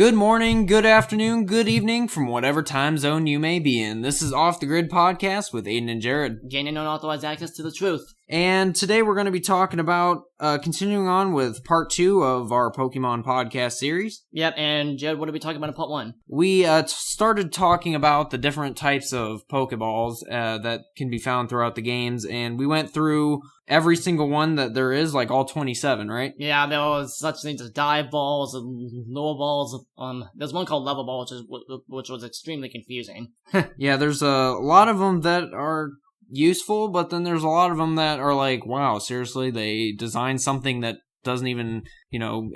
Good morning, good afternoon, good evening from whatever time zone you may be in. This is Off the Grid Podcast with Aiden and Jared. Gaining unauthorized access to the truth. And today we're going to be talking about continuing on with part 2 of our Pokemon podcast series. Yep, and Jared, what are we talking about in part 1? We started talking about the different types of Pokeballs that can be found throughout the games, and we went through every single one that there is, like all 27, right? Yeah, there was such things as dive balls and lure balls. There's one called level ball, which was extremely confusing. Yeah, there's a lot of them that are useful, but then there's a lot of them that are like, wow, seriously, they designed something that doesn't even,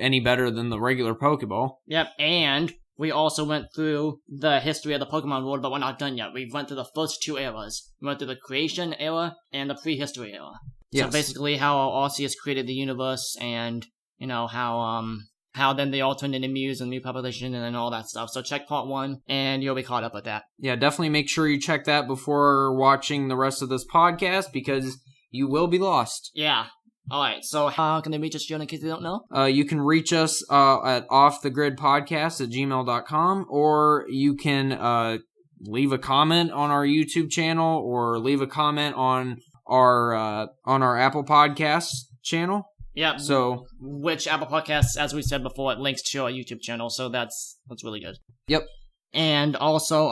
any better than the regular Pokeball. Yep, and we also went through the history of the Pokemon world, but we're not done yet. We went through the first 2 eras. We went through the creation era and the prehistory era. Yes. So basically how Arceus created the universe and, how then they all turned into Mews and repopulation and all that stuff. So check part 1 and you'll be caught up with that. Yeah, definitely make sure you check that before watching the rest of this podcast because you will be lost. Yeah. Alright, so how can they reach us, Joe, in case they don't know? You can reach us at offthegridpodcast@gmail.com, or you can leave a comment on our YouTube channel or leave a comment on our Apple Podcasts channel. Yeah. So, which Apple Podcasts, as we said before, it links to our YouTube channel, so that's really good. Yep. And also,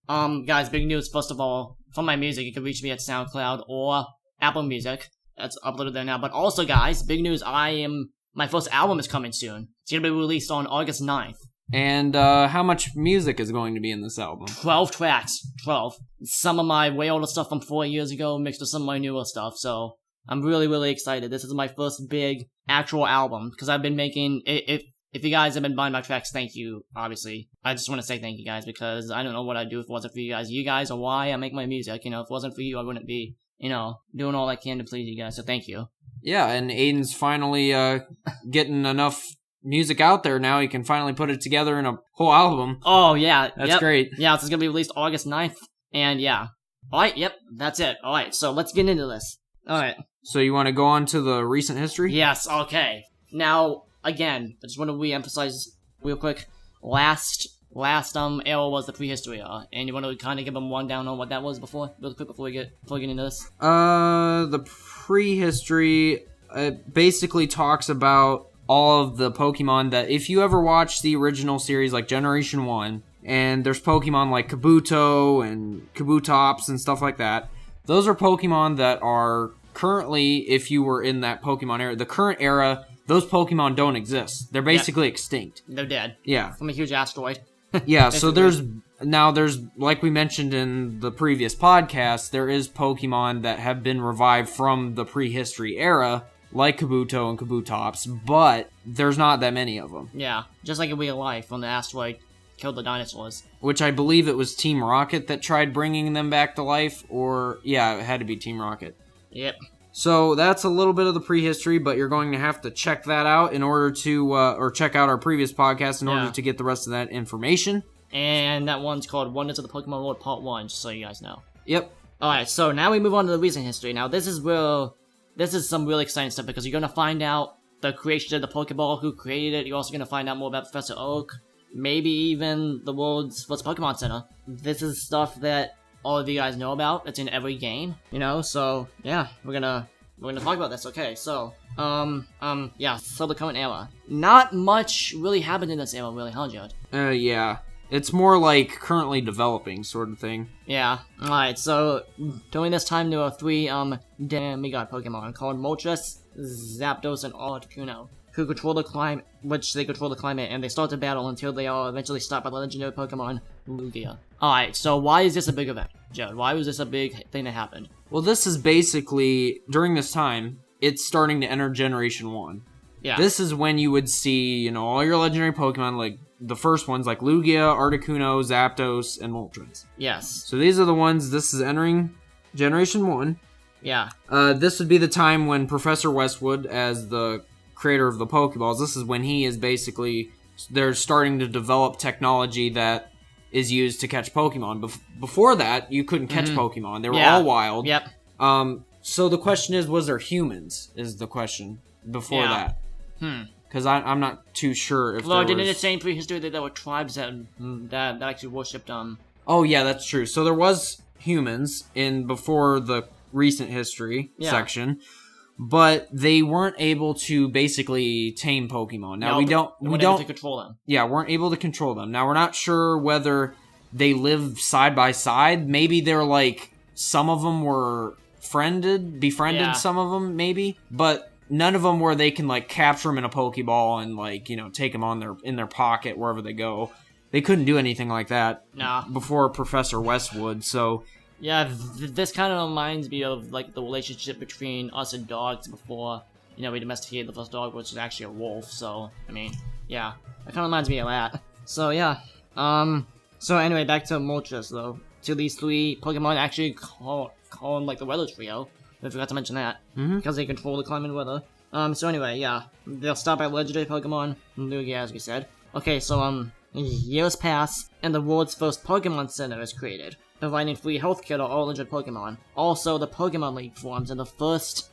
guys, big news, first of all, for my music, you can reach me at SoundCloud or Apple Music. That's uploaded there now. But also, guys, big news, my first album is coming soon. It's gonna be released on August 9th. And how much music is going to be in this album? 12 tracks. 12. Some of my way older stuff from 4 years ago mixed with some of my newer stuff, so I'm really, really excited. This is my first big actual album, because I've been making, if you guys have been buying my tracks, thank you, obviously. I just want to say thank you guys, because I don't know what I'd do if it wasn't for you guys. You guys are why I make my music, if it wasn't for you, I wouldn't be, doing all I can to please you guys, so thank you. Yeah, and Aiden's finally getting enough music out there now, he can finally put it together in a whole album. Oh, yeah. That's great. Yeah, it's gonna be released August 9th, and yeah. Alright, yep, that's it. Alright, so let's get into this. Alright. So you want to go on to the recent history? Yes, okay. Now, again, I just want to re-emphasize real quick. Last era was the prehistory era, and you want to kind of give them one down on what that was before, real quick before we get into this? The prehistory basically talks about all of the Pokemon that, if you ever watch the original series, like Generation 1, and there's Pokemon like Kabuto and Kabutops and stuff like that, those are Pokemon that are currently, if you were in that Pokemon era, the current era, those Pokemon don't exist. They're basically extinct. They're dead. Yeah. From a huge asteroid. Yeah, so there's, like we mentioned in the previous podcast, there is Pokemon that have been revived from the prehistory era, like Kabuto and Kabutops, but there's not that many of them. Yeah, just like in real life when the asteroid killed the dinosaurs. Which I believe it was Team Rocket that tried bringing them back to life, or, yeah, it had to be Team Rocket. Yep. So that's a little bit of the prehistory, but you're going to have to check that out in order to, or check out our previous podcast in order to get the rest of that information. And that one's called Wonders of the Pokemon World Part 1, just so you guys know. Yep. Alright, so now we move on to the recent history. Now this is some really exciting stuff, because you're going to find out the creation of the Pokeball, who created it. You're also going to find out more about Professor Oak, maybe even the world's first Pokemon Center. This is stuff that all of you guys know about. It's in every game, so yeah, we're gonna talk about this. Okay, so yeah, so the current era. Not much really happened in this era, really, huh, Jared? Yeah. It's more like currently developing sort of thing. Yeah. Alright, so during this time there were 3 demigod Pokemon called Moltres, Zapdos, and Articuno, who control the climate, and they start to battle until they are eventually stopped by the legendary Pokemon Lugia. Alright, so why is this a big event, Jared? Why was this a big thing that happened? Well, this is basically, during this time, it's starting to enter Generation 1. Yeah. This is when you would see, all your legendary Pokemon, like the first ones, like Lugia, Articuno, Zapdos, and Moltres. Yes. So these are the ones, this is entering Generation 1. Yeah. This would be the time when Professor Westwood, as the creator of the Pokeballs, this is when he is basically, they're starting to develop technology that is used to catch Pokemon. Before that, you couldn't catch Pokemon. They were all wild. Yep. So the question is, was there humans, is the question before that. because I'm not too sure if Well, there didn't was... it say in prehistory that there were tribes that actually worshipped Oh, yeah, that's true. So there was humans before the recent history section, but they weren't able to basically tame Pokemon. Now, we don't able to control them. Yeah, weren't able to control them. Now, we're not sure whether they live side by side. Maybe they're like, some of them were befriended some of them, maybe, but none of them where they can like capture them in a Pokeball and like, take them in their pocket wherever they go. They couldn't do anything like that before Professor Westwood, so... Yeah, this kind of reminds me of, like, the relationship between us and dogs before, we domesticated the first dog, which is actually a wolf, so, I mean, yeah. That kind of reminds me of that. So, yeah. So anyway, back to Moltres, though. To these 3 Pokemon actually call them, like, the Weather Trio. I forgot to mention that. Because they control the climate and weather. So anyway, yeah. They'll start by legendary Pokemon, Lugia, as we said. Okay, so, years pass, and the world's first Pokemon Center is created, providing free healthcare to all injured Pokemon. Also, the Pokemon League forms, and the first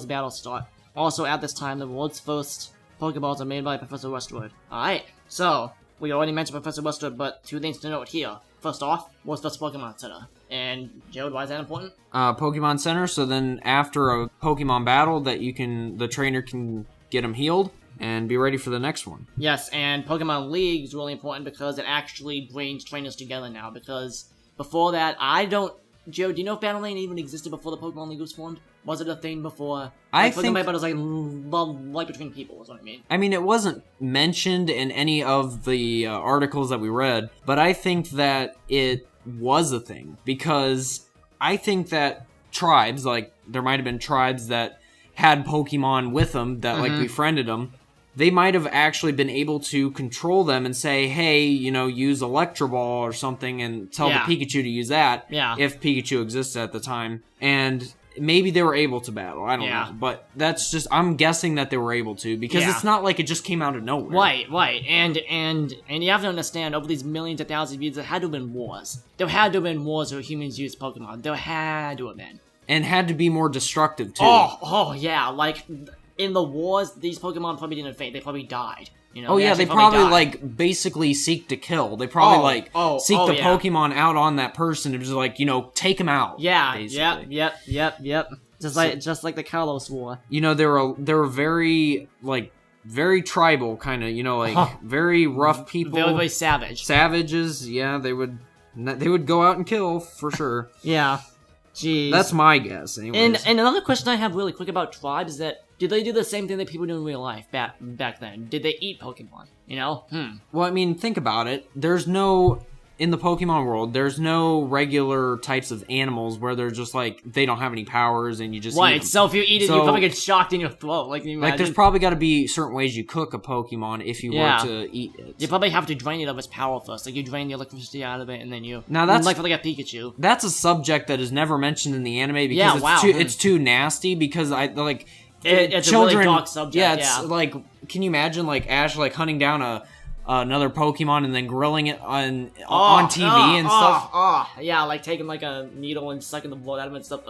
battles start. Also, at this time, the world's first Pokeballs are made by Professor Westwood. Alright, so, we already mentioned Professor Westwood, but 2 things to note here. First off, world's first Pokemon Center. And, Jared, why is that important? Pokemon Center, so then after a Pokemon battle the trainer can get them healed and be ready for the next one. Yes, and Pokemon League is really important because it actually brings trainers together now, because before that, Joe, do you know if Battle Lane even existed before the Pokemon League was formed? Was it a thing before? I think... Pokemon battles like between people is what I mean. I mean, it wasn't mentioned in any of the articles that we read, but I think that it was a thing, because I think that tribes, like, there might have been tribes that had Pokemon with them that, like, befriended them. They might have actually been able to control them and say, hey, use Electro Ball or something and tell the Pikachu to use that if Pikachu existed at the time. And maybe they were able to battle. I don't know. But that's just, I'm guessing that they were able to, because it's not like it just came out of nowhere. Right. And you have to understand, over these millions of thousands of years, there had to have been wars. There had to have been wars where humans used Pokemon. There had to have been. And had to be more destructive, too. Oh, yeah. Like... In the wars, these Pokemon probably didn't faint. They probably died. They probably like, basically seek to kill. They probably, seek the Pokemon out on that person and just, like, take them out. Yeah, basically. yep. Just like the Kalos War. They were very, like, very tribal, kind of, very rough people. Very, very savage. Savages, yeah, they would go out and kill, for sure. Yeah. Jeez. That's my guess, anyways. And another question I have really quick about tribes is that, did they do the same thing that people do in real life back then? Did they eat Pokemon? Well, I mean, think about it. In the Pokemon world, there's no regular types of animals where they're just like, they don't have any powers and you just eat them. So if you eat it, you probably get shocked in your throat. Like, there's probably got to be certain ways you cook a Pokemon if you were to eat it. You probably have to drain it of its power first. Like, you drain the electricity out of it and then you... Now that's... Like a Pikachu. That's a subject that is never mentioned in the anime because it's too nasty, because it's children, a really dark subject. Yeah, it's like, can you imagine like Ash like hunting down another Pokemon and then grilling it on TV and stuff? Yeah, like taking like a needle and sucking the blood out of it and stuff.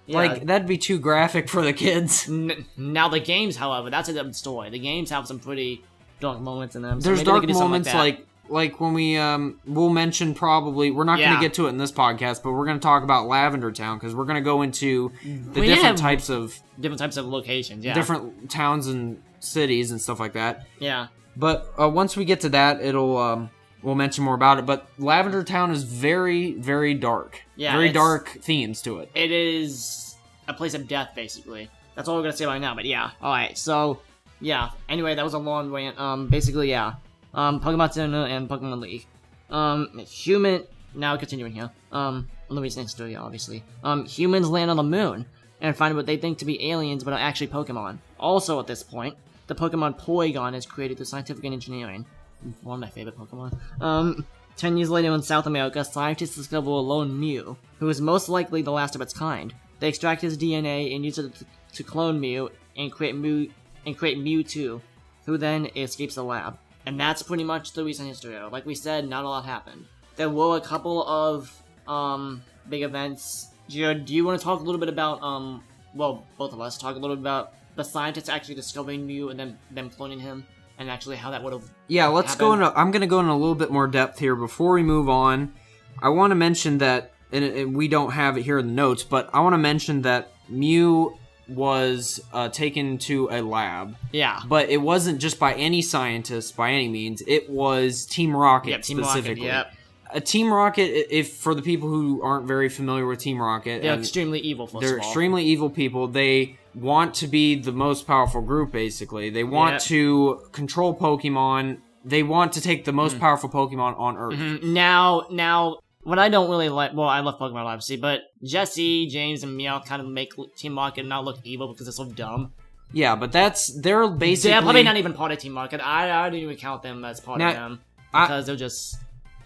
Yeah. Like, that'd be too graphic for the kids. Now the games, however, that's a different story. The games have some pretty dark moments in them. There's dark moments like when we'll mention probably, we're not going to get to it in this podcast, but we're going to talk about Lavender Town, because we're going to go into the different types of locations, different towns and cities and stuff like that. Yeah. But once we get to that, we'll mention more about it. But Lavender Town is very, very dark. Yeah, very dark themes to it. It is a place of death, basically. That's all we're gonna say right now. But yeah, all right. So yeah. Anyway, that was a long rant. Basically, yeah. Pokemon Center and Pokemon League. Now continuing here. On the recent history, obviously. Humans land on the moon and find what they think to be aliens, but are actually Pokemon. Also, at this point, the Pokemon Porygon is created through scientific engineering. One of my favorite Pokemon. 10 years later in South America, scientists discover a lone Mew, who is most likely the last of its kind. They extract his DNA and use it to clone Mew and create Mewtwo, who then escapes the lab. And that's pretty much the recent history. Like we said, not a lot happened. There were a couple of big events. Jared, do you want to talk a little bit about both of us talk a little bit about the scientists actually discovering Mew and then them cloning him, and actually how that would have. Yeah, let's happened. go into. I'm going to go in a little bit more depth here before we move on. I want to mention that, and we don't have it here in the notes, but I want to mention that Mew was taken to a lab. Yeah. But it wasn't just by any scientist by any means. It was Team Rocket specifically. Team Rocket, if for the people who aren't very familiar with Team Rocket, they're extremely evil. They're extremely evil people. They want to be the most powerful group. Basically, they want to control Pokemon. They want to take the most powerful Pokemon on Earth. Mm-hmm. Now, what I don't really like, well, I love Pokemon obviously, but Jesse, James, and Meowth kind of make Team Rocket not look evil because they're so dumb. Yeah, but they're basically... They're probably not even part of Team Rocket. I don't even count them as part of them. Because they're just...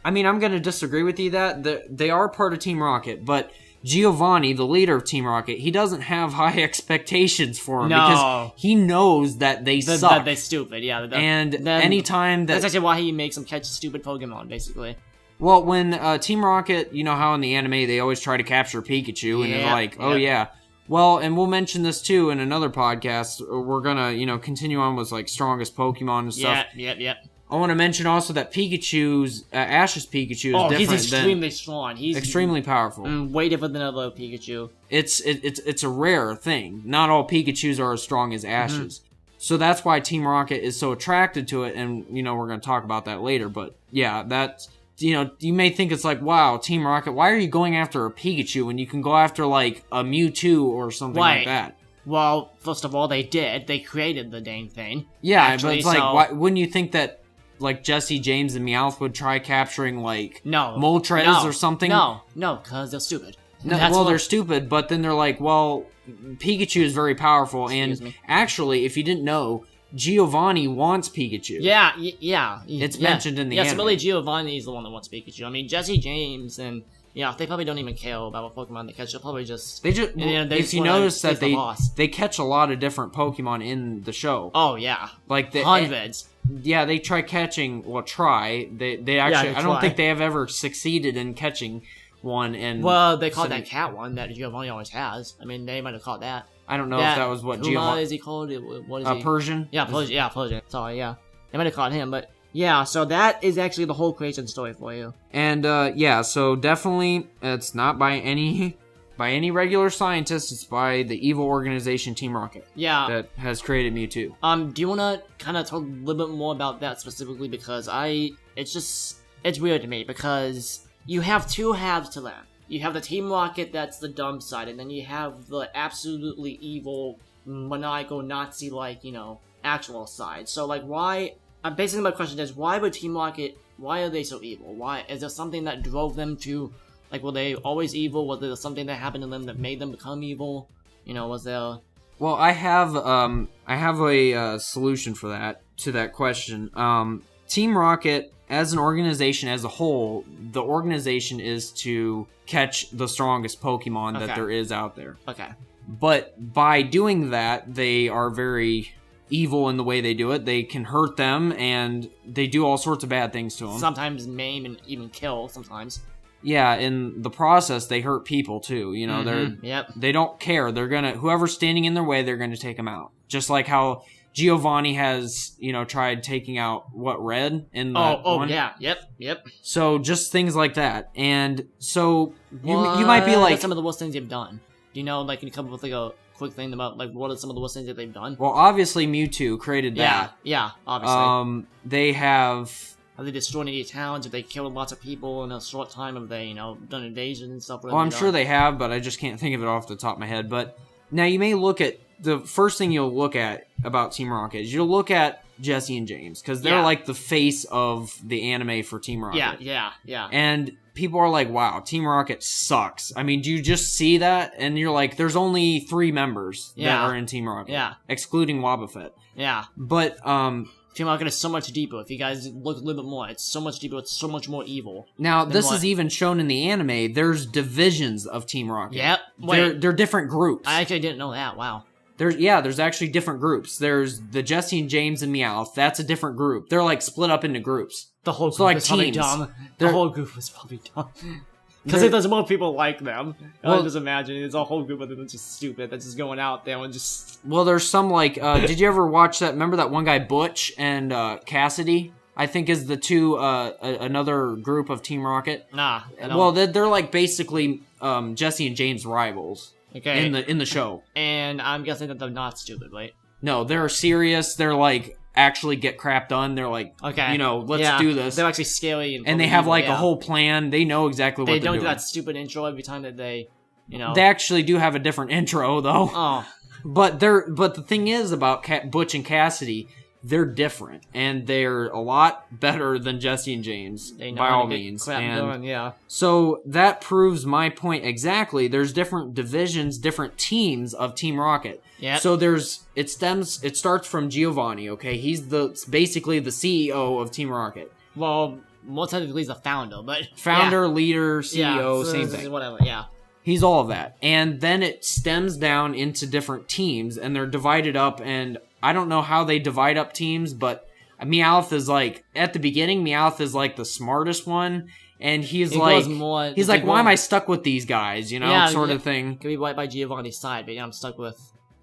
I mean, I'm going to disagree with you that they are part of Team Rocket, but Giovanni, the leader of Team Rocket, he doesn't have high expectations for him because he knows that they suck. That they're stupid, yeah. And anytime that... That's actually why he makes them catch stupid Pokemon, basically. Well, when Team Rocket, you know how in the anime they always try to capture Pikachu, and they're like, oh yeah. Well, and we'll mention this too in another podcast. We're gonna, continue on with like strongest Pokemon and stuff. Yep. I want to mention also that Pikachu's, Ash's Pikachu is different. He's extremely strong. He's extremely powerful. Way different than other Pikachu. It's a rare thing. Not all Pikachus are as strong as Ash's. So that's why Team Rocket is so attracted to it, and, we're going to talk about that later. But, yeah, that's... you may think it's like, wow, Team Rocket, why are you going after a Pikachu when you can go after, like, a Mewtwo or something like that? Well, first of all, they did. They created the dang thing. Yeah, actually, but it's like, why, wouldn't you think that, like, Jesse, James, and Meowth would try capturing, like, Moltres or something? No, because they're stupid. They're stupid, but then they're like, well, Pikachu is very powerful, and actually, if you didn't know... Giovanni wants Pikachu. Yeah. It's mentioned in the anime. Yes, really, Giovanni is the one that wants Pikachu. I mean, Jesse, James, and they probably don't even care about what Pokemon they catch. They'll probably just... if you notice that they catch a lot of different Pokemon in the show. Oh, yeah. Like hundreds. Yeah, they try catching... Well, try. They actually... I don't think they have ever succeeded in catching one. And well, they caught that cat one that Giovanni always has. I mean, they might have caught that. I don't know if that was what Giovanni... is he called? What is he? Persian? Yeah, Persian. Sorry, yeah. They might have caught him, but... Yeah, so that is actually the whole creation story for you. And, so definitely, it's not by any regular scientist, it's by the evil organization Team Rocket. Yeah. That has created Mewtwo. Do you want to kind of talk a little bit more about that specifically? Because it's weird to me, because you have two halves to them. You have the Team Rocket that's the dumb side, and then you have the absolutely evil, maniacal, Nazi-like, actual side. So, like, why... basically, my question is, why would Team Rocket... Why are they so evil? Why... Is there something that drove them to... Like, were they always evil? Was there something that happened to them that made them become evil? Was there... Well, I have a solution for that, to that question. Team Rocket... As an organization as a whole, the organization is to catch the strongest Pokemon that there is out there. Okay. But by doing that, they are very evil in the way they do it. They can hurt them, and they do all sorts of bad things to them. Sometimes maim and even kill, sometimes. Yeah, in the process, they hurt people, too. They don't care. They're gonna... Whoever's standing in their way, they're gonna take them out. Just like how... Giovanni has, tried taking out, Red in the one? Yeah, yep. So, just things like that. And so, you might be like... What are some of the worst things they've done? Do you know, like, can you come up with, like, a quick thing about, like, what are some of the worst things that they've done? Well, obviously, Mewtwo created that. Yeah, obviously. They have... Have they destroyed any towns? Have they killed lots of people in a short time? Have they, done invasions and stuff? Well, I'm sure they have, but I just can't think of it off the top of my head. But, now, you may look at... The first thing you'll look at about Team Rocket is you'll look at Jesse and James, because they're like the face of the anime for Team Rocket. Yeah. And people are like, wow, Team Rocket sucks. I mean, do you just see that? And you're like, there's only 3 members that are in Team Rocket. Yeah. Excluding Wobbuffet. Yeah. But, Team Rocket is so much deeper. If you guys look a little bit more, it's so much deeper. It's so much more evil. Now, this is even shown in the anime. There's divisions of Team Rocket. Yep. They're different groups. I actually didn't know that. Wow. There's actually different groups. There's the Jesse and James and Meowth. That's a different group. They're like split up into groups. The whole group is probably dumb. The whole group was probably dumb. Because if there's more people like them, Well- I just imagine it's a whole group of them that's just stupid, that's just going out there and just... Well, there's some like, did you ever watch that? Remember that one guy Butch and Cassidy? I think is the two another group of Team Rocket. Nah. I don't. Well, they're like basically Jesse and James rivals Okay. in the show. And I'm guessing that they're not stupid, right? No, they're serious. They're like actually get crap done. They're like, Okay. you know, let's Yeah, do this. They're actually scary. And they have evil, like yeah. a whole plan. They know exactly what They they're don't doing. do that stupid intro every time that they, you know... They actually do have a different intro though. Oh. But the thing is about Butch and Cassidy, they're different and they're a lot better than Jesse and James They know by how all to get means. crap And done, yeah. so that proves my point exactly. There's different divisions, different teams of Team Rocket. Yep. So it starts from Giovanni, okay? He's basically the CEO of Team Rocket. Well, more technically he's a founder, but... Founder, yeah. leader, CEO, so same this is thing. Whatever, yeah. He's all of that. And then it stems down into different teams, and they're divided up, and I don't know how they divide up teams, but Meowth is like, at the beginning, Meowth is like the smartest one, and he's It like, goes more- he's like, why am I stuck with these guys, you know, Yeah, sort yeah. of thing. Could be right by Giovanni's side, but yeah, I'm stuck with...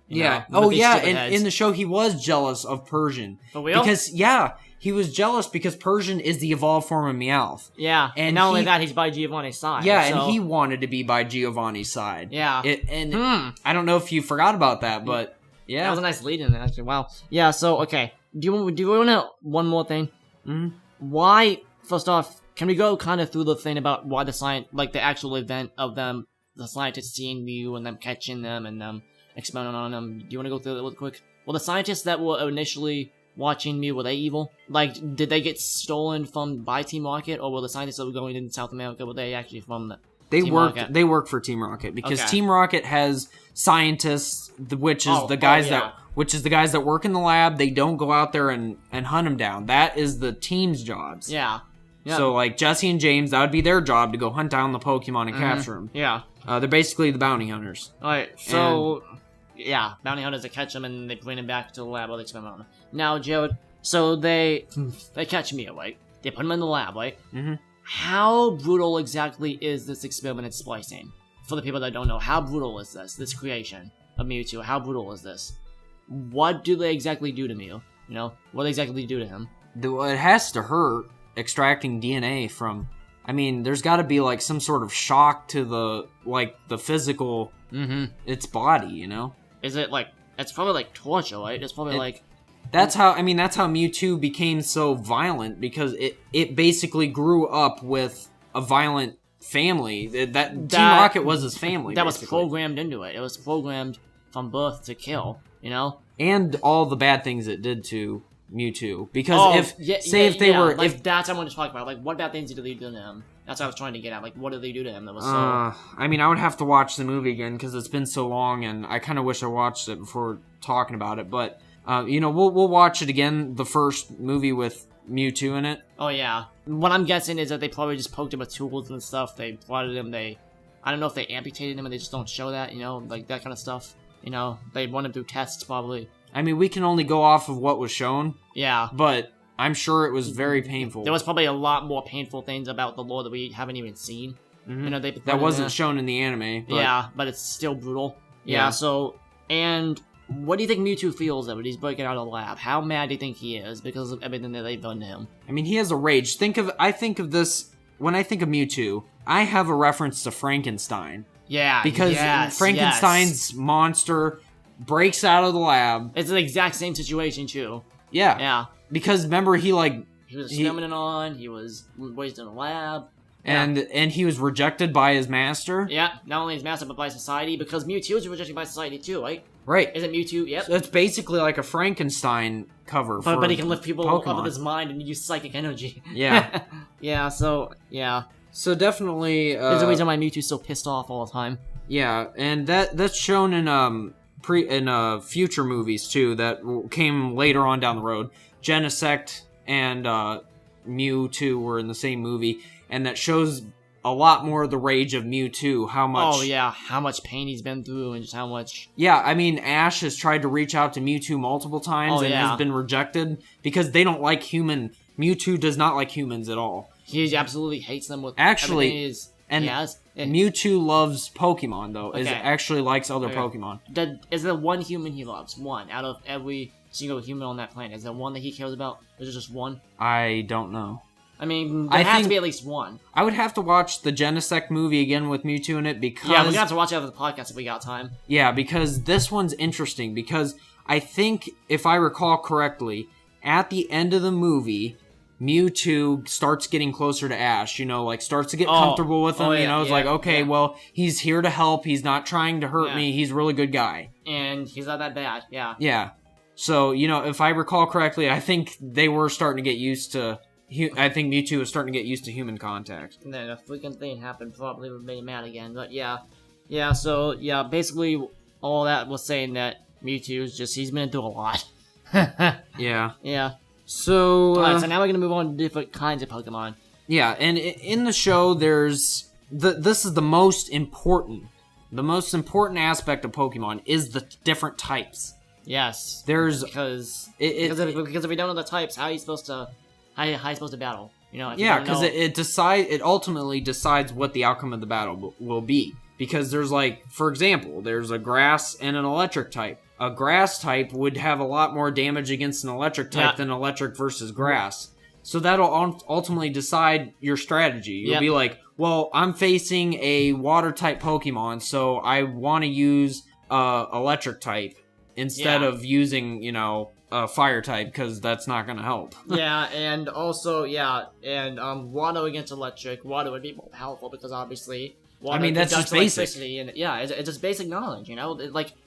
you Yeah. know, Oh, with these yeah, stupid heads. in the show, he was jealous of Persian. For real? Because, yeah, he was jealous because Persian is the evolved form of Meowth. Yeah, and and not only he- that, he's by Giovanni's side. Yeah, so... and he wanted to be by Giovanni's side. Yeah. I don't know if you forgot about that, but yeah. That was a nice lead in actually. Wow. Yeah, so, okay. Do you want to one more thing? Mhm. Why, first off, can we go kind of through the thing about why the actual event of them, the scientists seeing Mew and them catching them and them experimenting on them? Do you want to go through that real quick? Well, the scientists that were initially watching Mew, were they evil? Like, did they get stolen by Team Rocket, or were the scientists that were going in South America, were they actually from the Team Rocket? They work for Team Rocket because Okay. Team Rocket has scientists, which is the guys that work in the lab. They don't go out there and hunt them down. That is the team's jobs. Yeah. Yeah. So like Jesse and James, that would be their job to go hunt down the Pokemon and capture them. Yeah. They're basically the bounty hunters. Alright, so... yeah, bounty hunters that catch them and they bring them back to the lab while they experiment on them. Now, Jared, so they catch Mew, right? They put him in the lab, right? Mm-hmm. How brutal exactly is this experiment in splicing? For the people that don't know, how brutal is this creation of Mewtwo? How brutal is this? What do they exactly do to Mew? You know, what do they exactly do to him? It has to hurt extracting DNA from. I mean, there's got to be like some sort of shock to the physical, its body, you know. Is it like it's probably like torture, right? It's probably like that's how Mewtwo became so violent because it basically grew up with a violent family. That Team Rocket was his family. That was basically. programmed into it. It was programmed from birth to kill. You know. And all the bad things it did to Mewtwo. Because if they were that's what I want to talk about. Like, what bad things did they do to him? That's what I was trying to get at. Like, what did they do to him that was so... I mean, I would have to watch the movie again because it's been so long, and I kind of wish I watched it before talking about it. But we'll watch it again. The first movie with Mewtwo in it. Oh yeah. What I'm guessing is that they probably just poked him with tools and stuff. They prodded him. I don't know if they amputated him and they just don't show that. You know, like that kind of stuff. You know, they run him through tests probably. I mean, we can only go off of what was shown. Yeah. But I'm sure it was very painful. There was probably a lot more painful things about the lore that we haven't even seen. Mm-hmm. You know, that wasn't shown in the anime. But... yeah, but it's still brutal. Yeah. So, and what do you think Mewtwo feels when he's breaking out of the lab? How mad do you think he is because of everything that they've done to him? I mean, he has a rage. I think of this when I think of Mewtwo. I have a reference to Frankenstein. Yeah, because Frankenstein's monster breaks out of the lab. It's the exact same situation too. Yeah. Yeah. Because remember, he was experimenting on. He was raised in a lab. And he was rejected by his master. Yeah, not only his master, but by society, because Mewtwo is rejected by society too, right? Right. Isn't Mewtwo? Yep. So it's basically like a Frankenstein cover. But he can lift people Pokemon. up with his mind and use psychic energy. Yeah. Yeah, so, yeah. So definitely... there's a reason why Mewtwo's so pissed off all the time. Yeah, and that's shown in future movies too that came later on down the road. Genesect and Mewtwo were in the same movie, and that shows a lot more of the rage of Mewtwo. How much pain he's been through, and just how much. Yeah, I mean, Ash has tried to reach out to Mewtwo multiple times and has been rejected because they don't like human. Mewtwo does not like humans at all. He absolutely hates them with. Actually, And Yes. Mewtwo loves Pokemon, though. Is Okay. actually likes other Okay. Pokemon. Is there one human he loves? One out of every single human on that planet. Is there one that he cares about? Or is it just one? I don't know. I mean, there has to be at least one. I would have to watch the Genesect movie again with Mewtwo in it because... Yeah, we're gonna have to watch it after the podcast if we got time. Yeah, because this one's interesting because I think, if I recall correctly, at the end of the movie, Mewtwo starts getting closer to Ash, like starts to get comfortable with him, it's like, okay, well, he's here to help, he's not trying to hurt me, he's a really good guy. And he's not that bad, yeah. Yeah. So, if I recall correctly, I think they were starting to get used to... I think Mewtwo was starting to get used to human contact. And then a freaking thing happened, probably made him mad again. But yeah, so basically all that was saying that Mewtwo's he's been through a lot. Yeah. Yeah. So, Alright, so now we're gonna move on to different kinds of Pokemon. Yeah, and in the show, this is the most important aspect of Pokemon is the different types. Yes. Because if we don't know the types, how are you supposed to battle? Because it ultimately decides what the outcome of the battle will be. Because there's for example, there's a grass and an electric type. A grass type would have a lot more damage against an electric type than electric versus grass. So that'll ultimately decide your strategy. You'll be like, well, I'm facing a water type Pokemon, so I want to use electric type instead of using, fire type, because that's not going to help. And also, water against electric. Water would be more powerful because obviously water that's just basic. And it's just basic knowledge,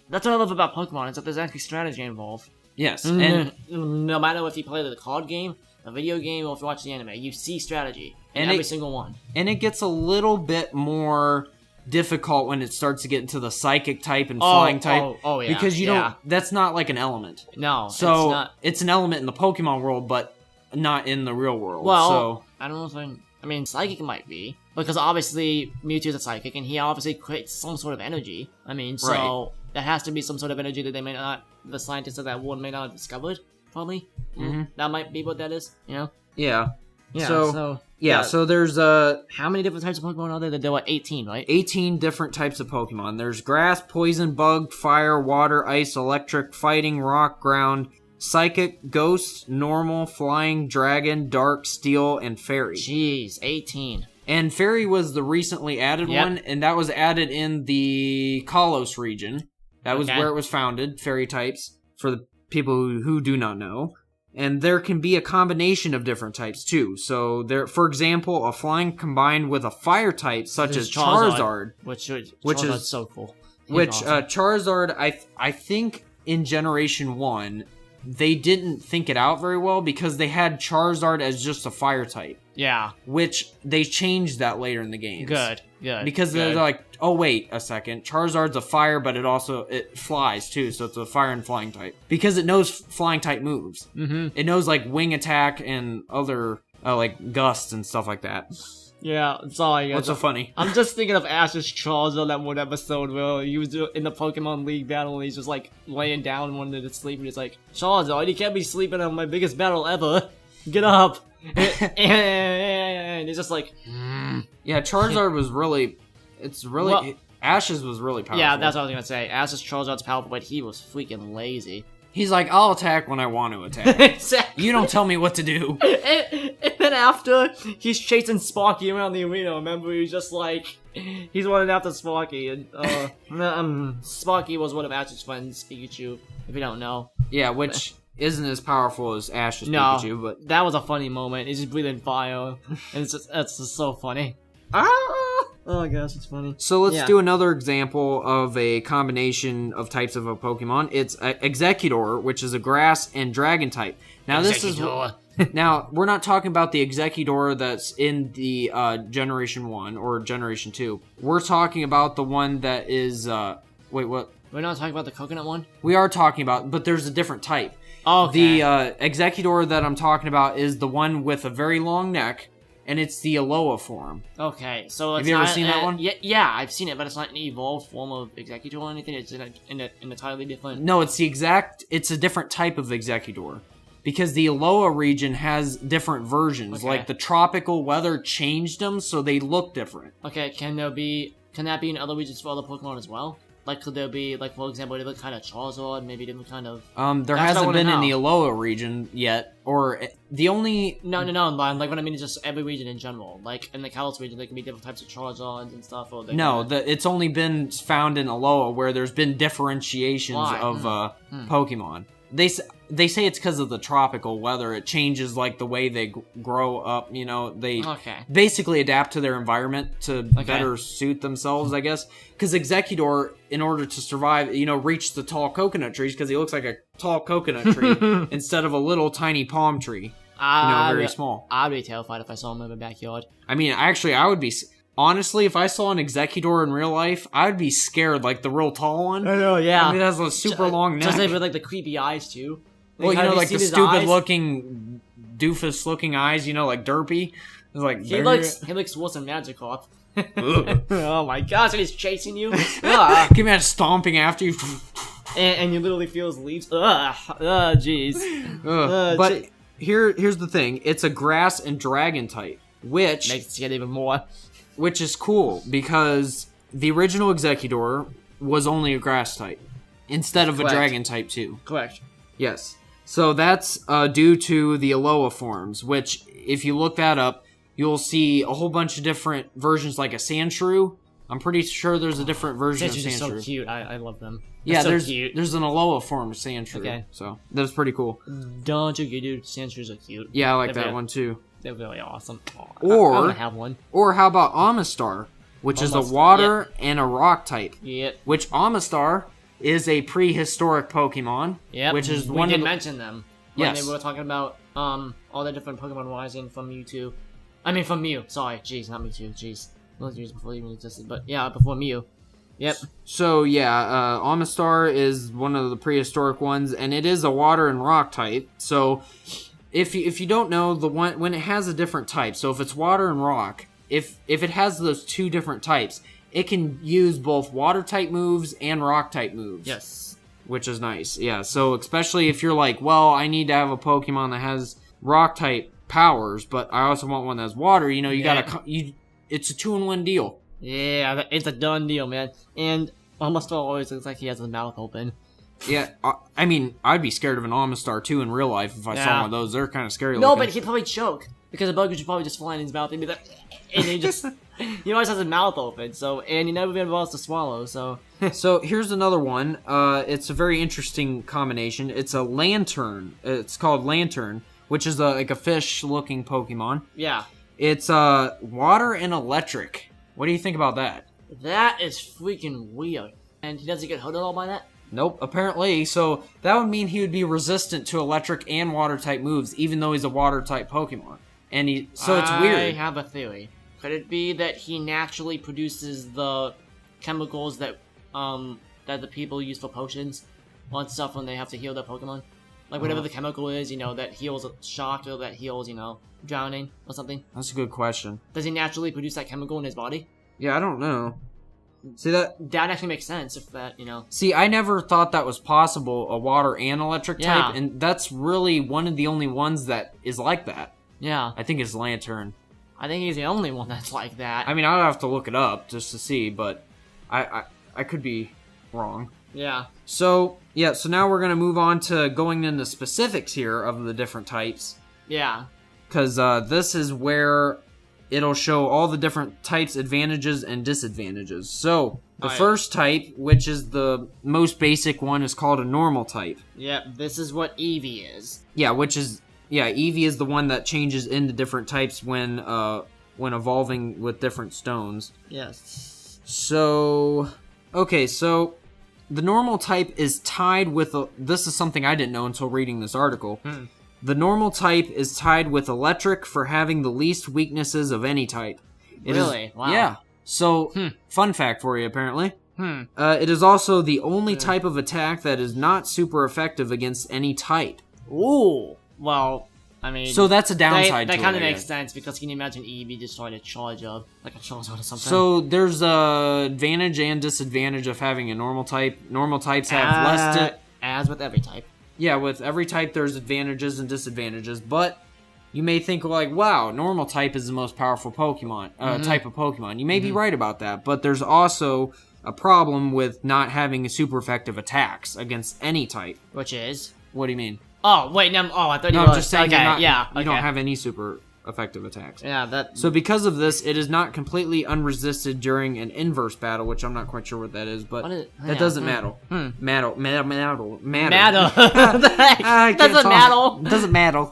that's what I love about Pokemon, is that there's actually strategy involved. Yes, and no matter if you play the card game, a video game, or if you watch the anime, you see strategy in every single one. And it gets a little bit more difficult when it starts to get into the psychic type and flying type. Because you don't. That's not like an element. No, so it's not. It's an element in the Pokemon world, but not in the real world. Well, so I don't know if psychic might be, because obviously Mewtwo's a psychic, and he obviously creates some sort of energy. That has to be some sort of energy that the scientists of that world may not have discovered, probably. Mm-hmm. That might be what that is, Yeah. So there's how many different types of Pokemon are there? There were 18, right? 18 different types of Pokemon. There's grass, poison, bug, fire, water, ice, electric, fighting, rock, ground, psychic, ghost, normal, flying, dragon, dark, steel, and fairy. Jeez, 18. And fairy was the recently added one, and that was added in the Kalos region. That was where it was founded, fairy types, for the people who do not know. And there can be a combination of different types, too. So, for example, a flying combined with a fire type, such as Charizard. Which is so cool. Awesome. Charizard, I think in Generation 1, they didn't think it out very well because they had Charizard as just a fire type. Yeah. Which they changed that later in the games. Good. Because they're like, oh wait a second, Charizard's a fire, but it flies too, so it's a fire and flying type. Because it knows flying type moves. Mm-hmm. It knows wing attack and other gusts and stuff like that. Yeah, sorry. What's so funny? I'm just thinking of Ash's Charizard, that one episode where he was in the Pokemon League battle and he's just laying down wanting to sleep and he's like, Charizard, you can't be sleeping on my biggest battle ever. Get up. And he's just like, Yeah, Charizard was really, Ash's was really powerful. Yeah, that's what I was gonna say. Ash's Charizard's powerful, but he was freaking lazy. He's like, I'll attack when I want to attack. Exactly. You don't tell me what to do. And then after, he's chasing Sparky around the arena, remember? He's just he's running after Sparky, and Sparky was one of Ash's friends, Pikachu, if you don't know. Yeah, which isn't as powerful as Ash's Pikachu, but... that was a funny moment. He's just breathing fire, and it's just so funny. Oh gosh, it's funny. So let's do another example of a combination of types of a Pokemon. It's Executor, which is a grass and dragon type. Now now we're not talking about the Executor that's in the Generation 1 or Generation 2. We're talking about the one that is wait, what? We're not talking about the coconut one? We are talking about, but there's a different type. Okay. The Executor that I'm talking about is the one with a very long neck. And it's the Alola form. Okay, so have you ever seen that one? Yeah, I've seen it, but it's not an evolved form of Executor or anything. It's in an entirely different. No, it's a different type of Executor. because the Alola region has different versions. Okay. Like the tropical weather changed them, so they look different. Okay, can that be in other regions for other Pokemon as well? Like, could there be, like, for example, different kind of Charizard, maybe different kind of... There That's hasn't what I been in wanna the Alola region yet, or the only... No, like, what I mean is just every region in general. Like, in the Kalos region, there can be different types of Charizards and stuff, or... No, it's only been found in Alola, where there's been differentiations of Pokemon. They say it's because of the tropical weather. It changes, like, the way they grow up, you know? They basically adapt to their environment to better suit themselves, I guess. Because Executor, in order to survive, you know, reached the tall coconut trees because he looks like a tall coconut tree instead of a little tiny palm tree. Very small. I'd be terrified if I saw him in my backyard. I mean, actually, I would be... Honestly, if I saw an Executor in real life, I'd be scared, like the real tall one. I know, yeah. I mean, it has a super long neck. Just like with, like, the creepy eyes, too. Well, you know, like the stupid-looking, doofus-looking eyes, you know, like Derpy. It's like... He looks worse than Magikarp. Oh my gosh, and he's chasing you. Give me a stomping after you. and you literally feel his leaves. Jeez. But here's the thing. It's a grass and dragon type, which... makes it get even more. Which is cool, because the original Executor was only a grass type, instead of a dragon type too. Correct. Yes. So that's due to the Alola forms, which, if you look that up, you'll see a whole bunch of different versions, like a Sandshrew. I'm pretty sure there's a different version of Sandshrew. Sandshrews are so cute. I love them. Yeah, so cute. There's an Alola form of Sandshrew. Okay. So that's pretty cool. Don't you, dude? Sandshrews are cute. Yeah, I like that one too. They're really awesome. Oh, or I wanna have one. Or how about Amistar, which is a water and a rock type. Yep. Which Amistar is a prehistoric Pokemon. Yep. Which is we did mention them. Yes. When we were talking about all the different Pokemon rising from Mewtwo. I mean from Mew. Sorry, jeez, not Mewtwo. Jeez, those years before it even existed. But yeah, before Mew. Yep. So yeah, Amistar is one of the prehistoric ones, and it is a water and rock type. So if you don't know, the one when it has a different type, so if it's water and rock, if it has those two different types, it can use both water type moves and rock type moves. Yes. Which is nice. Yeah. So especially if you're like, well, I need to have a Pokemon that has rock type powers, but I also want one that's water. You know, it's a 2-in-1 deal. Yeah, it's a done deal, man. And Amistar always looks like he has his mouth open. Yeah, I mean, I'd be scared of an Amistar too in real life if I saw one of those. They're kind of scary. No, but he'd probably choke because the bug would probably just fly in his mouth and be like, and he always has his mouth open. So, and he never been able to swallow. So, so here's another one. It's a very interesting combination. It's a Lantern. It's called Lantern, which is like a fish-looking Pokemon. Yeah. It's water and electric. What do you think about that? That is freaking weird. And he doesn't get hurt at all by that? Nope, apparently. So that would mean he would be resistant to electric and water type moves, even though he's a water type Pokemon. And it's weird. I have a theory. Could it be that he naturally produces the chemicals that that the people use for potions on stuff when they have to heal their Pokemon? Like whatever the chemical is, that heals shock or that heals, drowning or something. That's a good question. Does he naturally produce that chemical in his body? Yeah, I don't know. See that actually makes sense if that, See, I never thought that was possible, a water and electric type, and that's really one of the only ones that is like that. Yeah. I think it's Lantern. I think he's the only one that's like that. I mean, I'd have to look it up just to see, but I could be wrong. Yeah. So now we're going to move on to going into specifics here of the different types. Yeah. Because this is where it'll show all the different types' advantages and disadvantages. So, the first type, which is the most basic one, is called a normal type. Yep, this is what Eevee is. Yeah, Eevee is the one that changes into different types when evolving with different stones. Yes. So, the normal type is tied with... this is something I didn't know until reading this article. The normal type is tied with electric for having the least weaknesses of any type. Really? Wow. Yeah. So, fun fact for you, apparently. It is also the only type of attack that is not super effective against any type. Ooh. Well, I mean... So that's a downside to it. That kind of makes sense, because can you imagine Eevee just trying to charge up, like a Charizard or something? So there's a advantage and disadvantage of having a normal type. Normal types have less... As with every type. Yeah, with every type there's advantages and disadvantages, but you may think like, wow, normal type is the most powerful Pokemon, type of Pokemon. You may be right about that, but there's also a problem with not having super effective attacks against any type. Which is? What do you mean? Oh, wait, no, I thought you were... No, I'm just saying okay, you don't have any super effective attacks. Yeah, that... So because of this, it is not completely unresisted during an inverse battle, which I'm not quite sure what that is, but that doesn't matter. Matter. What the heck? Doesn't matter. Doesn't matter.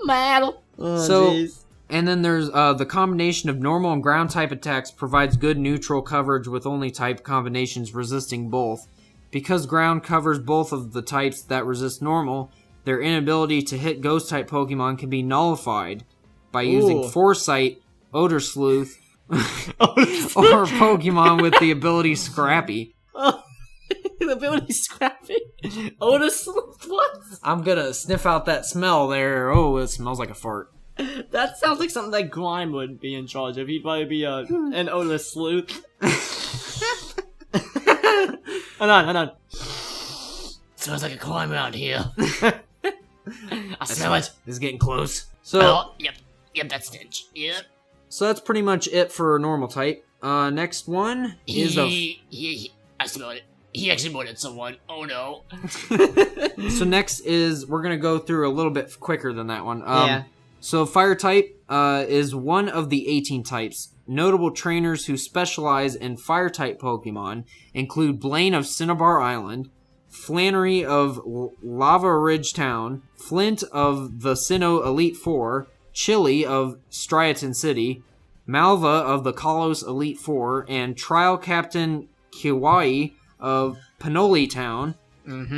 Matter. Oh, so, geez. And then there's the combination of normal and ground type attacks provides good neutral coverage with only type combinations resisting both. Because ground covers both of the types that resist normal, their inability to hit ghost-type Pokemon can be nullified by using Foresight, Odor Sleuth, or Pokemon with the ability Scrappy. The ability Scrappy? Odor Sleuth? What? I'm gonna sniff out that smell there. Oh, it smells like a fart. That sounds like something that Grime would be in charge of. He'd probably be an Odor Sleuth. Hold on. Smells like a climb around here. I smell it. It's getting close. So, yep, that's stench. Yep. So that's pretty much it for normal type. Next one is I smell it. He actually murdered someone. Oh no. So next is, we're gonna go through a little bit quicker than that one. Yeah. So fire type is one of the 18 types. Notable trainers who specialize in fire-type Pokemon include Blaine of Cinnabar Island, Flannery of Lava Ridge Town, Flint of the Sinnoh Elite Four, Chili of Striaton City, Malva of the Kalos Elite Four, and Trial Captain Kiwai of Panoli Town.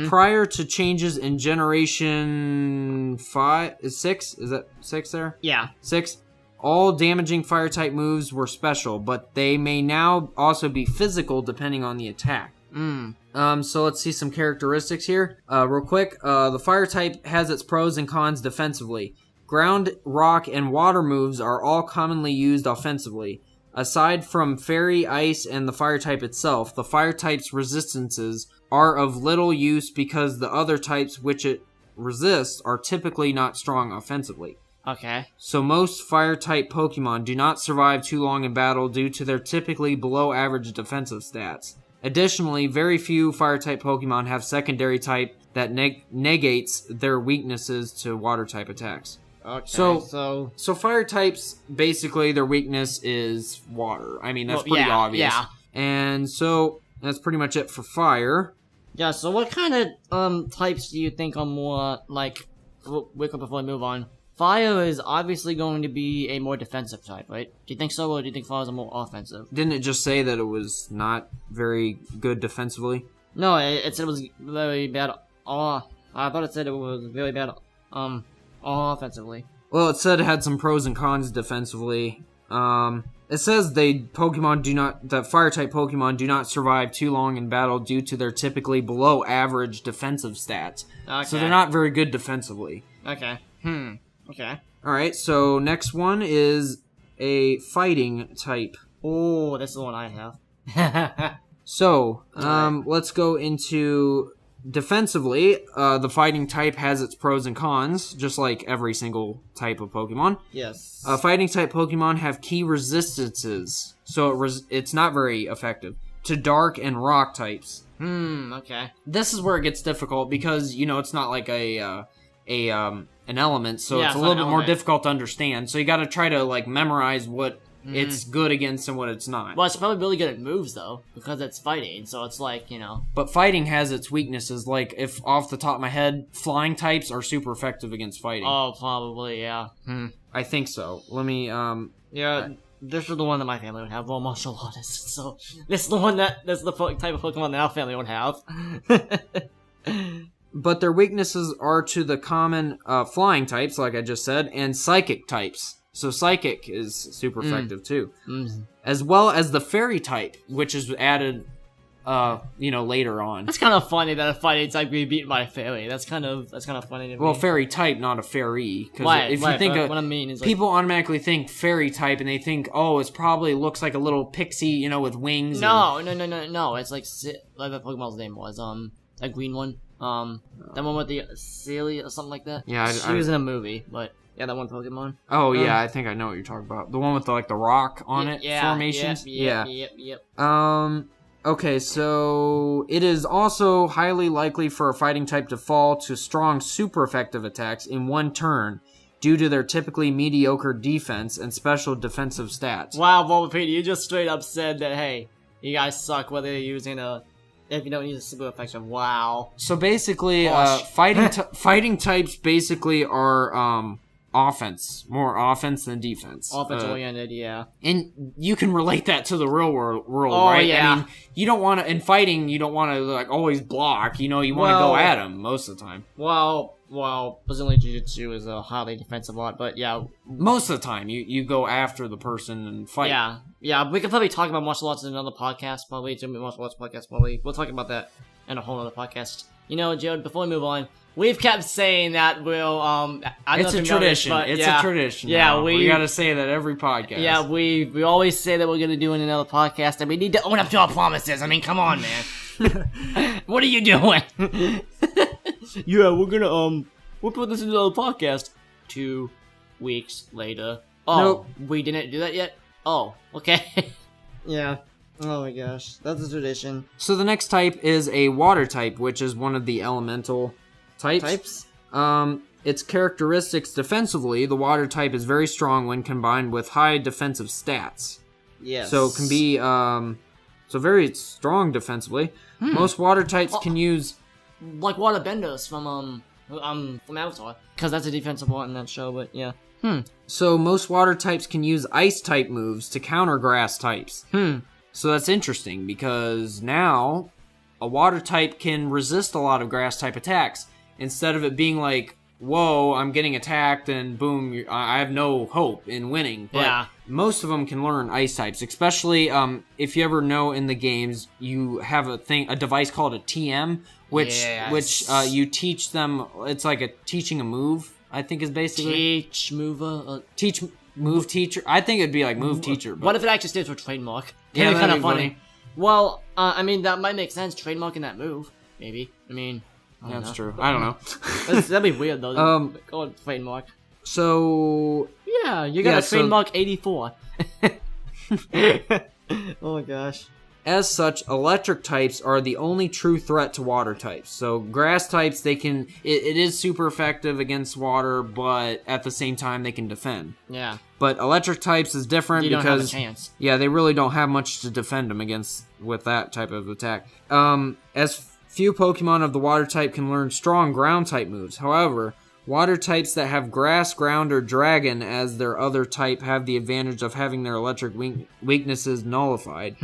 Prior to changes in Generation 6, is that 6 there? Yeah. 6. All damaging fire-type moves were special, but they may now also be physical depending on the attack. So let's see some characteristics here. Real quick, the fire-type has its pros and cons defensively. Ground, rock, and water moves are all commonly used offensively. Aside from fairy, ice, and the fire-type itself, the fire-type's resistances are of little use because the other types which it resists are typically not strong offensively. Okay. So most fire-type Pokemon do not survive too long in battle due to their typically below-average defensive stats. Additionally, very few fire-type Pokemon have secondary type that negates their weaknesses to water-type attacks. Okay, so fire-types, basically, their weakness is water. I mean, that's pretty obvious. Yeah. And so, that's pretty much it for fire. Yeah, so what kind of types do you think are more, like, before we move on? Fire is obviously going to be a more defensive type, right? Do you think so, or do you think fire is more offensive? Didn't it just say that it was not very good defensively? No, it said it was very bad. I thought it said it was very bad. Offensively. Well, it said it had some pros and cons defensively. It says that fire-type Pokemon do not survive too long in battle due to their typically below-average defensive stats. Okay. So they're not very good defensively. Okay. Okay. Alright, so next one is a fighting type. Oh, that's the one I have. So, let's go into... Defensively, the fighting type has its pros and cons, just like every single type of Pokemon. Yes. Fighting type Pokemon have key resistances, so it's not very effective, to dark and rock types. Okay. This is where it gets difficult because, it's not like an element, so it's a little bit more difficult to understand. So you gotta try to, memorize what it's good against and what it's not. Well, it's probably really good at moves, though, because it's fighting, so it's But fighting has its weaknesses, if off the top of my head, flying types are super effective against fighting. Oh, probably, yeah. I think so. Let me, Yeah, this is the one that my family would have, well, martial artists, so this is the type of Pokemon that our family would have. But their weaknesses are to the common flying types, like I just said, and psychic types. So Psychic is super effective too. As well as the Fairy type, which is added, later on. That's kind of funny that a fighting type can be beaten by a Fairy. That's kind of funny to me. Well, Fairy type, not a Fairy. Because if you think what I mean is people automatically think Fairy type and they think, oh, it probably looks like a little pixie, with wings. No. It's like the Pokemon's name was, that green one. That one with the Celia or something like that. Yeah, she was in a movie, but yeah, that one Pokemon. Oh yeah, I think I know what you're talking about. The one with the rock on it formations. Yep. Okay, so it is also highly likely for a fighting type to fall to strong super effective attacks in one turn due to their typically mediocre defense and special defensive stats. Wow, Bulbapedia, you just straight up said that, hey, you guys suck whether you're using if you don't use a super effective. Wow. So basically, fighting types basically are more offense than defense. Offense oriented, yeah. And you can relate that to the real world, oh, right? Yeah. I mean, you don't want to, in fighting, you don't want to always block. You want to go at them most of the time. Well, presumably Jiu-Jitsu is a highly defensive art, but yeah. Most of the time, you go after the person and fight. Yeah, we could probably talk about martial arts in another podcast, probably. Martial arts podcast, probably. We'll talk about that in a whole other podcast. Jared, before we move on, we've kept saying that we'll, it's a tradition. It's a tradition. Yeah, we gotta say that every podcast. Yeah, we always say that we're gonna do in another podcast, and we need to own up to our promises. I mean, come on, man. What are you doing? Yeah, we're gonna, we'll put this into another podcast. 2 weeks later. Oh, nope. We didn't do that yet? Oh, okay. Yeah. Oh my gosh, that's a tradition. So the next type is a water type, which is one of the elemental types. Its characteristics defensively, the water type is very strong when combined with high defensive stats. Yes. So it can be very strong defensively. Most water types can use like water benders from Avatar, because that's a defensive one in that show. But yeah. So most water types can use ice type moves to counter grass types. So that's interesting because now a water type can resist a lot of grass type attacks instead of it being like, whoa, I'm getting attacked and boom, I have no hope in winning. But most of them can learn ice types, especially if you ever know in the games you have a device called a TM, which you teach them. It's like teaching a move. I think is basically move teacher. I think it'd be like move teacher. But what if it actually stands for trademark? Yeah, kind of funny. Well, I mean that might make sense. Trademarking that move, maybe. I mean, that's true. I don't know. That'd be weird though. Go on, trademark. So yeah, you got a trademark 84. Oh my gosh. As such, electric types are the only true threat to water types. So grass types, it is super effective against water, but at the same time they can defend. Yeah. But electric types is different because don't have a chance. Yeah, they really don't have much to defend them against with that type of attack. As few Pokemon of the water type can learn strong ground type moves. However, water types that have grass, ground, or dragon as their other type have the advantage of having their electric weaknesses nullified.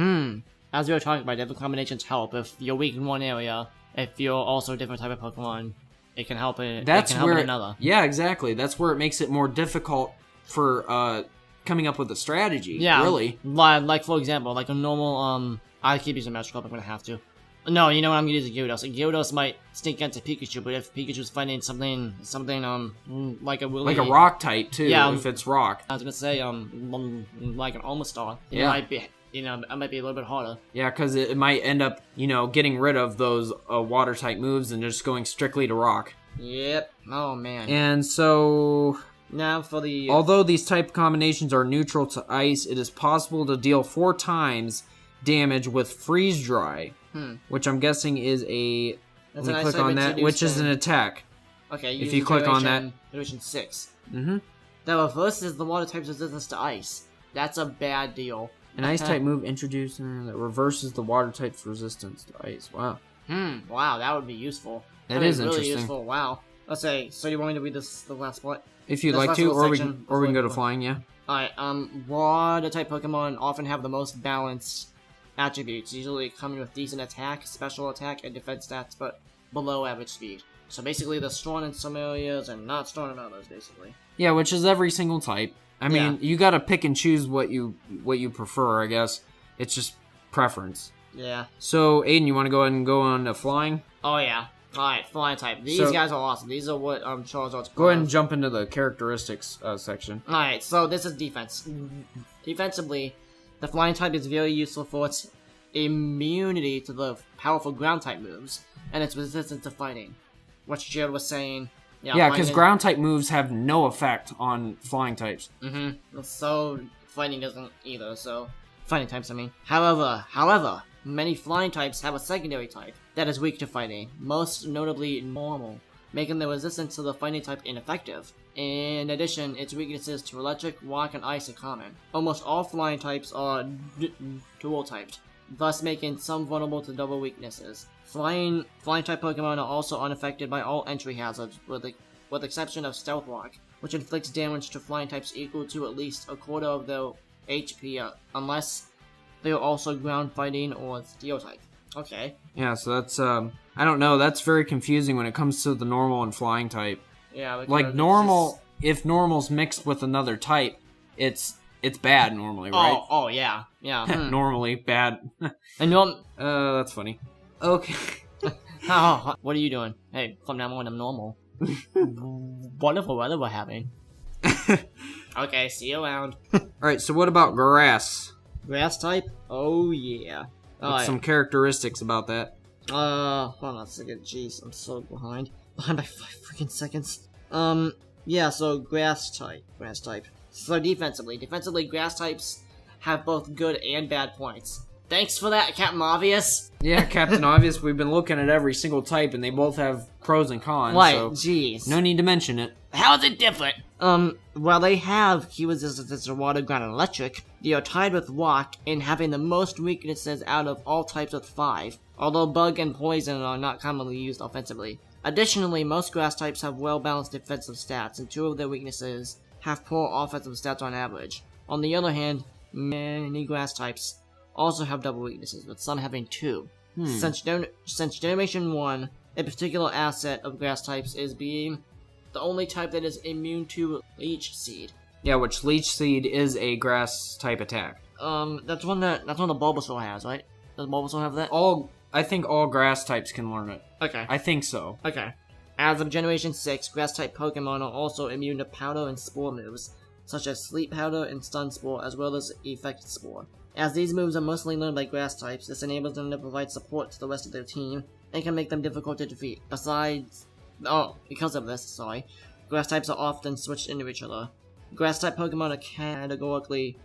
As we were talking about, different combinations help. If you're weak in one area, if you're also a different type of Pokemon, it can help in another. Yeah, exactly. That's where it makes it more difficult for coming up with a strategy. Yeah, really. Like for example, like a normal I keep using Magic Club. I'm gonna have to. No, you know what? I'm gonna use a Gyarados. A Gyarados might stink against a Pikachu, but if Pikachu's fighting something like a like a rock type too. Yeah, if it's rock. I was gonna say like an Almastar. It might be. It might be a little bit harder. Yeah, because it might end up, getting rid of those water-type moves and just going strictly to rock. Yep. Oh, man. And so... Now for the... Although these type combinations are neutral to ice, it is possible to deal 4 times damage with Freeze Dry, which I'm guessing is a... Let me click on that, which is an attack. Okay, if you click on that... Duration 6. That reverses the water type's resistance to ice. That's a bad deal. An ice-type move introduced that reverses the water-type's resistance to ice. Wow. Wow, that would be useful. That is really interesting. Useful. Wow. Let's say, so you want me to read the last part? If you'd like to, or we can go to flying, yeah. Alright, water-type Pokemon often have the most balanced attributes, usually coming with decent attack, special attack, and defense stats, but below average speed. So basically, they're strong in some areas and not strong in others, basically. Yeah, which is every single type. I mean, you gotta pick and choose what you prefer, I guess. It's just preference. Yeah. So, Aiden, you want to go ahead and go on to flying? Oh, yeah. Alright, flying type. These guys are awesome. These are what Charizard's... Go ahead and jump into the characteristics section. Alright, so this is defense. Defensively, the flying type is very useful for its immunity to the powerful ground-type moves, and its resistance to fighting. What Jared was saying... Yeah, because ground-type moves have no effect on flying types. Mm-hmm. So, fighting doesn't either, so... Fighting types, I mean. However, many flying types have a secondary type that is weak to fighting, most notably normal, making the resistance to the fighting type ineffective. In addition, its weaknesses to electric, rock, and ice are common. Almost all flying types are dual-typed, thus making some vulnerable to double weaknesses. Flying type Pokemon are also unaffected by all entry hazards, with exception of Stealth Rock, which inflicts damage to flying types equal to at least a quarter of their HP, unless they are also ground fighting or Steel type. Okay. Yeah, so that's I don't know. That's very confusing when it comes to the normal and flying type. Yeah, like normal. If normal's mixed with another type, it's bad normally, right? Oh yeah. Normally bad. And that's funny. Okay. What are you doing? Hey, from now on I'm normal. Wonderful weather we're having. Okay, see you around. Alright, so what about grass? Grass type? Oh yeah. What's some characteristics about that? Hold on a second. Jeez, I'm so behind. Behind by 5 freaking seconds. Yeah, so grass type. So defensively, grass types have both good and bad points. Thanks for that, Captain Obvious. Yeah, Captain Obvious, we've been looking at every single type, and they both have pros and cons, right, so jeez. No need to mention it. How is it different? While they have key resistance to water, ground, and electric, they are tied with rock in having the most weaknesses out of all types with 5, although bug and poison are not commonly used offensively. Additionally, most grass types have well-balanced defensive stats, and 2 of their weaknesses have poor offensive stats on average. On the other hand, many grass types also have double weaknesses, with some having 2. Since Generation 1, a particular asset of grass types is being the only type that is immune to Leech Seed. Yeah, which Leech Seed is a grass type attack. That's one the Bulbasaur has, right? Does Bulbasaur have that? I think all grass types can learn it. Okay. I think so. Okay. As of Generation 6, grass-type Pokemon are also immune to Powder and Spore moves, such as Sleep Powder and Stun Spore, as well as Effect Spore. As these moves are mostly learned by grass types, this enables them to provide support to the rest of their team, and can make them difficult to defeat. Because of this, grass types are often switched into each other. Grass-type Pokemon are categorically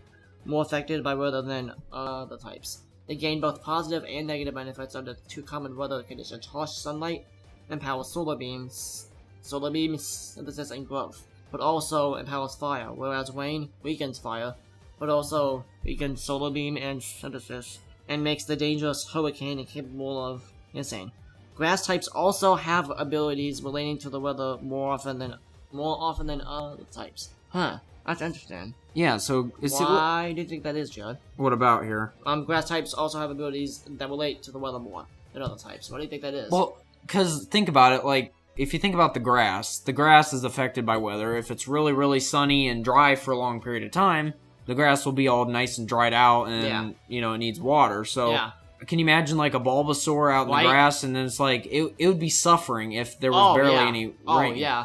more affected by weather than other types. They gain both positive and negative benefits of the 2 common weather conditions, harsh sunlight and power solar beams, synthesis and growth, but also empowers fire, whereas rain weakens fire, but also weakens solar beam and synthesis, and makes the dangerous hurricane incapable of insane. Grass types also have abilities relating to the weather more often than other types. Huh, that's interesting. Yeah, so why do you think that is, Judd? What about here? Grass types also have abilities that relate to the weather more than other types. Why do you think that is? Well, because think about it, like, if you think about the grass is affected by weather. If it's really, really sunny and dry for a long period of time, the grass will be all nice and dried out, and, it needs water. So, can you imagine, like, a Bulbasaur out in the grass, and then it's like, it would be suffering if there was barely any rain. Oh, yeah.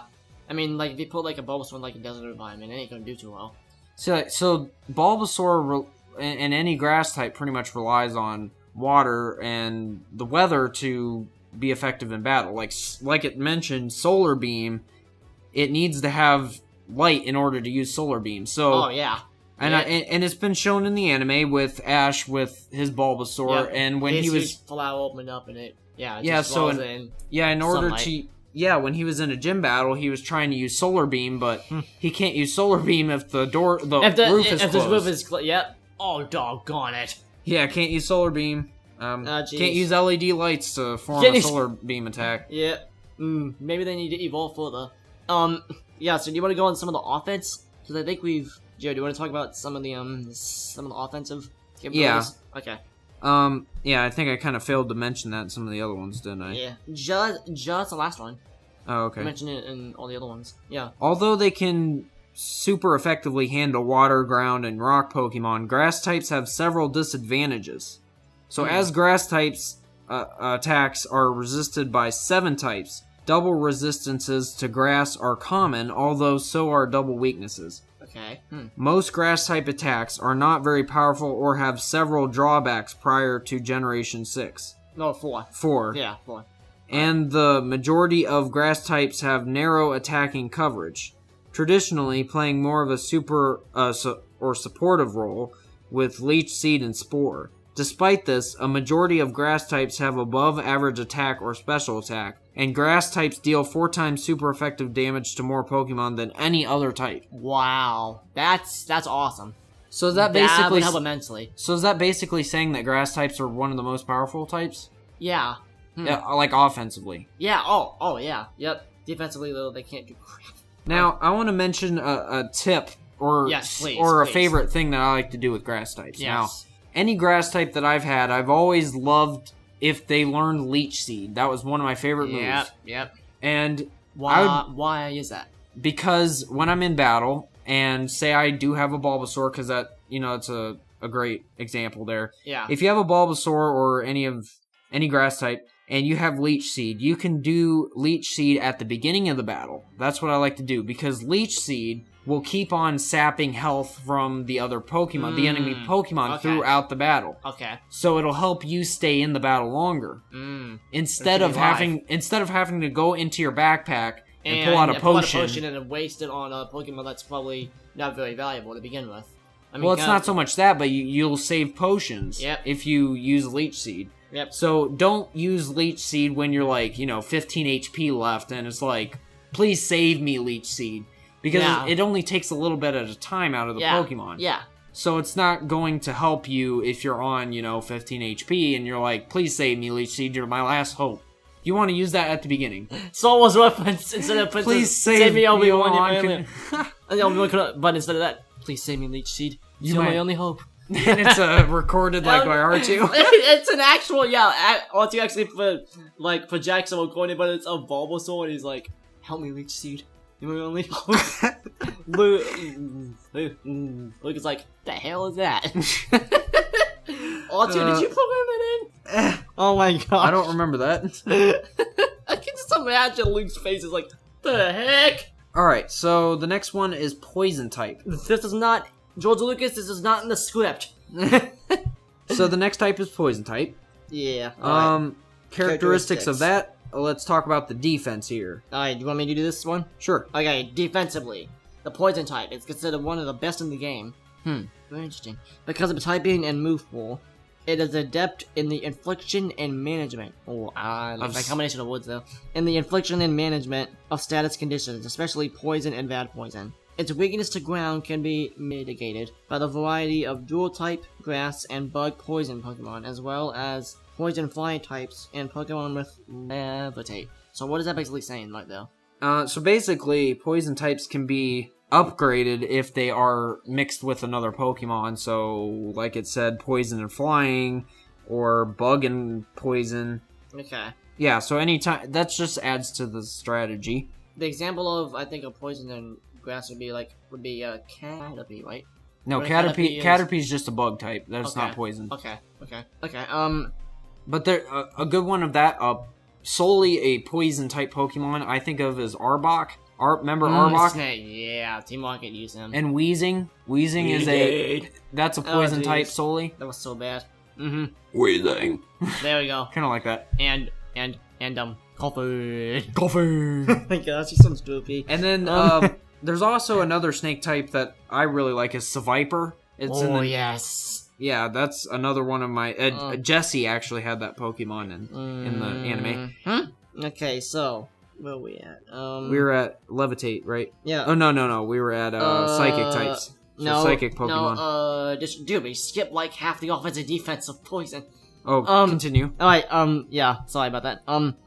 I mean, like, if you put, like, a Bulbasaur in, like, a desert environment, it ain't gonna do too well. So Bulbasaur and any grass type pretty much relies on water and the weather to be effective in battle. Like it mentioned, Solar Beam, it needs to have light in order to use Solar Beam. So, and it's been shown in the anime with Ash with his Bulbasaur, and when he was flower opened up and when he was in a gym battle, he was trying to use Solar Beam, but he can't use Solar Beam if the roof is closed. If the roof is closed, Oh, doggone it. Yeah, can't use Solar Beam. Can't use LED lights to form a Solar Beam attack. Yeah. Maybe they need to evolve further. Yeah, so do you want to go on some of the offense? Because I think Joe, do you want to talk about some of the offensive capabilities? Yeah. Okay. Yeah, I think I kind of failed to mention that in some of the other ones, didn't I? Yeah. Just the last one. Oh, okay. I mentioned it in all the other ones. Yeah. Although they can super effectively handle water, ground, and rock Pokemon, grass types have several disadvantages. So as grass types attacks are resisted by 7 types, double resistances to grass are common, although so are double weaknesses. Okay. Most grass-type attacks are not very powerful or have several drawbacks prior to Generation 6. No, 4. 4. Yeah, 4. And the majority of grass types have narrow attacking coverage, traditionally playing more of a supportive role with Leech Seed and Spore. Despite this, a majority of grass types have above average attack or special attack, and grass types deal 4 times super effective damage to more Pokemon than any other type. Wow. That's awesome. So is that That would basically help immensely. So is that basically saying that grass types are one of the most powerful types? Yeah. Yeah, like offensively. Yeah, oh yeah. Yep. Defensively, though, they can't do crap. Now, I want to mention a tip or Yes, please, or a please. favorite thing that I like to do with grass types. Yes. Now, any grass type that I've had, I've always loved if they learned Leech Seed. That was one of my favorite moves. Yep. And Why is that? because when I'm in battle, and say I do have a Bulbasaur, because that, it's a great example there. Yeah. If you have a Bulbasaur or any grass type, and you have Leech Seed, you can do Leech Seed at the beginning of the battle. That's what I like to do, because Leech Seed will keep on sapping health from the other Pokemon, the enemy Pokemon, throughout the battle. Okay. So it'll help you stay in the battle longer. Instead of having to go into your backpack and pull out a potion. And waste it on a Pokemon that's probably not very valuable to begin with. I mean, Well, it's not so much that, but you'll save potions if you use Leech Seed. Yep. So don't use Leech Seed when you're like, 15 HP left and it's like, please save me, Leech Seed. Because it only takes a little bit at a time out of the Pokemon. Yeah. So it's not going to help you if you're on, 15 HP and you're like, please save me, Leech Seed, you're my last hope. You want to use that at the beginning. Soul was reference instead of please save me, Obi-Wan. But instead of that, please save me, Leech Seed. You're my only hope. And it's recorded like by R2. It's an actual, R2 actually projects someone going in, but it's a Bulbasaur, and he's like, help me, Leech Seed. You're my only hope. Luke is like, the hell is that? R2, did you program that in? Oh my god. I don't remember that. I can just imagine Luke's face is like, the heck? Alright, so the next one is Poison type. This is not... George Lucas, this is not in the script. So the next type is Poison type. Yeah. Characteristics of that, let's talk about the defense here. Alright, do you want me to do this one? Sure. Okay, defensively. The Poison type is considered one of the best in the game. Very interesting. Because of typing and move pool, it is adept in the infliction and management. Oh, I like that combination of words though. In the infliction and management of status conditions, especially poison and bad poison. Its weakness to ground can be mitigated by the variety of dual-type, grass, and bug poison Pokemon, as well as poison flying types and Pokemon with levitate. So what is that basically saying, like, though? So basically, poison types can be upgraded if they are mixed with another Pokemon. So, like it said, poison and flying, or bug and poison. Okay. Yeah, so anytime, that just adds to the strategy. The example of, I think, a poison and grass would be Caterpie, right? No, Caterpie's just a bug type. That's not poison. Okay. But there, a good one of that, solely a poison type Pokemon, I think of as Arbok. Remember Arbok? Yeah, Team Rocket used him. And Weezing. Weezing is that's a poison type solely. That was so bad. Weezing. There we go. Kind of like that. And Coffee. Coffee. Oh my gosh, you sound stupid. And then there's also another snake type that I really like is Seviper. Yes. Yeah, that's another one of my... Jesse actually had that Pokemon in the anime. Okay, so... Where are we at? We were at Levitate, right? Yeah. Oh, no. We were at Psychic types. So psychic Pokemon. We skipped like half the offense and defense of poison. Oh, continue. Alright, yeah, sorry about that.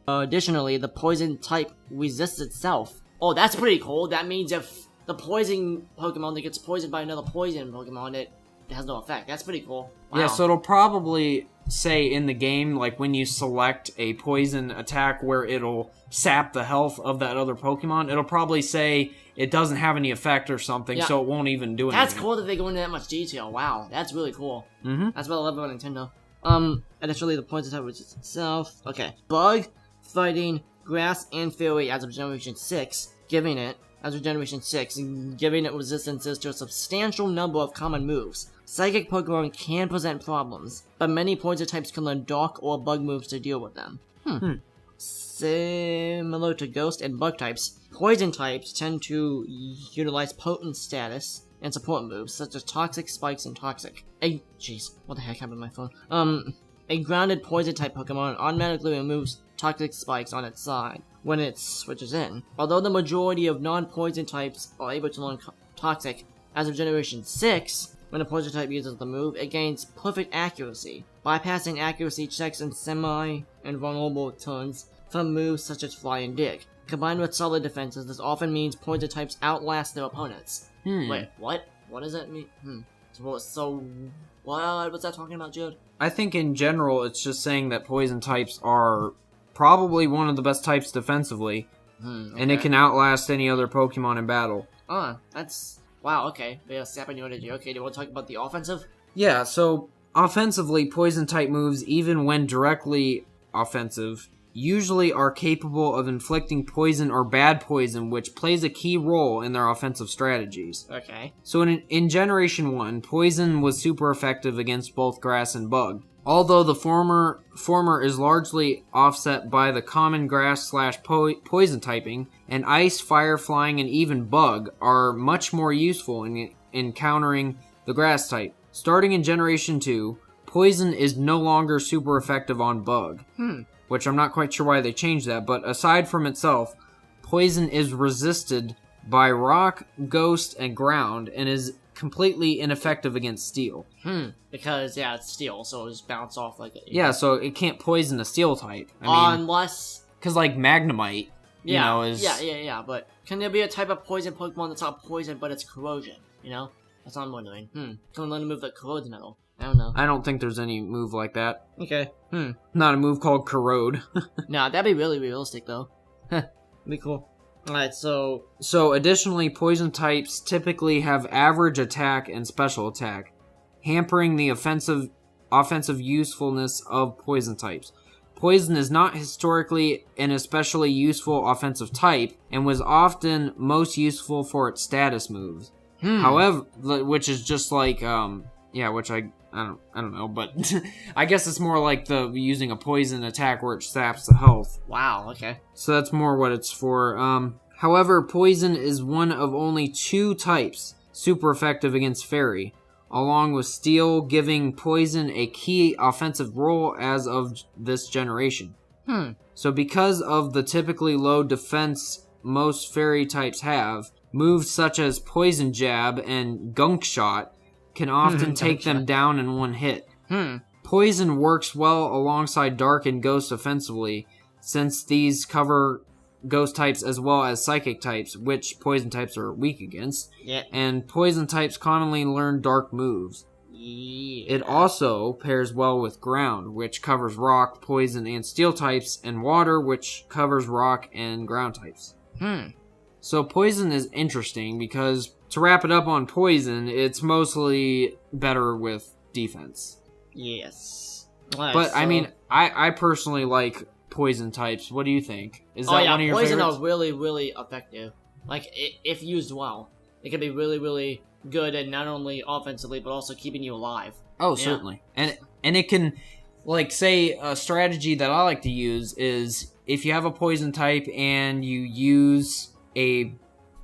Additionally, the poison type resists itself. Oh, that's pretty cool. That means if the poison Pokemon that gets poisoned by another poison Pokemon, it has no effect. That's pretty cool. Wow. Yeah, so it'll probably say in the game, like when you select a poison attack where it'll sap the health of that other Pokemon, it'll probably say it doesn't have any effect or something, so it won't even do anything. That's cool that they go into that much detail. Wow, that's really cool. That's what I love about Nintendo. Additionally, the poison type resists itself. Okay. Bug, fighting, grass, and fairy as of Generation 6, giving it as of Generation 6, giving it resistances to a substantial number of common moves. Psychic Pokemon can present problems, but many Poison types can learn Dark or Bug moves to deal with them. Similar to Ghost and Bug types, Poison types tend to utilize potent status and support moves, such as Toxic, Spikes, and Toxic. Jeez, what the heck happened to my phone? A grounded Poison type Pokemon automatically removes Toxic Spikes on its side when it switches in. Although the majority of non-Poison types are able to learn Toxic, as of Generation 6, when a Poison type uses the move, it gains perfect accuracy, bypassing accuracy checks in semi-invulnerable turns from moves such as Fly and Dig. Combined with solid defenses, this often means Poison types outlast their opponents. Wait, what? What does that mean? So what's that talking about, Jared? I think in general, it's just saying that Poison types are probably one of the best types defensively, Okay. and it can outlast any other Pokemon in battle. That's... Wow, okay. Yeah, Sap and Unity. Okay, do you want to talk about the offensive? Yeah, so offensively, Poison type moves, even when directly offensive, usually are capable of inflicting poison or bad poison, which plays a key role in their offensive strategies. Okay. So in Generation 1, Poison was super effective against both Grass and Bug. Although the former is largely offset by the common Grass/Poison typing, and Ice, Fire, Flying, and even Bug are much more useful in countering the Grass type. Starting in Generation 2, Poison is no longer super effective on Bug, which I'm not quite sure why they changed that, but aside from itself, Poison is resisted by Rock, Ghost, and Ground, and is completely ineffective against Steel. Because, yeah, it's Steel, so it'll just bounce off like it. Yeah, so it can't poison a Steel type. I mean, unless... because, like, Magnemite, you know, is... Yeah, but can there be a type of poison Pokemon that's not poison, but it's corrosion, you know? That's what I'm wondering. Can we learn a move that corrodes metal? I don't know. I don't think there's any move like that. Okay. Not a move called Corrode. Nah, that'd be really realistic, though. Be cool. Alright, so additionally, Poison types typically have average attack and special attack, hampering the offensive usefulness of Poison types. Poison is not historically an especially useful offensive type, and was often most useful for its status moves. However, which is just like, which I don't know, but I guess it's more like the using a poison attack where it saps the health. wow, okay. So that's more what it's for. However, Poison is one of only 2 types super effective against Fairy, along with Steel giving Poison a key offensive role as of this generation. So because of the typically low defense most Fairy types have, moves such as Poison Jab and Gunk Shot can often take them down in one hit. Poison works well alongside Dark and Ghost offensively, since these cover Ghost types as well as Psychic types, which Poison types are weak against. Yeah. And Poison types commonly learn Dark moves. Yeah. It also pairs well with Ground, which covers Rock, Poison, and Steel types, and Water, which covers Rock and Ground types. So Poison is interesting because, to wrap it up on Poison, it's mostly better with defense. Yes. Right, But, I mean, I personally like Poison types. What do you think? Is that one of your Poison favorites? are really, really effective. Like, if used well, it can be really, really good at not only offensively, but also keeping you alive. Oh, certainly. And it can, like, say, a strategy that I like to use is if you have a Poison type and you use a,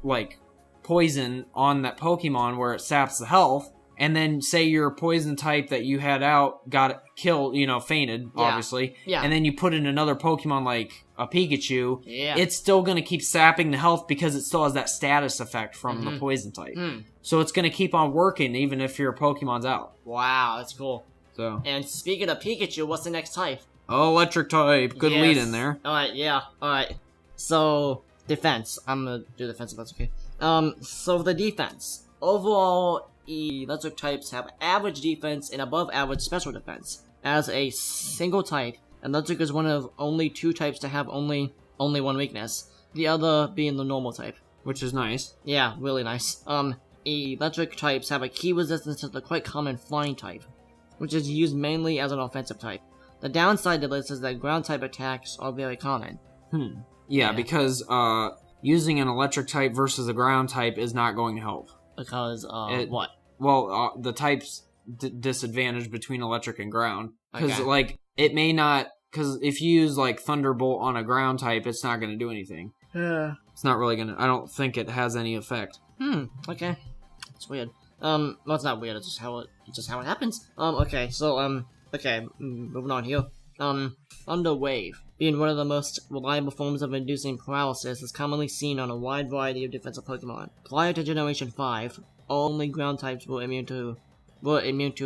like, poison on that Pokemon where it saps the health, and then say your Poison type that you had out got killed, fainted, obviously, and then you put in another Pokemon like a Pikachu, it's still going to keep sapping the health because it still has that status effect from the Poison type. So it's going to keep on working even if your Pokemon's out. Wow, that's cool. So. And speaking of Pikachu, what's the next type? Electric type. Good lead in there. Alright. So, defense. I'm gonna do defense if that's okay. So the defense. Overall, electric types have average defense and above average special defense. As a single type, electric is one of only 2 types to have only one weakness. The other being the normal type. Which is nice. Yeah, really nice. Electric types have a key resistance to the quite common Flying type, which is used mainly as an offensive type. The downside to this is that ground type attacks are very common. Yeah, because using an electric type versus a ground type is not going to help. Because, what? Well, the types disadvantage between electric and ground. Because, Okay. it may not... Because if you use, Thunderbolt on a ground type, it's not going to do anything. Yeah. It's not really going to... I don't think it has any effect. Okay. It's weird. Well, it's not weird, it's just how it happens. Okay, so, moving on here. Thunder Wave, being one of the most reliable forms of inducing paralysis, is commonly seen on a wide variety of defensive Pokemon. Prior to Generation 5, only ground types were immune to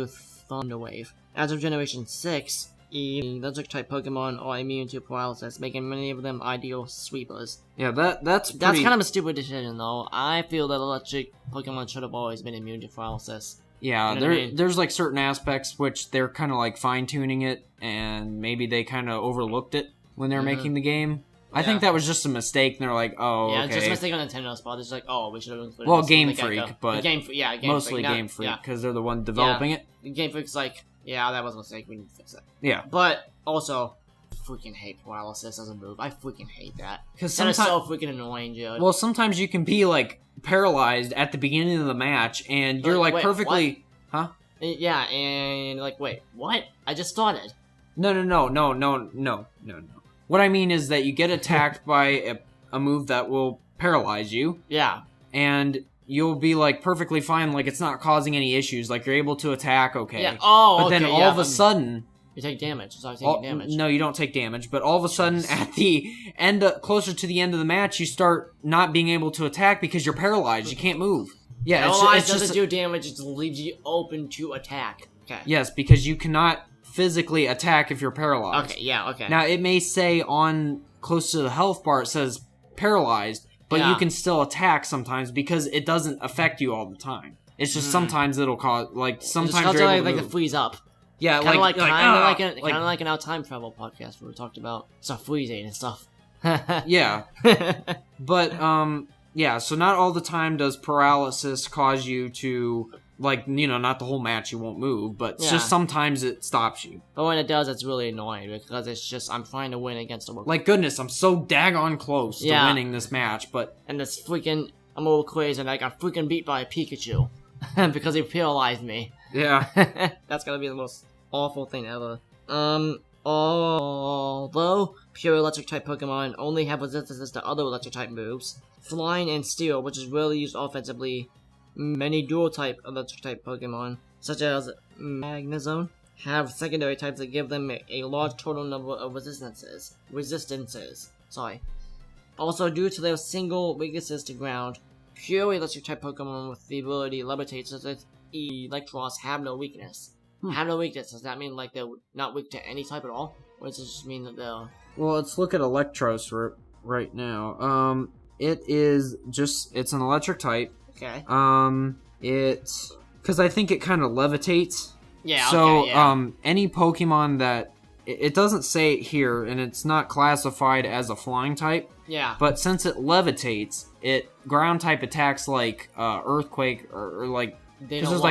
Thunder Wave. As of Generation 6, electric type Pokemon are immune to paralysis, making many of them ideal sweepers. Yeah, that's kind of a stupid decision, though. I feel that electric Pokemon should have always been immune to paralysis. Yeah, You know what I mean? there's certain aspects which they're kind of fine-tuning it, and maybe they kind of overlooked it when they were making the game. I think that was just a mistake, and they're like, oh, yeah, okay. just a mistake on Nintendo's part. It's like, oh, we should have included Well, this Game from the Freak, get-go. but Game Freak. mostly Game Freak, because they're the one developing it. Game Freak's like, yeah, that was a mistake, we need to fix it. Yeah. But, also, I freaking hate paralysis as a move. I freaking hate that. Because That is so freaking annoying, dude. Well, sometimes you can be, paralyzed at the beginning of the match, and you're, Wait, perfectly... what? Huh? Yeah, and, wait, what? I just started. No. What I mean is that you get attacked by a move that will paralyze you, Yeah. and you'll be, perfectly fine, it's not causing any issues, you're able to attack, okay. Yeah, oh, But then all of a sudden... You take damage. Start taking damage. No, you don't take damage, but all of a sudden, at the end, closer to the end of the match, you start not being able to attack because you're paralyzed. You can't move. Yeah, Paralyzed it's doesn't do damage, it just leaves you open to attack. Okay. Yes, because you cannot physically attack if you're paralyzed. Okay, yeah, okay. Now, it may say on close to the health bar, it says paralyzed, but you can still attack sometimes because it doesn't affect you all the time. It's just sometimes it'll cause, sometimes you're able to move. To freeze up. Yeah, kind of like an our time travel podcast where we talked about stuff freezing and stuff. Yeah, but yeah. So not all the time does paralysis cause you to not the whole match you won't move, but just sometimes it stops you. But when it does, it's really annoying because it's just I'm trying to win against a goodness, I'm so daggone close to winning this match, but and this freaking I'm a little crazy and I got freaking beat by a Pikachu because he paralyzed me. Yeah, that's gonna be the most awful thing ever. Although pure electric type Pokemon only have resistances to other electric type moves, Flying and Steel, which is rarely used offensively, many dual type electric type Pokemon, such as Magnezone, have secondary types that give them a large total number of resistances. Also, due to their single weaknesses to ground, pure electric type Pokemon with the ability to levitate such as Electros have no weakness. Have no weakness. Does that mean they're not weak to any type at all? Or does it just mean that they're... Well, let's look at Electros right now. It's an electric type. Okay. Because I think it kind of levitates. Yeah, so, okay, yeah. Any Pokemon that... It doesn't say it here, and it's not classified as a flying type. Yeah. But since it levitates, ground type attacks Earthquake or this is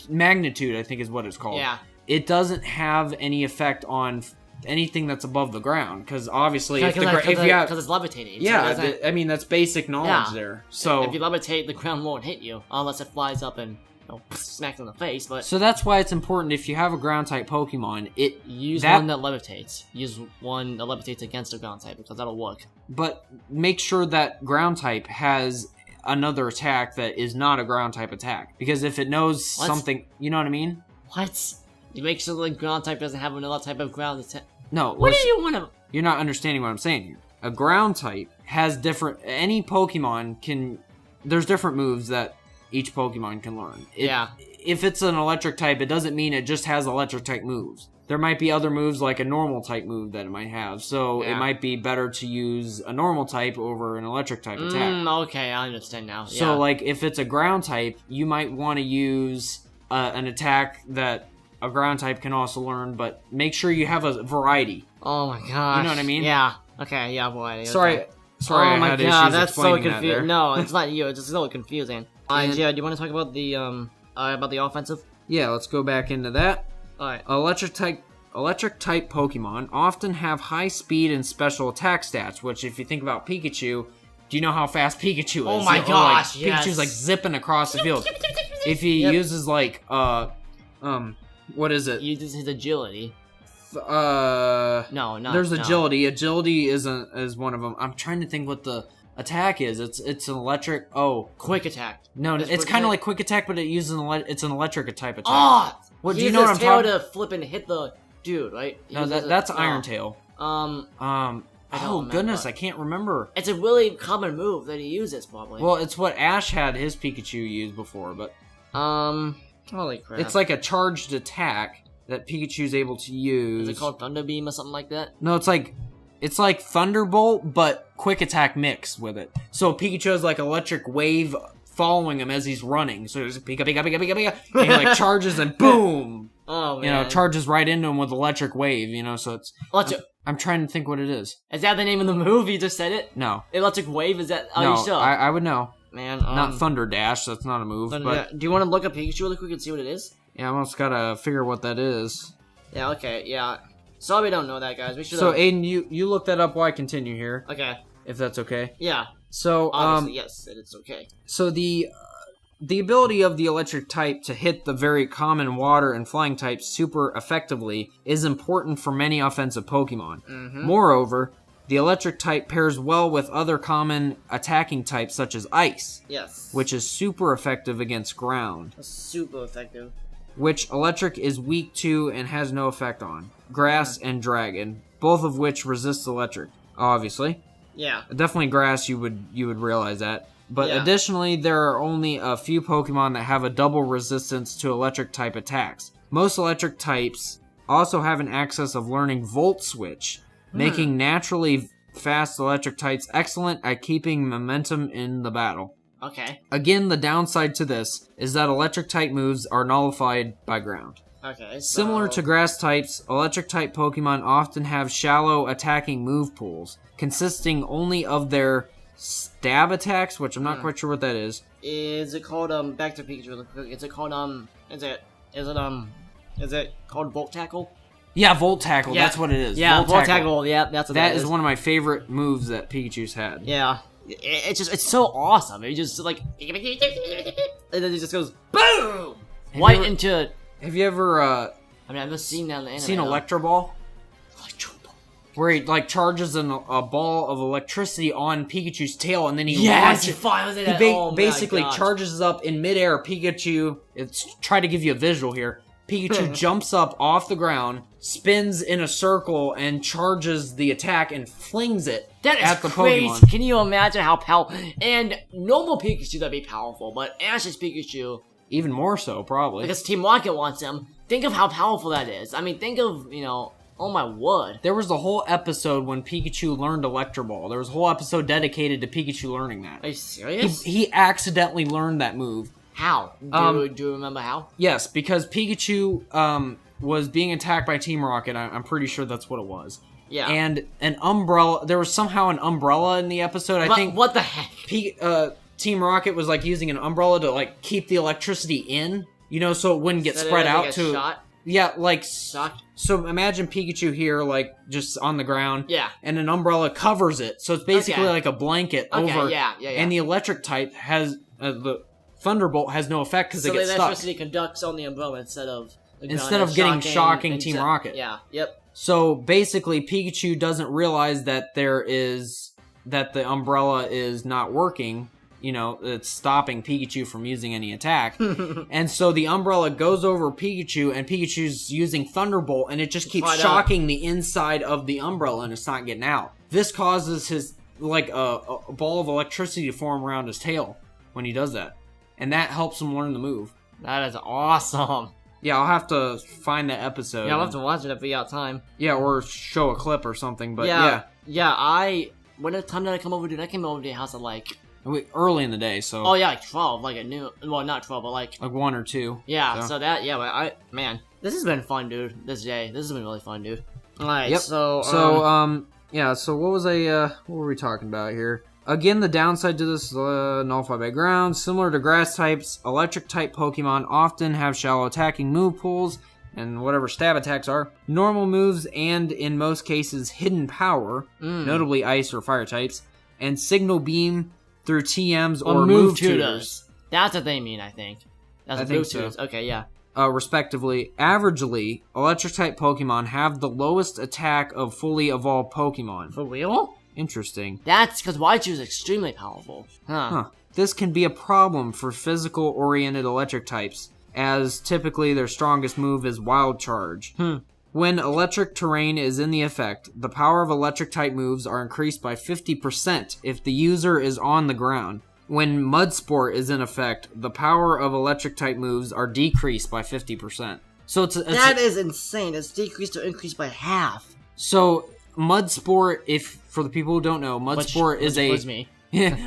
magnitude, I think is what it's called. Yeah. It doesn't have any effect on anything that's above the ground, because obviously because it's levitating. Yeah, so that's basic knowledge there. So if you levitate, the ground won't hit you unless it flies up and smacks in the face. But so that's why it's important if you have a ground type Pokemon, one that levitates. Use one that levitates against a ground type because that'll work. But make sure that ground type has another attack that is not a ground type attack, because if it knows something, you know what I mean? What? You make sure the ground type doesn't have another type of ground attack. No. What do you want to? You're not understanding what I'm saying here. A ground type has any Pokemon can. There's different moves that each Pokemon can learn. If it's an electric type, it doesn't mean it just has electric type moves. There might be other moves like a normal type move that it might have, so it might be better to use a normal type over an electric type attack. Okay, I understand now. So, if it's a ground type, you might want to use an attack that a ground type can also learn, but make sure you have a variety. Oh my gosh. You know what I mean? Yeah. Okay, yeah, variety. Sorry, oh my god, that's so confusing. confusing. No, it's not you, it's just so confusing. Jared, do you want to talk about the offensive? Yeah, let's go back into that. Alright. Electric type Pokemon often have high speed and special attack stats, which if you think about Pikachu, Do you know how fast Pikachu is? Oh my gosh, yes. Pikachu's like zipping across the field. If he uses like what is it? He uses his agility. No, there's agility. Agility is one of them. I'm trying to think what the attack is. It's an electric. Oh, quick attack. No, it's kind of like quick attack, but it uses it's an electric type attack. Oh, what do you know what I'm talking? To flip and hit the dude, right? No, that's Iron Tail. Oh goodness, I can't remember. It's a really common move that he uses, probably. Well, it's what Ash had his Pikachu use before, but holy crap! It's like a charged attack that Pikachu's able to use. Is it called Thunder Beam or something like that? No, it's like Thunderbolt, but quick attack mixed with it. So Pikachu has like electric wave following him as he's running. So there's Pika, Pika, Pika, Pika, Pika, and he like charges and boom! Oh man! You know, charges right into him with electric wave. You know, so it's. I'm trying to think what it is. Is that the name of the move? You just said it? No. Electric Wave? Is that... No, you sure? I would know. Man, not Thunder Dash, that's not a move, but... Do you want to look up Pikachu really quick and see what it is? Yeah, I almost gotta figure what that is. Yeah, okay, yeah. Sorry we don't know that, guys. We should. So, Aiden, you look that up while I continue here. Okay. If that's okay. Yeah. So, obviously, yes, it's okay. So the ability of the electric type to hit the very common water and flying types super effectively is important for many offensive Pokemon. Mm-hmm. Moreover, the electric type pairs well with other common attacking types such as ice. Yes. Which is super effective against ground. Super effective. Which electric is weak to and has no effect on. Grass and dragon, both of which resist electric, obviously. Yeah. Definitely grass, you would realize that. But additionally, there are only a few Pokemon that have a double resistance to electric type attacks. Most electric types also have an access of learning Volt Switch, making naturally fast electric types excellent at keeping momentum in the battle. Okay. Again, the downside to this is that electric type moves are nullified by ground. Okay, Similar to grass types, electric type Pokemon often have shallow attacking move pools, consisting only of their stab attacks, which I'm not quite sure what that is. Is it called back to Pikachu really quick? Is it called is it called Volt Tackle? Yeah, Volt Tackle. Yeah. That's what it is. Yeah, Volt Tackle. Yeah, that's what that is. One of my favorite moves that Pikachu's had. Yeah, it's so awesome. It just like and then it just goes boom into. Have you ever? I mean, I've just seen that in the anime. Seen Electro Ball? Where he like charges a ball of electricity on Pikachu's tail, and then he basically charges up in midair. Pikachu, try to give you a visual here. Pikachu jumps up off the ground, spins in a circle, and charges the attack and flings it at the crazy. Pokemon. Can you imagine how powerful? And normal Pikachu that'd be powerful, but Ash's Pikachu even more so, probably because Team Rocket wants him. Think of how powerful that is. I mean, think of oh my word. There was a whole episode when Pikachu learned Electro Ball. There was a whole episode dedicated to Pikachu learning that. Are you serious? He accidentally learned that move. How? Do you remember how? Yes, because Pikachu was being attacked by Team Rocket. I'm pretty sure that's what it was. Yeah. And an umbrella... There was somehow an umbrella in the episode, I think. What the heck? Team Rocket was, like, using an umbrella to, like, keep the electricity in, so it wouldn't get spread out to... Shot? Yeah, like... Shocked? So imagine Pikachu here, like, just on the ground. Yeah. And an umbrella covers it. So it's basically like a blanket over. Yeah. And the electric type has... the Thunderbolt has no effect because it gets stuck. So the electricity conducts on the umbrella instead of getting shocking Team Rocket. Yeah, yep. So basically, Pikachu doesn't realize that the umbrella is not working. It's stopping Pikachu from using any attack. And so the umbrella goes over Pikachu, and Pikachu's using Thunderbolt, and it just keeps shocking the inside of the umbrella, and it's not getting out. This causes his, like, a ball of electricity to form around his tail when he does that. And that helps him learn the move. That is awesome. Yeah, I'll have to find that episode. Yeah, I'll have to watch it if we got time. Yeah, or show a clip or something, but yeah. Yeah, when the time did I come over, dude? I came over to your house at early in the day, so... Oh, yeah, like 12, like at noon. Well, not 12, but like 1 or 2. Yeah, so that, man, this has been fun, dude, this day. This has been really fun, dude. Alright, yep. so what were we talking about here? Again, the downside to this is nullified by ground. Similar to grass types, electric type Pokemon often have shallow attacking move pools and whatever stab attacks are. Normal moves and, in most cases, hidden power, notably ice or fire types, and Signal Beam through TMs Or or move Move tutors. Tutors. That's what they mean, I think. That's I what think move so. tutors. Okay, yeah. Respectively. Averagely, Electric-type Pokemon have the lowest attack of fully evolved Pokemon. For real? Interesting. That's because Raichu is extremely powerful. Huh. This can be a problem for physical-oriented electric types, as typically their strongest move is Wild Charge. When electric terrain is in the effect, the power of electric-type moves are increased by 50% if the user is on the ground. When Mud Sport is in effect, the power of electric-type moves are decreased by 50%. So That is insane. It's decreased or increased by half. So Mud Sport, if for the people who don't know, Mud Sport is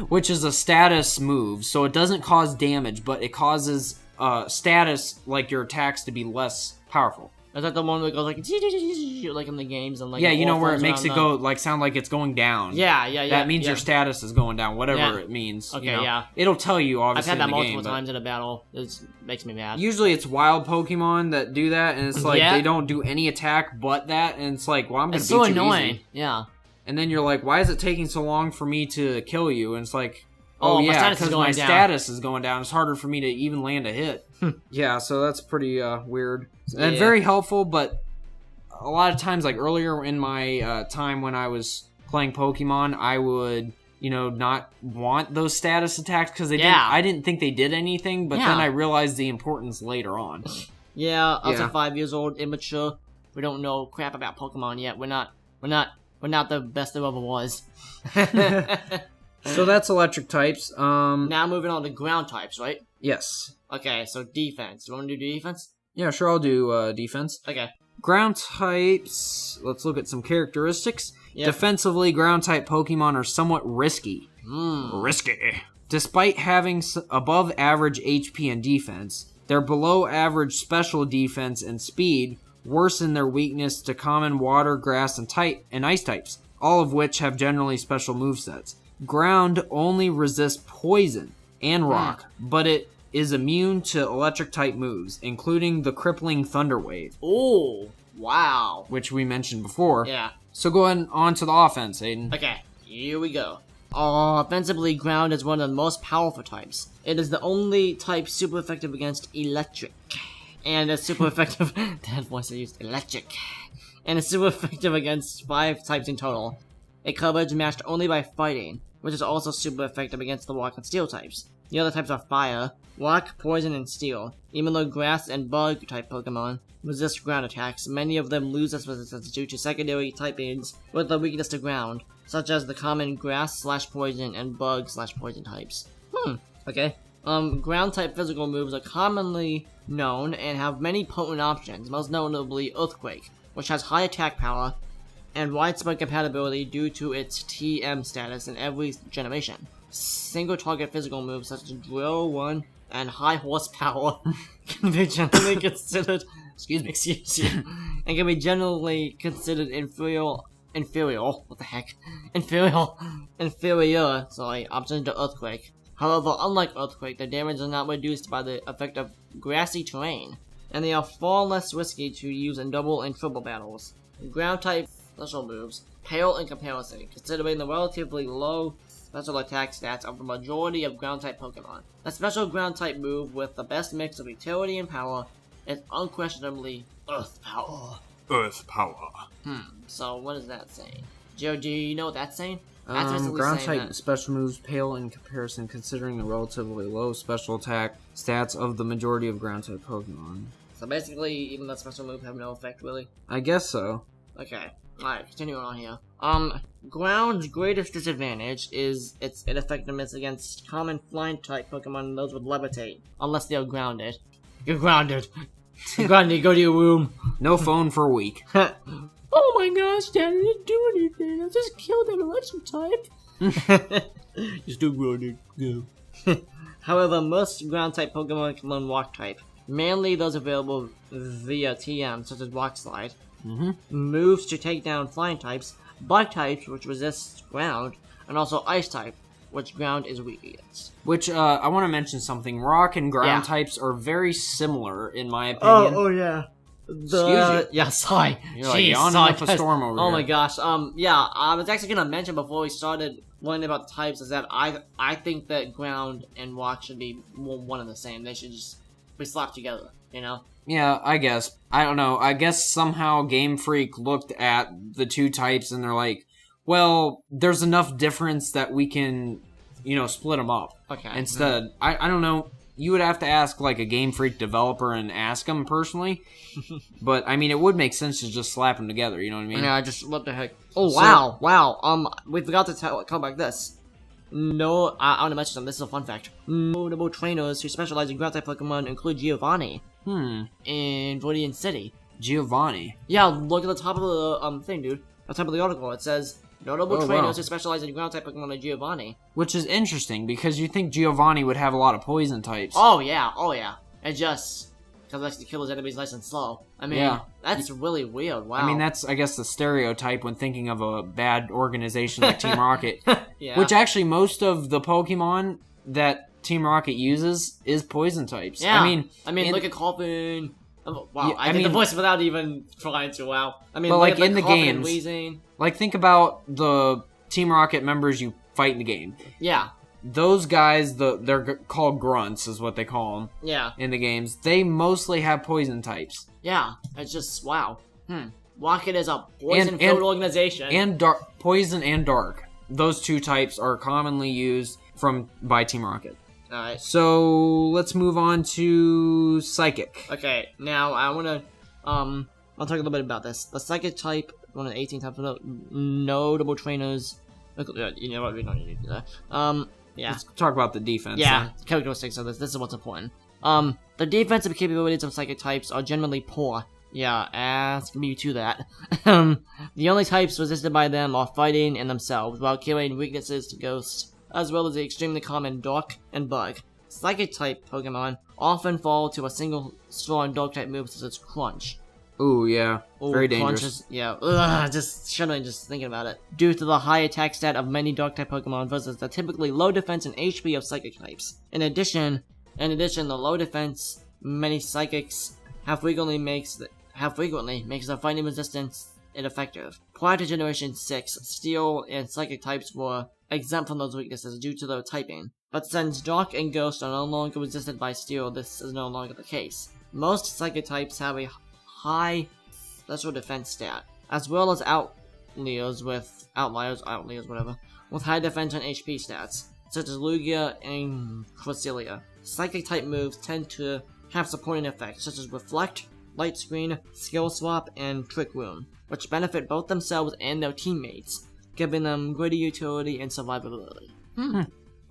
which is a status move. So it doesn't cause damage, but it causes status like your attacks to be less powerful. Is that the one that goes like in the games and like yeah, you know where it makes it go like sound like it's going down. Yeah. That means your status is going down, whatever it means. Okay, you know? yeah. It'll tell you obviously. I've had that in the multiple game, times in a battle. It makes me mad. Usually it's wild Pokemon that do that, and it's like they don't do any attack but that, and it's like, well, I'm gonna beat you annoying. easy. Yeah. And then you're like, why is it taking so long for me to kill you? And it's like, my yeah, status is because going my down. status is going down. It's harder for me to even land a hit. Yeah, so that's pretty weird. And very helpful, but a lot of times, like earlier in my time when I was playing Pokemon, I would, not want those status attacks because I didn't think they did anything, but then I realized the importance later on. Yeah, I was 5 years old, immature. We don't know crap about Pokemon yet. We're not the best there ever was. So that's electric types. Now moving on to ground types, right? Yes. Okay, so defense. Do you want to do defense? Yeah, sure, I'll do defense. Okay. Ground types, let's look at some characteristics. Yep. Defensively, ground type Pokemon are somewhat risky. Risky. Despite having above average HP and defense, their below average special defense and speed worsen their weakness to common water, grass, and ice types, all of which have generally special movesets. Ground only resists poison and rock, but it is immune to electric-type moves, including the crippling Thunder Wave. Oh, wow. Which we mentioned before. Yeah. So going on to the offense, Aiden. Okay, here we go. Offensively, ground is one of the most powerful types. It is the only type super effective against electric. And it's super effective... that voice I used, electric. And it's super effective against 5 types in total. A coverage matched only by fighting, which is also super effective against the rock and steel types. The other types are fire, rock, poison, and steel. Even though grass and bug type Pokemon resist ground attacks, many of them lose this resistance due to secondary typings with a weakness to ground, such as the common grass/poison and bug/poison types. Okay. Ground type physical moves are commonly known and have many potent options, most notably Earthquake, which has high attack power and widespread compatibility due to its TM status in every generation. Single target physical moves such as Drill 1 and High Horsepower can be generally considered and can be generally considered inferior options to Earthquake. However, unlike Earthquake, the damage is not reduced by the effect of grassy terrain, and they are far less risky to use in double and triple battles. Ground type special moves pale in comparison, considering the relatively low special attack stats of the majority of ground-type Pokemon. A special ground-type move with the best mix of utility and power is unquestionably Earth Power. Earth Power. So what is that saying? Joe, do you know what that's saying? That's ground-type special moves pale in comparison considering the relatively low special attack stats of the majority of ground-type Pokemon. So basically, even the special move have no effect, really? I guess so. Okay. Alright, continuing on here. Ground's greatest disadvantage is its ineffectiveness against common flying type Pokemon and those with levitate, unless they are grounded. You're grounded. You're grounded, go to your room. No phone for a week. Oh my gosh, Dad, I didn't do anything. I just killed an electric type. You're still grounded. Go. However, most ground type Pokemon can learn rock type, mainly those available via TM, such as Rock Slide. Moves to take down flying types, bug types which resist ground, and also ice type, which ground is weak against. Which, I want to mention something. Rock and ground types are very similar, in my opinion. Oh yeah. Excuse you. Yeah, sorry. You're like yawning up a storm over here. Oh my gosh. Yeah, I was actually gonna mention before we started one thing about the types is that I think that ground and rock should be one and the same. They should just be slapped together, you know? Yeah, I guess. I don't know. I guess somehow Game Freak looked at the two types and they're like, well, there's enough difference that we can, split them up. Okay. Instead, I don't know. You would have to ask, like, a Game Freak developer and ask them personally. But, I mean, it would make sense to just slap them together, you know what I mean? Yeah, just what the heck. Oh, wow. We forgot to talk about this. No, I want to mention something. This is a fun fact. Notable trainers who specialize in ground-type Pokemon include Giovanni. In Viridian City. Giovanni. Yeah, look at the top of the thing, dude. The top of the article. It says, notable trainers who specialize in ground-type Pokemon are Giovanni. Which is interesting, because you think Giovanni would have a lot of poison types. Oh, yeah. And just... because he likes to kill his enemies nice and slow. I mean, that's really weird. Wow. I mean, that's, I guess, the stereotype when thinking of a bad organization like Team Rocket. Yeah. Which, actually, most of the Pokemon that Team Rocket uses is poison types. Yeah. I mean, look at Coffin. Oh, wow, yeah, I did the voice without even trying to, wow. I mean, but, look in the Coffin games, like, think about the Team Rocket members you fight in the game. Yeah. Those guys, they're called grunts, is what they call them. Yeah. In the games, they mostly have poison types. Yeah, it's just wow. Rocket is a poison-filled organization. And dark, poison and dark. Those two types are commonly used by Team Rocket. Alright. So let's move on to Psychic. Okay, now I wanna I'll talk a little bit about this. The Psychic type, one of the 18 types of notable trainers. You know what? We don't need to do that. Yeah. Let's talk about the defense. Yeah, then. characteristics of this. This is what's important. The defensive capabilities of Psychic types are generally poor. Yeah, ask me to that. The only types resisted by them are fighting and themselves, while carrying weaknesses to Ghost, as well as the extremely common Dark and Bug. Psychic type Pokemon often fall to a single strong Dark type move such as Crunch. Ooh, yeah. Very dangerous. Just shuddering just thinking about it. Due to the high attack stat of many Dark-type Pokemon versus the typically low defense and HP of Psychic types. In addition, the low defense many Psychics have frequently makes their fighting resistance ineffective. Prior to Generation 6, Steel and Psychic types were exempt from those weaknesses due to their typing. But since Dark and Ghost are no longer resisted by Steel, this is no longer the case. Most Psychic types have a high special defense stat, as well as outliers, with high defense and HP stats, such as Lugia and Cresselia. Psychic type moves tend to have supporting effects, such as Reflect, Light Screen, Skill Swap, and Trick Room, which benefit both themselves and their teammates, giving them greater utility and survivability.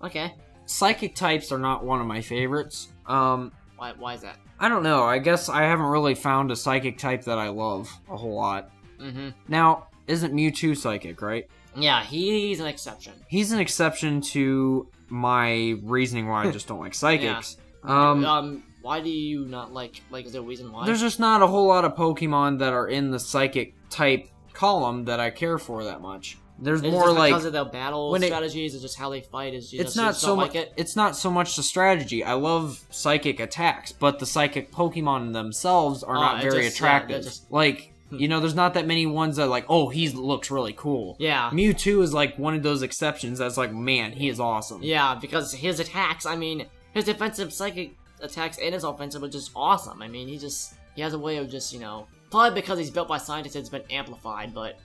Okay. Psychic types are not one of my favorites. Why is that? I don't know. I guess I haven't really found a Psychic type that I love a whole lot. Now, isn't Mewtwo Psychic, right? Yeah, he's an exception. He's an exception to my reasoning why I just don't like Psychics. Why do you not like, is there a reason why? There's just not a whole lot of Pokemon that are in the Psychic type column that I care for that much. There's more just like because of their battle strategies, or just how they fight. It's not so much. It's not so much the strategy. I love Psychic attacks, but the Psychic Pokemon themselves are not very attractive. There's not that many ones that are like, oh, he looks really cool. Yeah. Mewtwo is like one of those exceptions that's like, man, he is awesome. Yeah, because his attacks, his defensive Psychic attacks and his offensive are just awesome. He has a way of just, probably because he's built by scientists, it's been amplified, but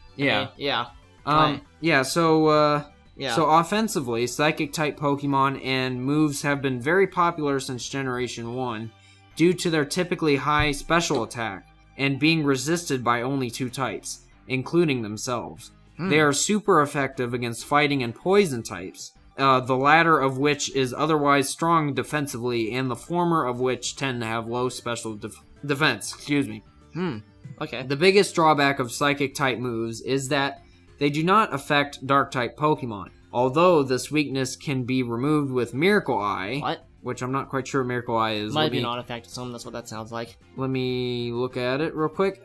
So offensively, Psychic-type Pokemon and moves have been very popular since Generation 1 due to their typically high special attack and being resisted by only two types, including themselves. They are super effective against fighting and poison types, the latter of which is otherwise strong defensively and the former of which tend to have low special defense. Okay. The biggest drawback of Psychic-type moves is that they do not affect Dark-type Pokemon, although this weakness can be removed with Miracle Eye. What? Which I'm not quite sure what Miracle Eye is. Might be an artifact or something, that's what that sounds like. Let me look at it real quick.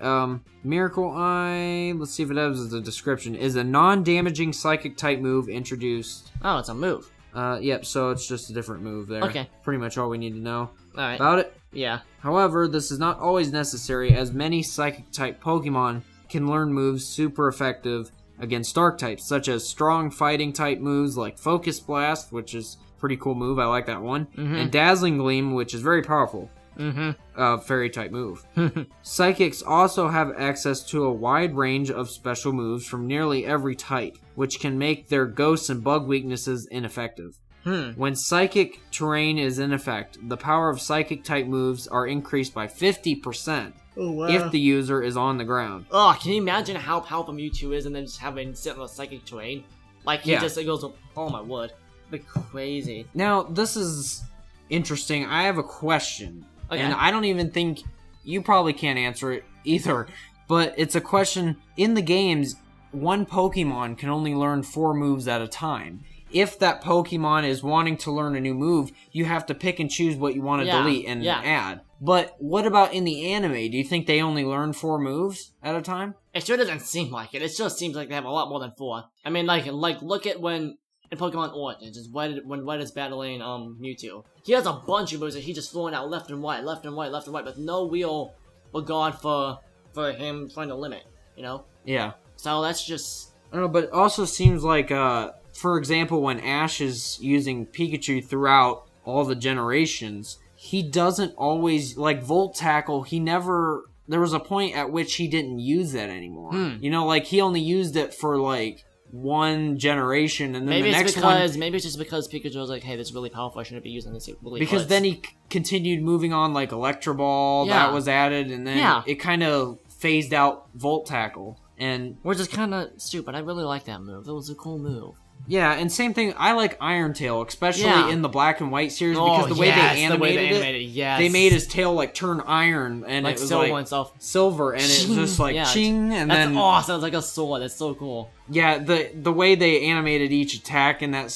Miracle Eye, let's see if it has the description, is a non-damaging Psychic-type move introduced. Oh, it's a move. Yep, so it's just a different move there. Okay. Pretty much all we need to know about it. Yeah. However, this is not always necessary, as many Psychic-type Pokemon can learn moves super effective against dark types, such as strong fighting type moves like Focus Blast, which is a pretty cool move. I like that one. And Dazzling Gleam, which is very powerful. Fairy type move. Psychics also have access to a wide range of special moves from nearly every type, which can make their ghosts and bug weaknesses ineffective. When psychic terrain is in effect, the power of psychic type moves are increased by 50% if the user is on the ground. Oh, can you imagine how powerful Mewtwo is and then just having sit on a psychic terrain? Like, he just goes, oh my word. Like, crazy. Now, this is interesting. I have a question. Okay. And I don't even think, you probably can't answer it either, but it's a question. In the games, one Pokemon can only learn 4 moves at a time. If that Pokemon is wanting to learn a new move, you have to pick and choose what you want to delete and add. But what about in the anime? Do you think they only learn 4 moves at a time? It sure doesn't seem like it. It just seems like they have a lot more than 4. I mean, like look at when in Pokemon Origins, just when Red is battling Mewtwo. He has a bunch of moves that he just throwing out left and right, with no real regard for him trying to limit, you know? Yeah. So that's just... I don't know, but it also seems like, for example, when Ash is using Pikachu throughout all the generations, he doesn't always, like Volt Tackle, there was a point at which he didn't use that anymore. You know, like, he only used it for, like, one generation, and then maybe the it's next one... Maybe it's just because Pikachu was like, hey, this is really powerful, I shouldn't be using this really Because then he continued moving on, like, Electro Ball, that was added, and then it kind of phased out Volt Tackle. And which is kind of stupid. I really like that move. That was a cool move. Yeah, and same thing, I like Iron Tail, especially in the Black and White series, because the way they animated it, they made his tail, like, turn iron, and like it was silver like silver, and it was just like ching, and that's then... That's awesome, it's like a sword, that's so cool. Yeah, the way they animated each attack in that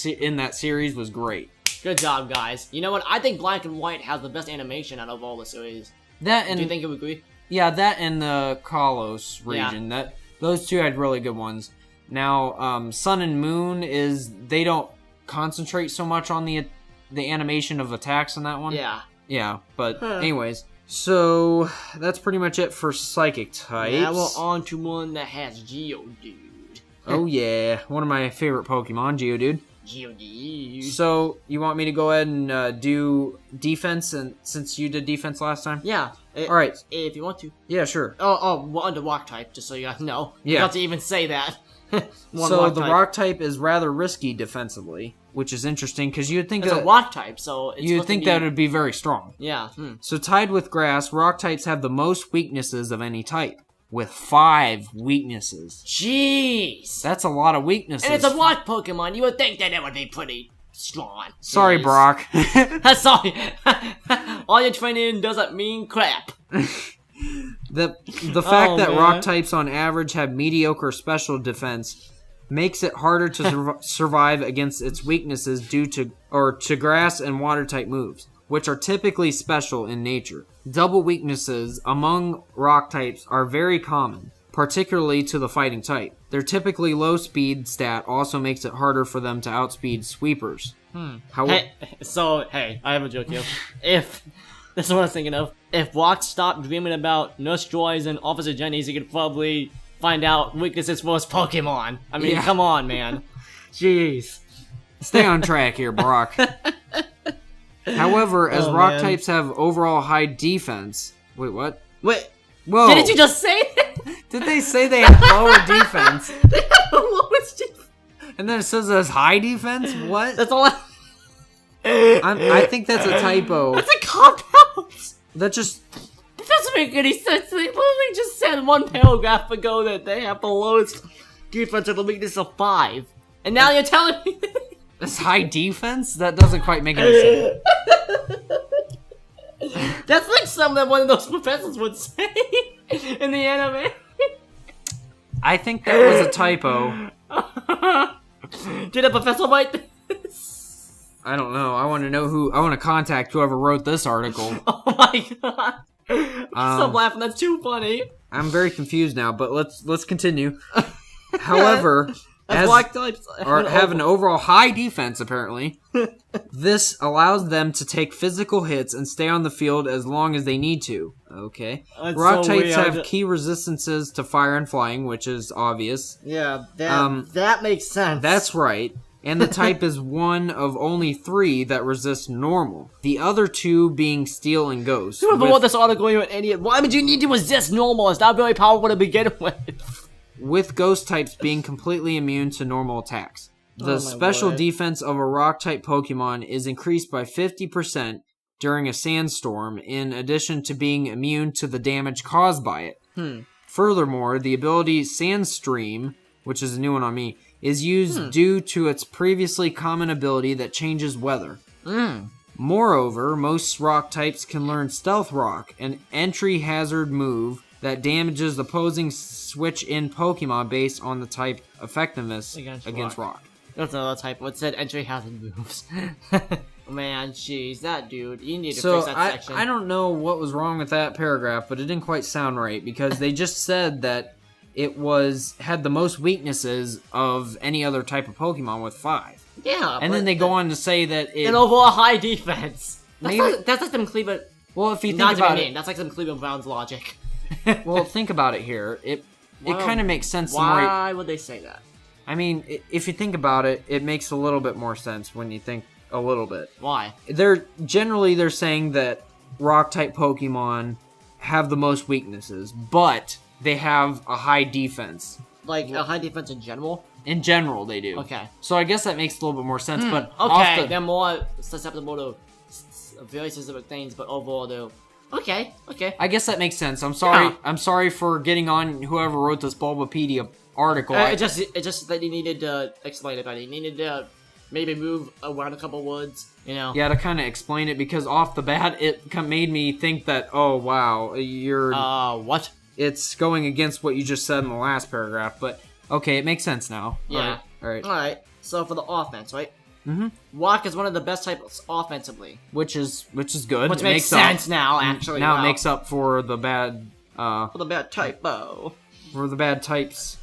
series was great. Good job, guys. You know what, I think Black and White has the best animation out of all the series. That and... Do you think you would agree? Yeah, that and the Kalos region, those two had really good ones. Now, Sun and Moon they don't concentrate so much on the animation of attacks in that one. Yeah. Yeah, but anyways. So, that's pretty much it for Psychic types. Now we're on to one that has Geodude. Oh yeah, one of my favorite Pokemon, Geodude. Geodude. So, you want me to go ahead and do defense, and since you did defense last time? Yeah. Alright. If you want to. Yeah, sure. We're under Rock type, just so you guys know. Yeah. You have to even say that. So the rock type is rather risky defensively, which is interesting because you'd think it's a rock type, so you'd think that would be very strong. Yeah. So tied with grass, rock types have the most weaknesses of any type, with 5 weaknesses. Jeez, that's a lot of weaknesses. And it's a rock Pokemon. You would think that it would be pretty strong. Sorry, Brock. Sorry. All your training doesn't mean crap. The fact that rock types on average have mediocre special defense makes it harder to survive against its weaknesses due to grass and water type moves, which are typically special in nature. Double weaknesses among rock types are very common, particularly to the fighting type. Their typically low speed stat also makes it harder for them to outspeed sweepers. Hey, I have a joke here. That's what I was thinking of. If Brock stopped dreaming about Nurse Joys and Officer Jenny's, he could probably find out weaknesses for his Pokemon. I mean, come on, man. Jeez. Stay on track here, Brock. However, as rock types have overall high defense... Wait, what? Wait. Whoa. Didn't you just say that? Did they say they have lower defense? They have the lowest defense. And then it says it has high defense? What? That's all I think that's a typo. That's a cop-out. That just... It doesn't make any sense. They literally just said one paragraph ago that they have the lowest defense with a weakness of 5. And now you're telling me... That's high defense? That doesn't quite make any sense. That's like something that one of those professors would say in the anime. I think that was a typo. Did a professor write this? I don't know. I want to contact whoever wrote this article. Oh my god. Stop laughing, that's too funny. I'm very confused now, but let's continue. However, As rock types have an overall high defense, apparently. This allows them to take physical hits and stay on the field as long as they need to. Okay. That's Rock so types weird. have key resistances to fire and flying, which is obvious. Yeah, that makes sense. That's right. And the type is one of only 3 that resist normal. The other 2 being steel and ghost. Whoever wrote this article, you're an idiot. Why would you need to resist normal? It's not very powerful to begin with. With ghost types being completely immune to normal attacks. The special defense of a rock-type Pokemon is increased by 50% during a sandstorm, in addition to being immune to the damage caused by it. Furthermore, the ability Sandstream, which is a new one on me, is used due to its previously common ability that changes weather. Moreover, most rock types can learn Stealth Rock, an entry hazard move that damages opposing switch-in Pokemon based on the type effectiveness against rock. That's another type. What said entry hazard moves? Man, jeez, that dude. You need to fix that section. I don't know what was wrong with that paragraph, but it didn't quite sound right because they just said that it had the most weaknesses of any other type of Pokemon with 5. Yeah, and then they go on to say that it... an overall high defense. That's like some Cleveland... Well, if you think about it... That's like some Cleveland Browns logic. Well, think about it here. It kind of makes sense. Why would they say that? I mean, if you think about it, it makes a little bit more sense when you think a little bit. Why? They're saying that rock-type Pokemon have the most weaknesses, but they have a high defense. Like, a high defense in general? In general, they do. Okay. So I guess that makes a little bit more sense, but... Okay, they're more susceptible to very specific things, but overall, they're... Okay. I guess that makes sense. I'm sorry. Yeah. I'm sorry for getting on whoever wrote this Bulbapedia article. It's just that you needed to explain it better. You needed to maybe move around a couple words, you know? Yeah, to kind of explain it, because off the bat, it made me think that, oh, wow, you're... what? It's going against what you just said in the last paragraph, but okay, it makes sense now. Yeah. Alright. So for the offense, right? Mm-hmm. Rock is one of the best types offensively. Which is good. Which makes sense now, actually. Now it makes up for the bad... for the bad typo. For the bad types.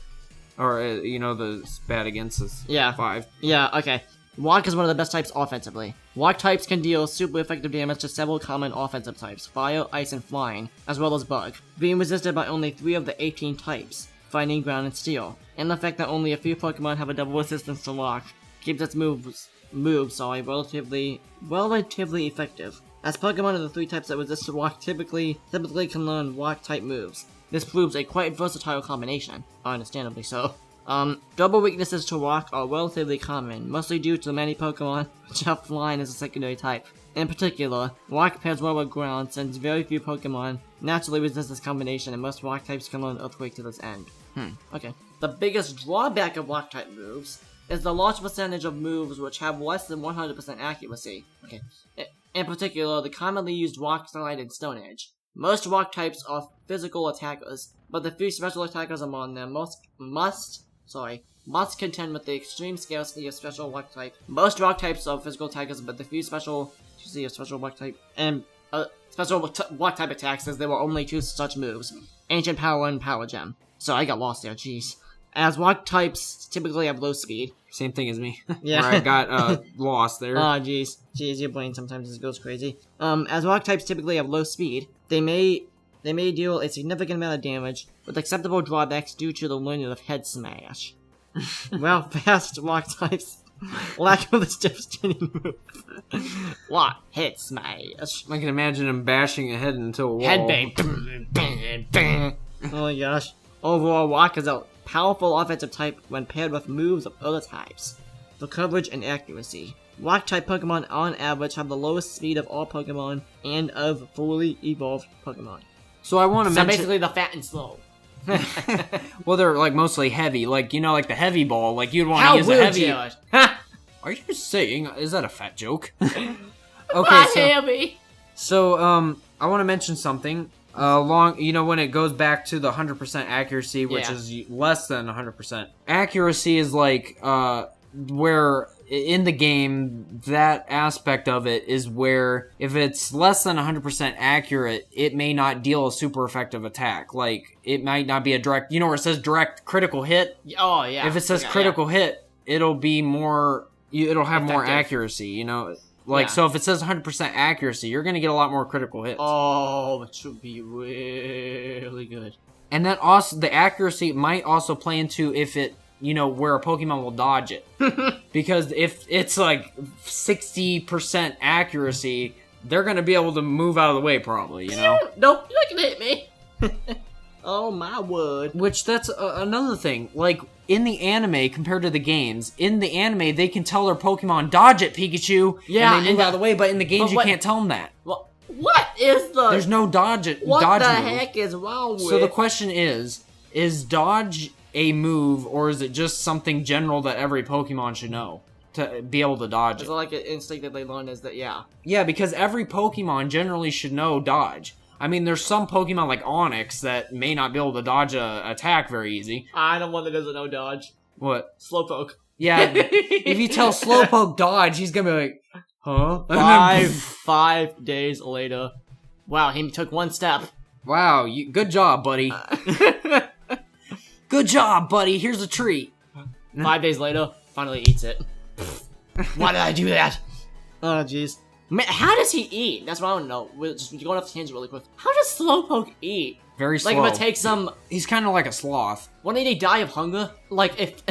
Or, the bad against us. Yeah. 5. Yeah, okay. Rock is one of the best types offensively. Rock types can deal super effective damage to several common offensive types, fire, ice, and flying, as well as bug, being resisted by only 3 of the 18 types, fighting, ground, and steel. And the fact that only a few Pokemon have a double resistance to rock keeps its moves relatively effective. As Pokemon of the 3 types that resist to rock typically can learn rock-type moves. This proves a quite versatile combination, understandably so. Double weaknesses to rock are relatively common, mostly due to the many Pokemon which have flying as a secondary type. In particular, rock pairs well with ground since very few Pokemon naturally resist this combination and most rock types can learn Earthquake to this end. Okay. The biggest drawback of rock type moves is the large percentage of moves which have less than 100% accuracy. Okay. In particular, the commonly used Rock Slide and Stone Edge. Most rock types are physical attackers, but the few special attackers among them must contend with the extreme scarcity of special rock type. Most rock types are physical attackers, but the few special rock type and special rock type attacks, as there were only 2 such moves: Ancient Power and Power Gem. So I got lost there, jeez. As rock types typically have low speed. Same thing as me. Yeah. Where I got lost there. Oh, jeez, your brain sometimes just goes crazy. As rock types typically have low speed, they may deal a significant amount of damage, with acceptable drawbacks due to the learning of Head Smash. Well, fast rock types lack of this devastating move. What? Head Smash. I can imagine him bashing a head into a wall. Headbang. Oh my gosh. Overall, rock is a powerful offensive type when paired with moves of other types. For coverage and accuracy, rock-type Pokemon on average have the lowest speed of all Pokemon and of fully evolved Pokemon. So I want to mention... basically the fat and slow. Well, they're like mostly heavy, like like the heavy ball. Like you'd want to use a heavy. Are you saying is that a fat joke? Okay, so I want to mention something. When it goes back to the 100% accuracy, which is less than 100%. Accuracy is like where in the game, that aspect of it is where if it's less than 100% accurate, it may not deal a super effective attack. Like, it might not be a direct, where it says direct critical hit? Oh, yeah. If it says critical hit, it'll be more, it'll have more Effective. accuracy, So if it says 100% accuracy, you're going to get a lot more critical hits. Oh, it should be really good. And then also, the accuracy might also play into if it, where a Pokemon will dodge it. Because if it's like 60% accuracy, they're going to be able to move out of the way probably, Nope, you're not going to hit me. Oh my word. Which, that's another thing. Like, in the anime compared to the games, in the anime, they can tell their Pokemon, dodge it, Pikachu! Yeah, and they move out of the way, but in the games, you can't tell them that. What is the... There's no dodge move. What the heck is wrong with... So the question is dodge a move, or is it just something general that every Pokemon should know to be able to dodge it? It's like an instinct that they learn is that, Yeah, because every Pokemon generally should know dodge. I mean, there's some Pokemon like Onix that may not be able to dodge a attack very easy. I know one that doesn't know dodge. What? Slowpoke. Yeah, if you tell Slowpoke dodge, he's gonna be like, huh? 5 days later. Wow, he took one step. Wow, good job, buddy. Good job, buddy. Here's a treat. 5 days later, finally eats it. Why did I do that? Oh, jeez. Man, how does he eat? That's what I want to know. We're just going off the tangent really quick. How does Slowpoke eat? Very slow. Like, if it takes some... He's kind of like a sloth. Wouldn't they die of hunger? Like, if...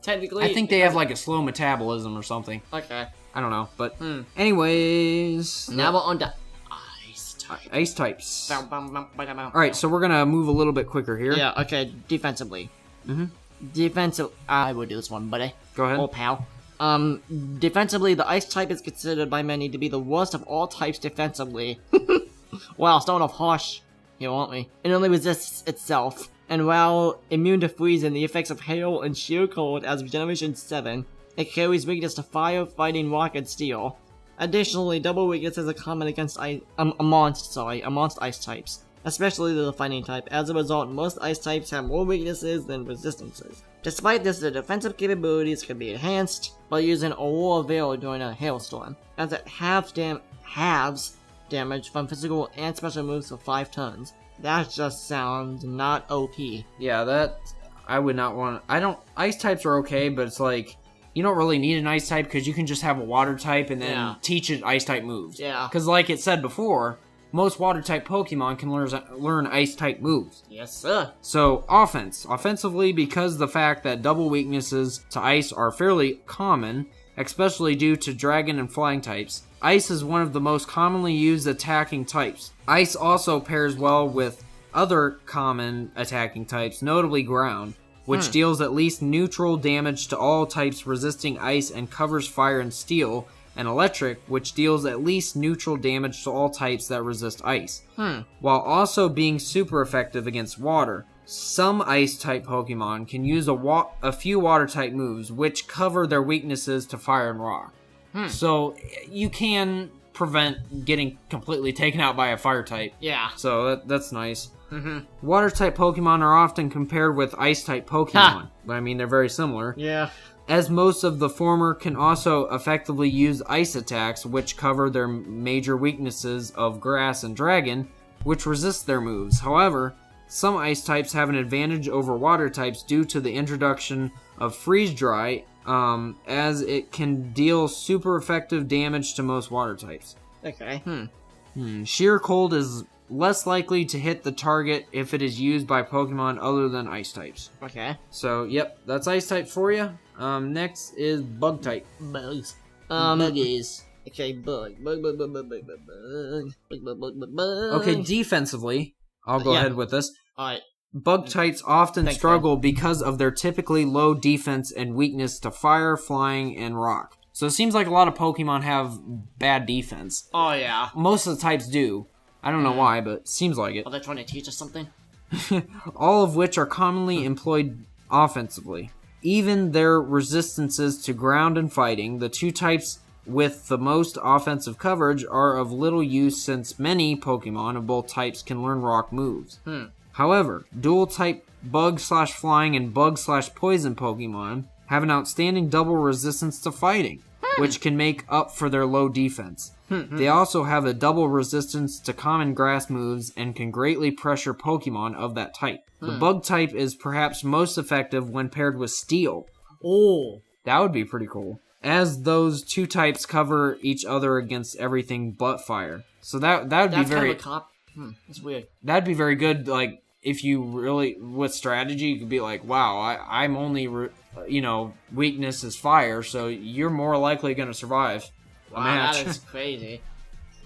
Technically... I think they have, like, a slow metabolism or something. Okay. I don't know, but... Anyways... Now we're on to... Ice type. Ice types. Alright, Alright, so we're gonna move a little bit quicker here. Yeah, okay. Defensively. Defensive... I would do this one, buddy. Go ahead. Oh, pal. Defensively, the Ice type is considered by many to be the worst of all types defensively. Wow, starting off harsh here, won't we? It only resists itself. And while immune to freezing, the effects of hail and sheer cold as of Generation 7, it carries weakness to fire, fighting, rock, and steel. Additionally, double weaknesses are common against amongst Ice types, especially the fighting type. As a result, most Ice types have more weaknesses than resistances. Despite this, the defensive capabilities can be enhanced by using Aurora Veil during a hailstorm, as it halves damage from physical and special moves for 5 turns. That just sounds not OP. Yeah, that... I would not want... Ice types are okay, but it's like... You don't really need an Ice type because you can just have a Water type and then teach it Ice type moves. Yeah. Because like it said before, most Water type Pokemon can learn Ice type moves. Yes, sir. So, offense. Offensively, because the fact that double weaknesses to Ice are fairly common, especially due to Dragon and Flying types, Ice is one of the most commonly used attacking types. Ice also pairs well with other common attacking types, notably Ground, which deals at least neutral damage to all types resisting Ice and covers Fire and Steel, and Electric, which deals at least neutral damage to all types that resist Ice, while also being super effective against Water. Some Ice-type Pokemon can use a few Water-type moves, which cover their weaknesses to Fire and Rock. So, you can prevent getting completely taken out by a Fire-type. Yeah. So, that's nice. Water-type Pokemon are often compared with Ice-type Pokemon, but I mean, they're very similar. Yeah. As most of the former can also effectively use Ice attacks, which cover their major weaknesses of Grass and Dragon, which resist their moves. However, some Ice types have an advantage over Water types due to the introduction of Freeze Dry, as it can deal super effective damage to most Water types. Okay. Sheer Cold is less likely to hit the target if it is used by Pokemon other than Ice types. Okay. So, yep, that's Ice type for you. Next is Bug type. Bugs. Buggies. Okay, bug. Okay, defensively, I'll go ahead with this. Alright. Bug types often struggle because of their typically low defense and weakness to fire, flying, and rock. So it seems like a lot of Pokemon have bad defense. Oh, yeah. Most of the types do. I don't know why, but it seems like it. Are they trying to teach us something? All of which are commonly employed offensively. Even their resistances to ground and fighting, the two types with the most offensive coverage, are of little use since many Pokemon of both types can learn rock moves. However, dual-type Bug/Flying and Bug/Poison Pokemon have an outstanding double resistance to fighting. which can make up for their low defense. They also have a double resistance to common grass moves and can greatly pressure Pokemon of that type. The bug type is perhaps most effective when paired with Steel. Oh. That would be pretty cool. As those two types cover each other against everything but fire. So that would be very... That's kind of a cop. That's weird. That'd be very good, like, if you really, with strategy, you could be like, wow, I'm only, weakness is fire, so you're more likely going to survive a match. That is crazy.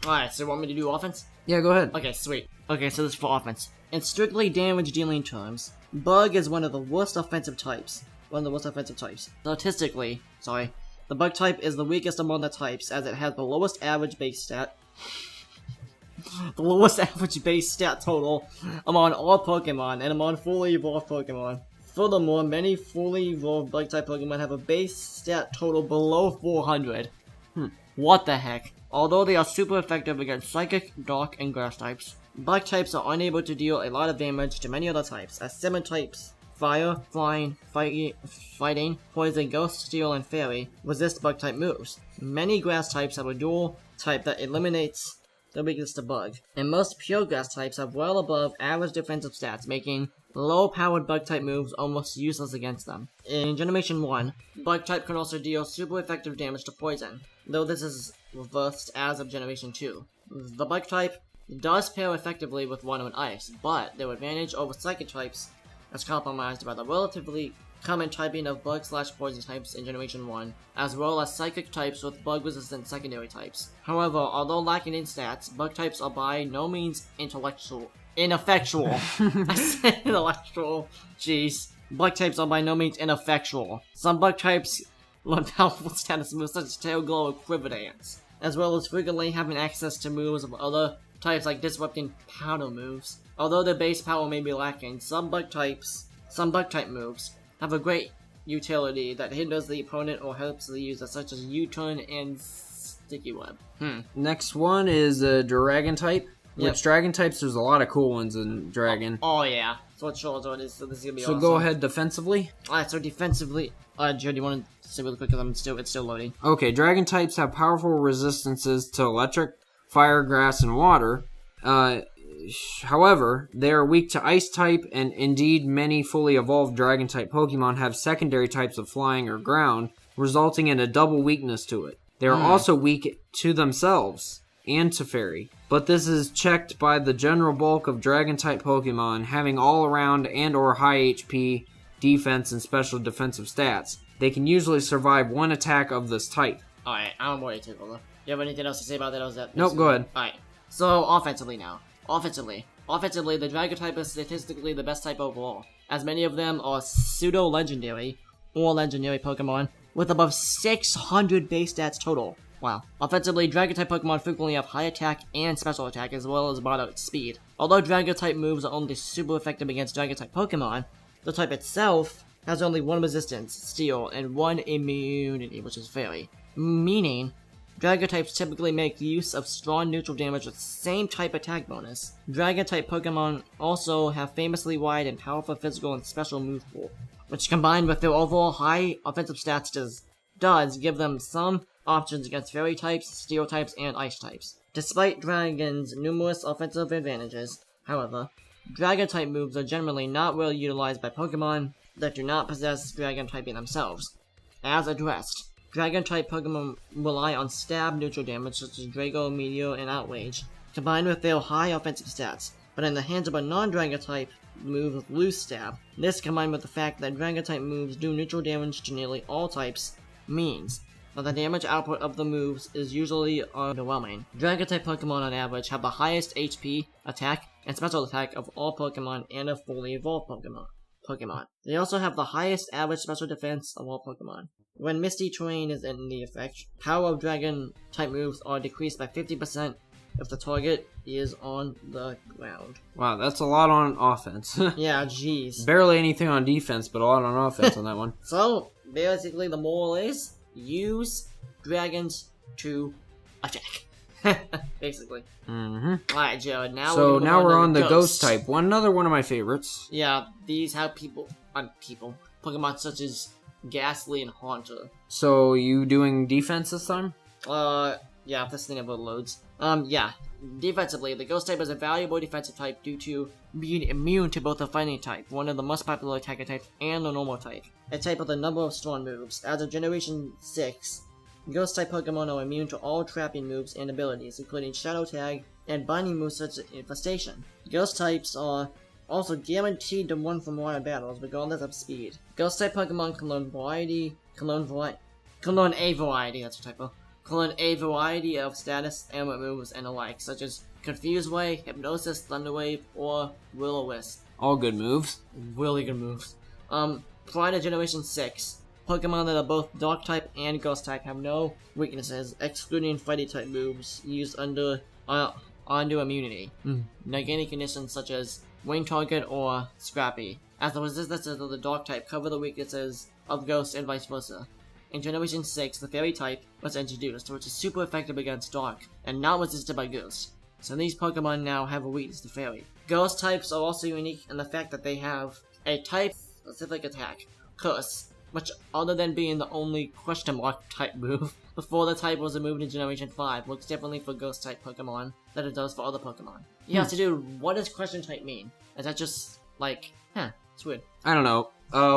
Alright, so you want me to do offense? Yeah, go ahead. Okay, sweet. Okay, so this is for offense. In strictly damage-dealing terms, Bug is one of the worst offensive types. Statistically, the Bug type is the weakest among the types, as it has the lowest average base stat. The lowest average base stat total among all Pokemon and among fully evolved Pokemon. Furthermore, many fully evolved Bug-type Pokemon have a base stat total below 400. What the heck? Although they are super effective against Psychic, Dark, and Grass types, Bug types are unable to deal a lot of damage to many other types, as 7 types, Fire, Flying, Fighting, Poison, Ghost, Steel, and Fairy, resist Bug-type moves. Many Grass types have a dual type that eliminates the weakness to Bug, and most pure Grass types have well above average defensive stats, making low-powered Bug-type moves almost useless against them. In Generation 1, Bug-type can also deal super effective damage to Poison, though this is reversed as of Generation 2. The Bug-type does pair effectively with Water and Ice, but their advantage over Psychic types is compromised by the relatively common typing of Bug/Poison types in Generation 1, as well as Psychic types with Bug-resistant secondary types. However, although lacking in stats, Bug types are by no means ineffectual. I said intellectual. Jeez. Bug types are by no means ineffectual. Some Bug types learn powerful status moves such as Tail Glow or Quiver Dance, as well as frequently having access to moves of other types like disrupting powder moves. Although their base power may be lacking, some Bug-type moves have a great utility that hinders the opponent or helps the user, such as U-turn and Sticky Web. Next one is a Dragon type. Yep. Which Dragon types, there's a lot of cool ones in Dragon. Oh yeah. So this is gonna be awesome. So go ahead defensively. Alright, so defensively, Jared, do you want to say really quick because it's still loading? Okay, Dragon types have powerful resistances to electric, fire, grass, and water. However, they are weak to Ice type, and indeed many fully evolved Dragon type Pokemon have secondary types of flying or ground, resulting in a double weakness to it. They are also weak to themselves and to Fairy, but this is checked by the general bulk of Dragon type Pokemon having all around and or high HP, defense, and special defensive stats. They can usually survive one attack of this type. Alright, I'm ready to go. You have anything else to say about that? Or is that Nope, go ahead. Alright, so offensively now. Offensively, the Dragon type is statistically the best type overall, as many of them are pseudo-legendary or legendary Pokemon with above 600 base stats total. Wow. Offensively, Dragon-type Pokemon frequently have high attack and special attack, as well as moderate speed. Although Dragon-type moves are only super effective against Dragon-type Pokemon, the type itself has only one resistance, Steel, and one immunity, which is Fairy. Meaning, Dragon-types typically make use of strong neutral damage with the same type attack bonus. Dragon-type Pokemon also have famously wide and powerful physical and special move pool, which combined with their overall high offensive stats does give them some options against Fairy types, Steel types, and Ice types. Despite Dragon's numerous offensive advantages, however, Dragon-type moves are generally not well utilized by Pokemon that do not possess Dragon typing themselves. As addressed, Dragon-type Pokemon rely on stab neutral damage such as Drago, Meteor, and Outrage, combined with their high offensive stats, but in the hands of a non-Dragon-type move with loose stab, this combined with the fact that Dragon-type moves do neutral damage to nearly all types, means that the damage output of the moves is usually underwhelming. Dragon-type Pokemon on average have the highest HP, attack, and special attack of all Pokemon and of fully evolved Pokemon. They also have the highest average special defense of all Pokemon. When Misty Terrain is in the effect, power of Dragon-type moves are decreased by 50% if the target is on the ground. Wow, that's a lot on offense. Yeah, jeez. Barely anything on defense, but a lot on offense on that one. So, basically the moral is, use dragons to attack. Basically. Alright, Jared, now we're on the ghost type. Another one of my favorites. Yeah, these have Pokemon such as Ghastly, and Haunter. So, you doing defense this time? Yeah, this thing about loads. Yeah. Defensively, the Ghost type is a valuable defensive type due to being immune to both the Fighting type, one of the most popular attacker types, and the Normal type, a type with a number of strong moves. As of Generation 6, Ghost type Pokemon are immune to all trapping moves and abilities, including Shadow Tag and binding moves such as Infestation. Ghost types are also guaranteed to win from water battles, regardless of speed. Ghost type Pokemon can learn a variety of status and moves and the like, such as Confuse Way, Hypnosis, Thunder Wave, or Will-O-Wisp. All good moves. Really good moves. Prior to Generation 6, Pokemon that are both Dark-type and Ghost-type have no weaknesses, excluding Fighting-type moves used under immunity, negating conditions such as Wing Target or Scrappy, as the resistances of the Dark-type cover the weaknesses of Ghost and vice versa. In Generation 6, the Fairy type was introduced, which is super effective against Dark, and not resisted by Ghost. So these Pokemon now have a weakness to Fairy. Ghost types are also unique in the fact that they have a type-specific attack, Curse, which, other than being the only question mark type move before the type was removed in Generation 5, looks differently for Ghost type Pokemon than it does for other Pokemon. Yeah, so dude, what does question type mean? Is that just, like, it's weird. I don't know.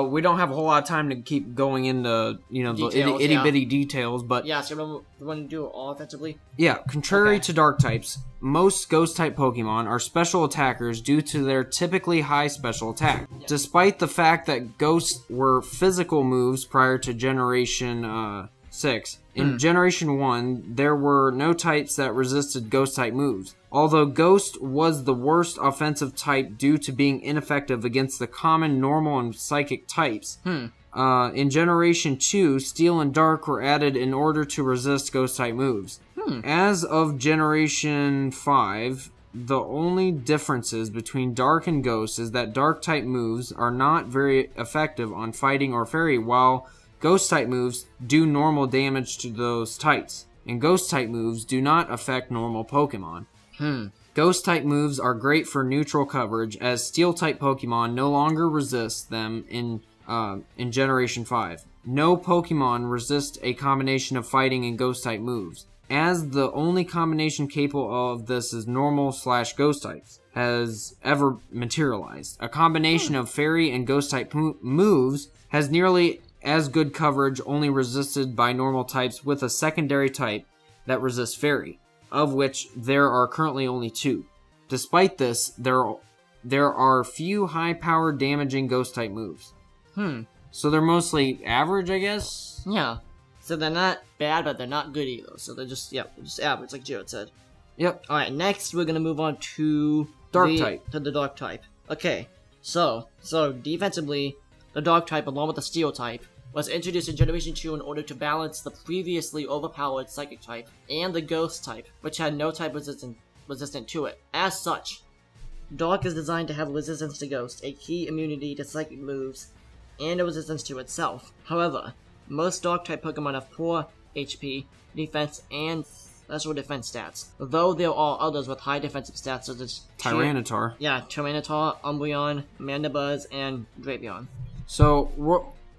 We don't have a whole lot of time to keep going into, Details, the itty-bitty details, but... Yeah, so we want to do it all offensively? Yeah, contrary to Dark types, most Ghost-type Pokemon are special attackers due to their typically high special attack. Yeah. Despite the fact that Ghosts were physical moves prior to Generation 6, in Generation 1, there were no types that resisted Ghost-type moves. Although Ghost was the worst offensive type due to being ineffective against the common Normal and Psychic types. In Generation 2, Steel and Dark were added in order to resist Ghost-type moves. As of Generation 5, the only differences between Dark and Ghost is that Dark-type moves are not very effective on Fighting or Fairy, while Ghost-type moves do normal damage to those types, and Ghost-type moves do not affect normal Pokemon. Ghost-type moves are great for neutral coverage, as Steel-type Pokemon no longer resist them in Generation 5. No Pokemon resist a combination of Fighting and Ghost-type moves, as the only combination capable of this is Normal/Ghost types has ever materialized. A combination of Fairy and Ghost-type moves has nearly as good coverage, only resisted by Normal types with a secondary type that resists Fairy, of which there are currently only 2. Despite this, there are few high-powered damaging Ghost-type moves. So they're mostly average, I guess? Yeah. So they're not bad, but they're not good either. So they're just average, like Jared said. Yep. Alright, next we're gonna move on to the Dark type. Okay, so defensively, the Dark type, along with the Steel type, was introduced in Generation 2 in order to balance the previously overpowered Psychic type and the Ghost type, which had no type resistant to it. As such, Dark is designed to have resistance to Ghost, a key immunity to Psychic moves, and a resistance to itself. However, most Dark-type Pokemon have poor HP, defense, and special defense stats, though there are others with high defensive stats such as Tyranitar. Tyranitar, Umbreon, Mandibuzz, and Drapion. So,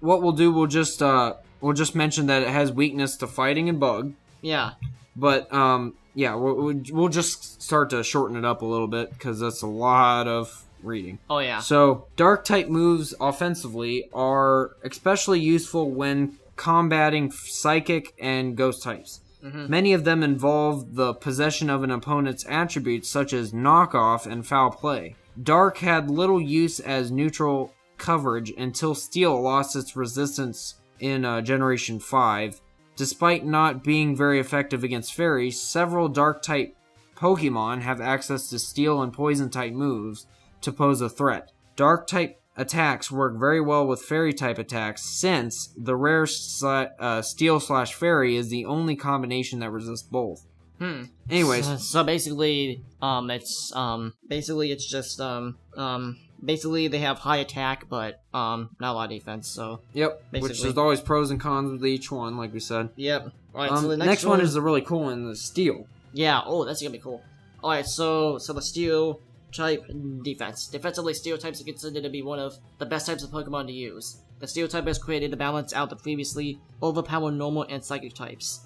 what we'll do, we'll just mention that it has weakness to Fighting and Bug. Yeah. But, we'll just start to shorten it up a little bit, because that's a lot of reading. Oh, yeah. So, Dark-type moves offensively are especially useful when combating Psychic and Ghost types. Many of them involve the possession of an opponent's attributes, such as Knockoff and Foul Play. Dark had little use as neutral coverage until Steel lost its resistance in Generation 5. Despite not being very effective against Fairy, several Dark-type Pokemon have access to Steel and Poison-type moves to pose a threat. Dark-type attacks work very well with Fairy-type attacks, since the rare Steel/Fairy is the only combination that resists both. Anyways, so basically, basically they have high attack, but not a lot of defense. So yep, which is always pros and cons with each one, like we said. Yep. All right. So the next one is the really cool one, the Steel. Yeah. Oh, that's gonna be cool. All right. So the Steel type defense. Defensively, Steel types are considered to be one of the best types of Pokemon to use. The Steel type is created to balance out the previously overpowered normal and psychic types.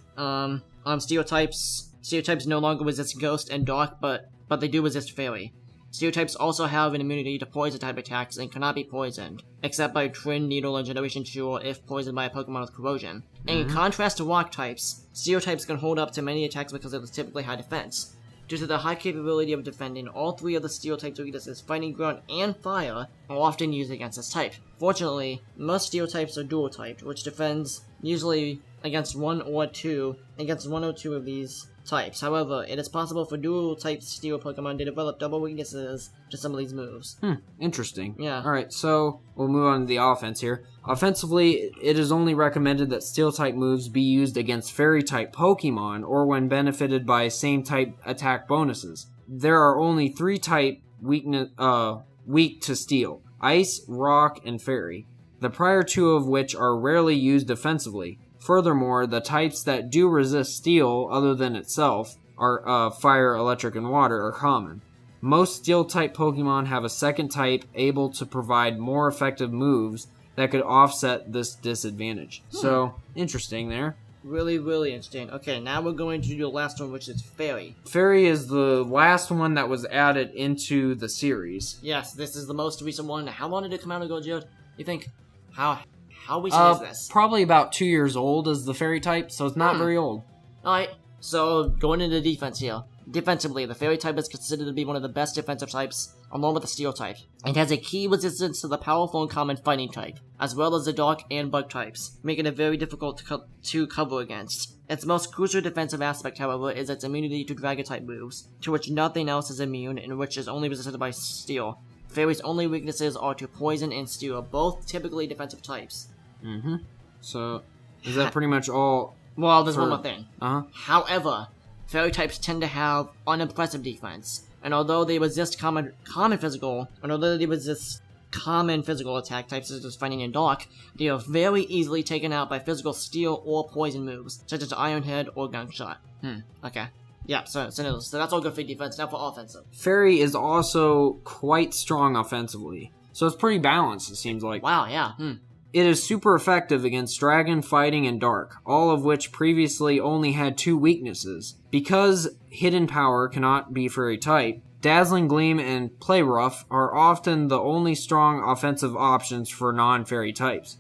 Steel types no longer resist Ghost and Dark, but they do resist Fairy. Steel types also have an immunity to poison type attacks and cannot be poisoned, except by Twin Needle in Generation 2 or if poisoned by a Pokemon with Corrosion. In contrast to Rock types, Steel types can hold up to many attacks because of its typically high defense. Due to the high capability of defending, all three of the Steel types weaknesses, Fighting, Ground, and Fire, are often used against this type. Fortunately, most Steel types are dual typed, which defends usually against one or two of these types. However, it is possible for dual type Steel Pokemon to develop double weaknesses to some of these moves. Interesting. Yeah. Alright, so we'll move on to the offense here. Offensively, it is only recommended that Steel type moves be used against Fairy type Pokemon or when benefited by same type attack bonuses. There are only 3 type weak to Steel: Ice, Rock, and Fairy. The prior 2 of which are rarely used defensively. Furthermore, the types that do resist Steel, other than itself, are Fire, Electric, and Water, are common. Most Steel-type Pokemon have a second type able to provide more effective moves that could offset this disadvantage. So, interesting there. Really, really interesting. Okay, now we're going to do the last one, which is Fairy. Fairy is the last one that was added into the series. Yes, this is the most recent one. How long did it come out ago, Jared? You think? How recent is this? Probably about 2 years old as the Fairy type, so it's not very old. Alright, so going into defense here. Defensively, the Fairy type is considered to be one of the best defensive types, along with the Steel type. It has a key resistance to the powerful and common Fighting type, as well as the Dark and Bug types, making it very difficult to cover against. Its most crucial defensive aspect, however, is its immunity to Dragon type moves, to which nothing else is immune and which is only resisted by Steel. Fairy's only weaknesses are to Poison and Steel, both typically defensive types. So, is that pretty much all? Well, there's one more thing. However, Fairy types tend to have unimpressive defense, and although they resist common physical attack types such as Fighting and Dark, they are very easily taken out by physical Steel or Poison moves, such as Iron Head or Gunshot. Okay. Yeah, so that's all good for defense. Now for offensive. Fairy is also quite strong offensively, so it's pretty balanced, it seems like. Wow, yeah. It is super effective against Dragon, Fighting, and Dark, all of which previously only had 2 weaknesses. Because Hidden Power cannot be Fairy type, Dazzling Gleam and Play Rough are often the only strong offensive options for non-Fairy types.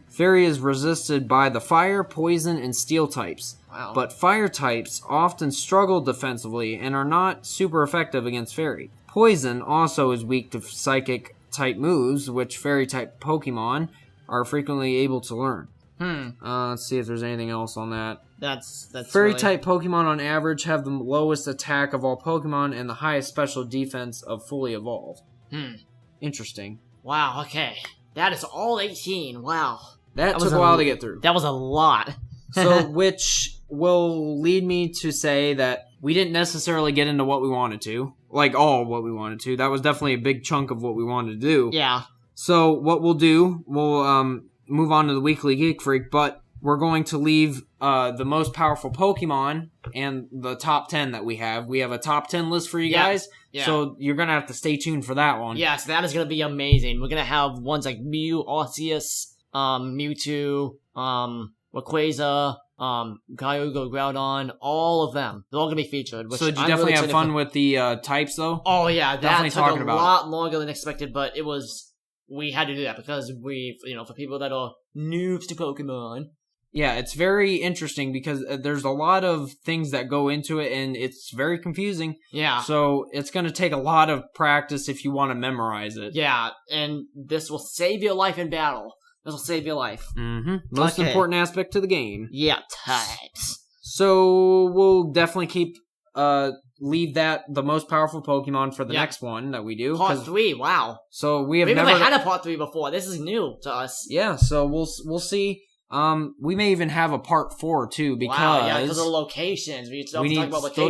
Fairy is resisted by the Fire, Poison, and Steel types. Wow. But Fire types often struggle defensively and are not super effective against Fairy. Poison also is weak to Psychic type moves, which Fairy type Pokemon are frequently able to learn. Let's see if there's anything else on that. That's Fairy type Pokemon on average have the lowest attack of all Pokemon and the highest special defense of fully evolved. Interesting. Wow, okay. That is all 18. Wow. That took a while to get through. That was a lot. So, which will lead me to say that we didn't necessarily get into what we wanted to. Like, all what we wanted to. That was definitely a big chunk of what we wanted to do. Yeah. So, what we'll do, we'll move on to the Weekly Geek Freak, but we're going to leave the most powerful Pokemon and the top 10 that we have. We have a top 10 list for you guys, so you're going to have to stay tuned for that one. Yes, that is going to be amazing. We're going to have ones like Mew, Arceus, Mewtwo, Rayquaza, Kyogre, Groudon, all of them. They're all going to be featured. So did you definitely have fun with the types, though? Oh, yeah. Definitely that took talking a lot longer than expected, but we had to do that because for people that are noobs to Pokemon. Yeah, it's very interesting because there's a lot of things that go into it, and it's very confusing. Yeah. So it's going to take a lot of practice if you want to memorize it. Yeah, and this will save your life in battle. This will save your life. Most important aspect to the game. Yeah, types. So we'll definitely keep leave that the most powerful Pokemon for the next one that we do. Part 3, wow. So we've never never had a part 3 before. This is new to us. Yeah, so we'll see. We may even have a part 4 too because of the locations. We still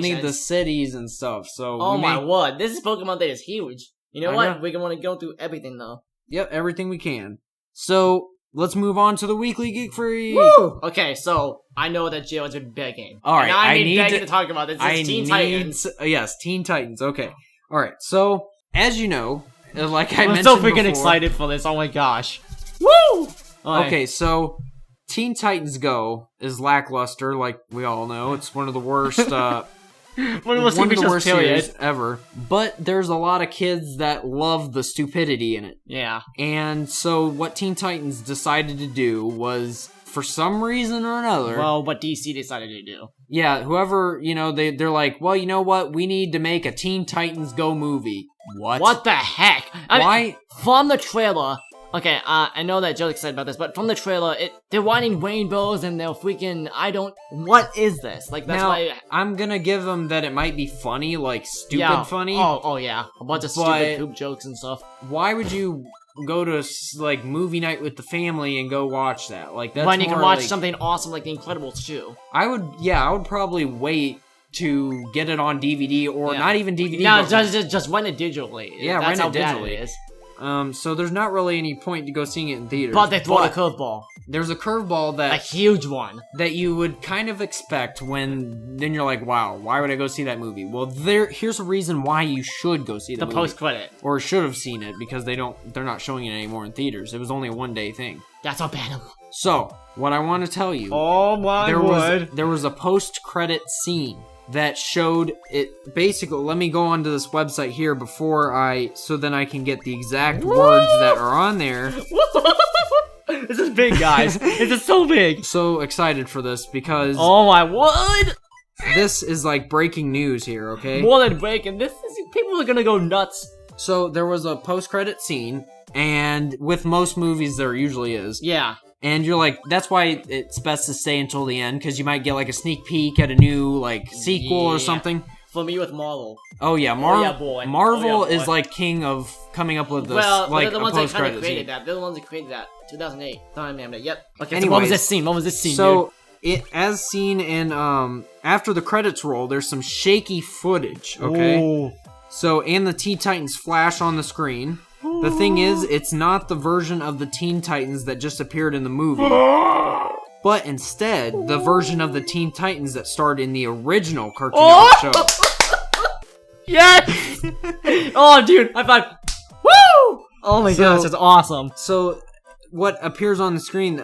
need the cities and stuff. So my word, this Pokemon Day is huge. You know what? We're gonna want to go through everything though. Yep, everything we can. So let's move on to the Weekly Geek Freak. Woo! Okay, so I know that Jared's been begging. All right, I need begging to talk about this. It's Teen Titans. Yes, Teen Titans. Okay. All right. So as you know, like I mentioned, I'm so freaking excited for this. Oh my gosh. Woo! Okay, so Teen Titans Go is lackluster, like we all know. It's one of the worst, one of the worst series ever. But there's a lot of kids that love the stupidity in it. Yeah. And so what Teen Titans decided to do was, for some reason or another... Well, what DC decided to do. Yeah, whoever, they're like, well, you know what? We need to make a Teen Titans Go movie. What the heck? Why? Mean, from the trailer... Okay, I know that Joe's excited about this, but from the trailer, they're wanting rainbows and they're freaking, what is this? Like, that's why... I'm gonna give them that it might be funny, like, stupid funny. Oh yeah, a bunch of stupid poop jokes and stuff. Why would you go to, like, movie night with the family and go watch that? Like, that's when you more can watch like, something awesome like The Incredibles too. I would probably wait to get it on DVD, or not even DVD. No, just rent it digitally. Yeah, that's rent it how bad digitally. it is. So there's not really any point to go seeing it in theaters. But they throw a curveball. There's a curveball A huge one. that you would kind of expect when then you're like, wow, why would I go see that movie? Well, here's a reason why you should go see the movie. Post-credit. Or should have seen it, because they're not showing it anymore in theaters. It was only a one-day thing. That's how bad. So, what I want to tell you... Oh my word. There was a post-credit scene that showed it. Basically, let me go onto this website here so then I can get the exact words that are on there. This is big, guys. This is so big. So excited for this because oh my word, this is like breaking news here. Okay, more than breaking. People are gonna go nuts. So there was a post-credit scene, and with most movies there usually is. Yeah. And you're like, that's why it's best to stay until the end, because you might get like a sneak peek at a new like sequel or something. For me with Marvel. Oh yeah, boy. Marvel is like king of coming up with this. Well, like they're the ones that kind of created scene. that. They're the ones that created that. 2008. Yep. Okay. Anyways, so what was this scene? So as seen in after the credits roll, there's some shaky footage. Okay. Ooh. So and the Teen Titans flash on the screen. The thing is, it's not the version of the Teen Titans that just appeared in the movie, but instead, the version of the Teen Titans that starred in the original Cartoon Network show. Yes! Oh, dude, high five! Woo! Oh my gosh, that's awesome. So, what appears on the screen,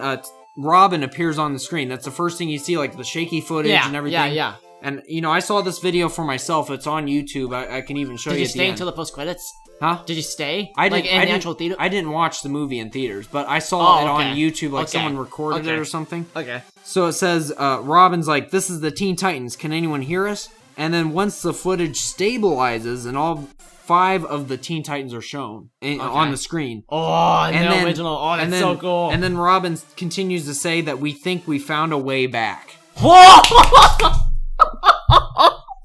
Robin appears on the screen. That's the first thing you see, like the shaky footage and everything. Yeah. And, I saw this video for myself. It's on YouTube. I can even show you at the end. Did you stay until the post-credits? Huh? Did you stay? I didn't. In the actual theater? I didn't watch the movie in theaters, but I saw it on YouTube. Like someone recorded it or something. Okay. So it says, Robin's like, "This is the Teen Titans. Can anyone hear us?" And then once the footage stabilizes and all 5 of the Teen Titans are shown on the screen. Oh, and the original. Oh, that's so cool. And then Robin continues to say that we think we found a way back.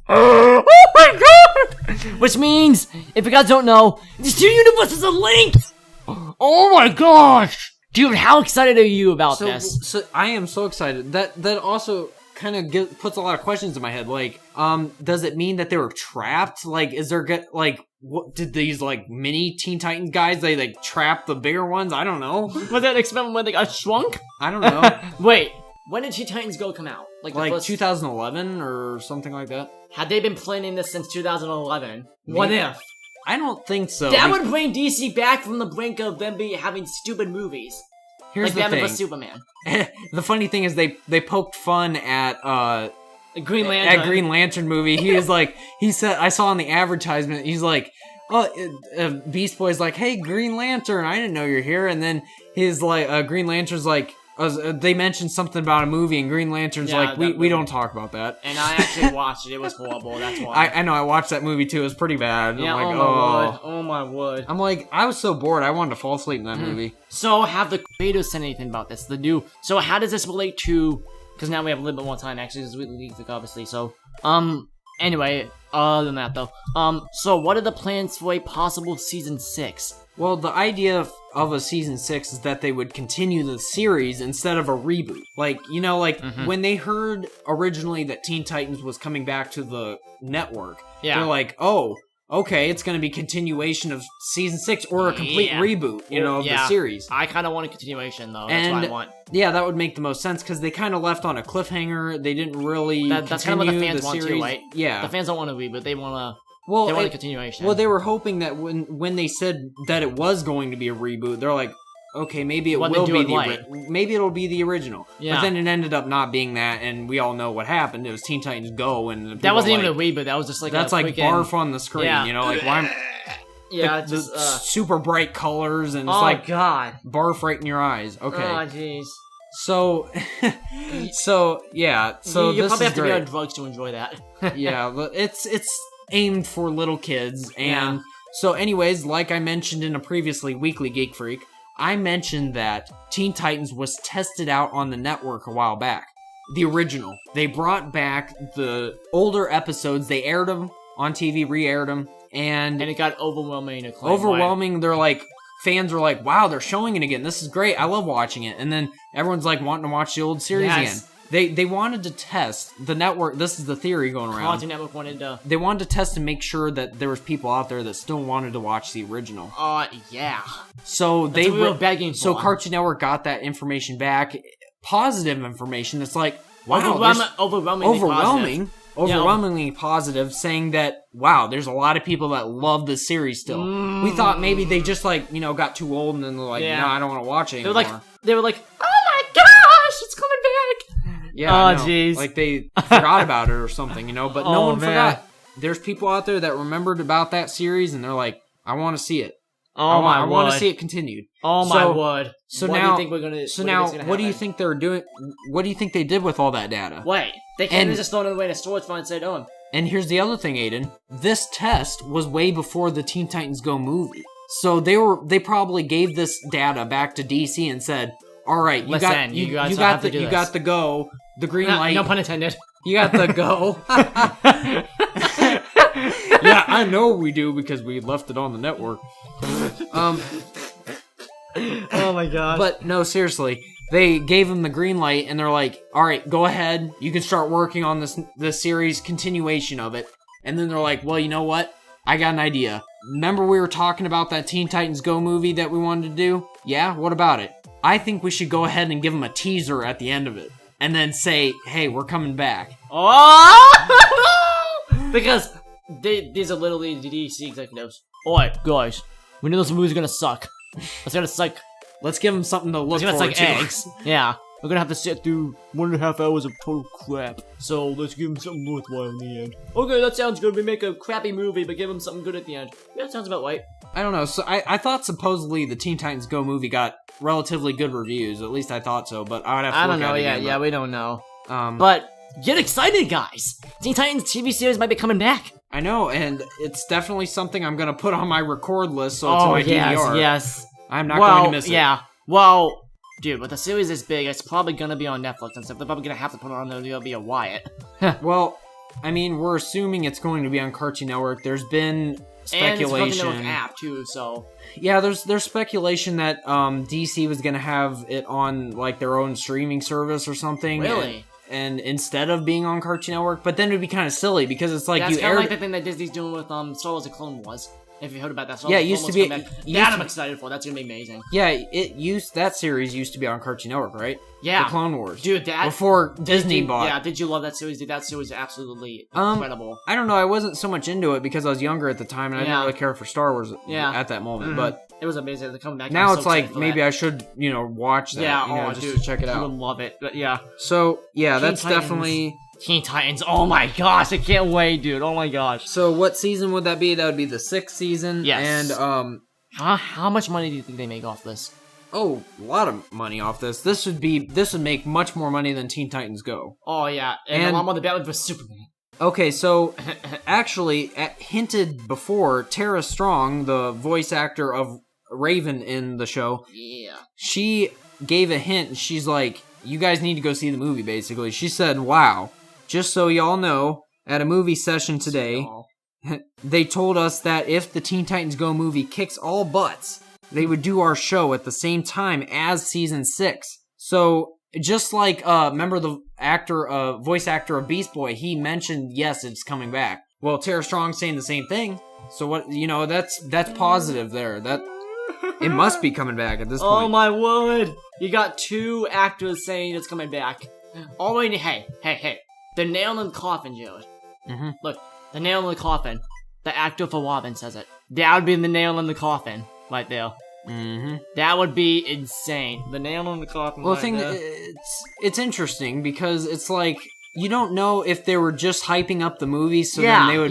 Oh my god! Which means, if you guys don't know, these 2 universes are linked! Oh my gosh! Dude, how excited are you about this? So I am so excited. That also kind of puts a lot of questions in my head. Like, does it mean that they were trapped? Like, is there what did these like mini Teen Titans guys they like trap the bigger ones? I don't know. Was that experiment when they got shrunk? I don't know. Wait, when did Teen Titans Go come out? Like 2011 or something like that. Had they been planning this since 2011? What if? I don't think so. That would bring DC back from the brink of them having stupid movies. Here's like the Batman thing. vs Superman. The funny thing is they poked fun at Green Lantern. At Green Lantern movie. He was like, he said, I saw on the advertisement, he's like, Beast Boy's like, "Hey, Green Lantern, I didn't know you're here." And then his like Green Lantern's like, they mentioned something about a movie, and Green Lantern's like, we don't talk about that. And I actually watched it. It was horrible. That's why. I know. I watched that movie too. It was pretty bad. Yeah. I'm like, my word. Oh my word. I'm like, I was so bored. I wanted to fall asleep in that movie. So have the creators said anything about this? So how does this relate to? Because now we have a little bit more time actually, because we leaked it obviously. So anyway, other than that though, so what are the plans for a possible season 6? Well, the idea of a season 6 is that they would continue the series instead of a reboot. Like, when they heard originally that Teen Titans was coming back to the network, they're like, oh, okay, it's going to be continuation of season 6 or a complete reboot, of the series. I kind of want a continuation, though. That's what I want. Yeah, that would make the most sense, because they kind of left on a cliffhanger. They didn't really That's kind of what the fans want, series. too, right? Yeah. The fans don't want a reboot. They want a... Well, they want a continuation. Well, they were hoping that when they said that it was going to be a reboot, they're like, okay, maybe it When they will do be it the right. maybe it'll be the original. Yeah. But then it ended up not being that, and we all know what happened. It was Teen Titans Go, and That people wasn't like, even a reboot. That was just like that's a like freaking... barf on the screen. Yeah. You know, like why? Yeah, the just super bright colors, and it's oh like god. barf right in your eyes. Okay, Oh jeez. so yeah, so you this probably is have to great. be on drugs to enjoy that. Yeah, but it's aimed for little kids, and Yeah. so anyways, like I mentioned in a previously Weekly Geek Freak, I mentioned that Teen Titans was tested out on the network a while back. The original. They brought back the older episodes, they aired them on TV, re-aired them, and And it got overwhelming acclaim. overwhelming. They're like, fans are like, wow, they're showing it again. This is great. I love watching it. And then everyone's like wanting to watch the old series Yes. again. They wanted to test the network. This is the theory going around. Cartoon Network wanted to... They wanted to test and make sure that there was people out there that still wanted to watch the original. yeah. So That's what we were begging for. So Cartoon Network got that information back, positive information. That's like, wow, overwhelmingly positive, saying that, wow, there's a lot of people that love this series still. We thought maybe they just like, got too old and then they're like, Yeah. no, I don't want to watch it anymore. They were like, oh my gosh, it's coming back. Yeah, Oh, I know. jeez. Like they forgot about it or something, but no Oh, one man. forgot. There's people out there that remembered about that series and they're like, I want to see it. Oh my I word. want to see it continued. Oh my word. So what now, do you think we're gonna? So what do you now, think's gonna what do you happen? think they're doing? What do you think they did with all that data? Wait, they can't And- just throw it away in a storage fund and say, "Oh, And here's the other thing, Aiden. This test was way before the Teen Titans Go movie. So they probably gave this data back to DC and said, "All right, you Listen, you guys have to do this." got the go, the green light. no pun intended." You got the go." Yeah, I know we do because we left it on the network. Oh my god. But no, seriously, they gave him the green light, and they're like, "All right, go ahead. You can start working on this series continuation of it." And then they're like, "Well, you know what? I got an idea. Remember we were talking about that Teen Titans Go movie that we wanted to do? Yeah, what about it? I think we should go ahead and give them a teaser at the end of it, and then say, hey, we're coming back." Oh! Because these are literally the DC executives. Alright, guys, we know this movie's gonna suck. It's gonna suck. Let's give them something to look It's gonna forward suck to. eggs. Yeah. We're gonna have to sit through 1.5 hours of total crap. So let's give them something worthwhile in the end. Okay, that sounds good. We make a crappy movie, but give them something good at the end. Yeah, that sounds about right. I don't know. So I thought supposedly the Teen Titans Go movie got relatively good reviews. At least I thought so, but I would have to I look don't know. at it Yeah, again, yeah, we don't know. But But get excited, guys! Teen Titans TV series might be coming back. I know, and it's definitely something I'm gonna put on my record list, so it's in my DVR. yes. I'm not going to miss it. Yeah. Well, dude, with the series this big, it's probably gonna be on Netflix and stuff. They're probably gonna have to put it on there. There'll be a Wyatt. Well, I mean, we're assuming it's going to be on Cartoon Network. There's been And it's a speculation. Cartoon Network app too, so Yeah, there's speculation that DC was gonna have it on like their own streaming service or something. Really? And instead of being on Cartoon Network, but then it'd be kind of silly because it's like that's you kind of aired. like the thing that Disney's doing with Star Wars: The Clone Wars. If you heard about that, Star Yeah, Wars it used to Clone be- Wars coming back. it That used I'm to- excited for. That's gonna be amazing. Yeah, that series used to be on Cartoon Network, right? Yeah. The Clone Wars. Dude, that Before Disney bought. Yeah, did you love that series? Dude, that series is absolutely Um, incredible. I don't know. I wasn't so much into it because I was younger at the time, and I didn't Yeah. really care for Star Wars Yeah. at that moment. Mhm. But It was amazing. They're coming back. now I'm it's so like excited for maybe that. I should, watch that. Yeah, just dude, to check it You out. would love it. But yeah, So yeah, Teen that's Titans. definitely. Teen Titans. Oh my gosh, I can't wait, dude. Oh my gosh. So what season would that be? That would be the 6th season. Yes. And How much money do you think they make off this? a lot of money off this. This would make much more money than Teen Titans Go. Oh yeah, and a And- lot more than Batman vs Superman. Okay, so actually, hinted before, Tara Strong, the voice actor of Raven in the show, Yeah. she gave a hint, and she's like, you guys need to go see the movie, basically. She said, wow, just so y'all know, at a movie session today, they told us that if the Teen Titans Go movie kicks all butts, they would do our show at the same time as season 6. So, just like, remember the voice actor of Beast Boy, he mentioned, yes, it's coming back. Well, Tara Strong's saying the same thing. So what, that's positive there. That, it must be coming back at this point. Oh my word! You got 2 actors saying it's coming back. Already, hey. The nail in the coffin, Jared. Mm-hmm. Look, the nail in the coffin. The actor for Robin says it. That would be the nail in the coffin, right there. Mm-hmm. That would be insane. The nail on the coffin. Well, the thing, it's interesting because it's like, you don't know if they were just hyping up the movie so then they would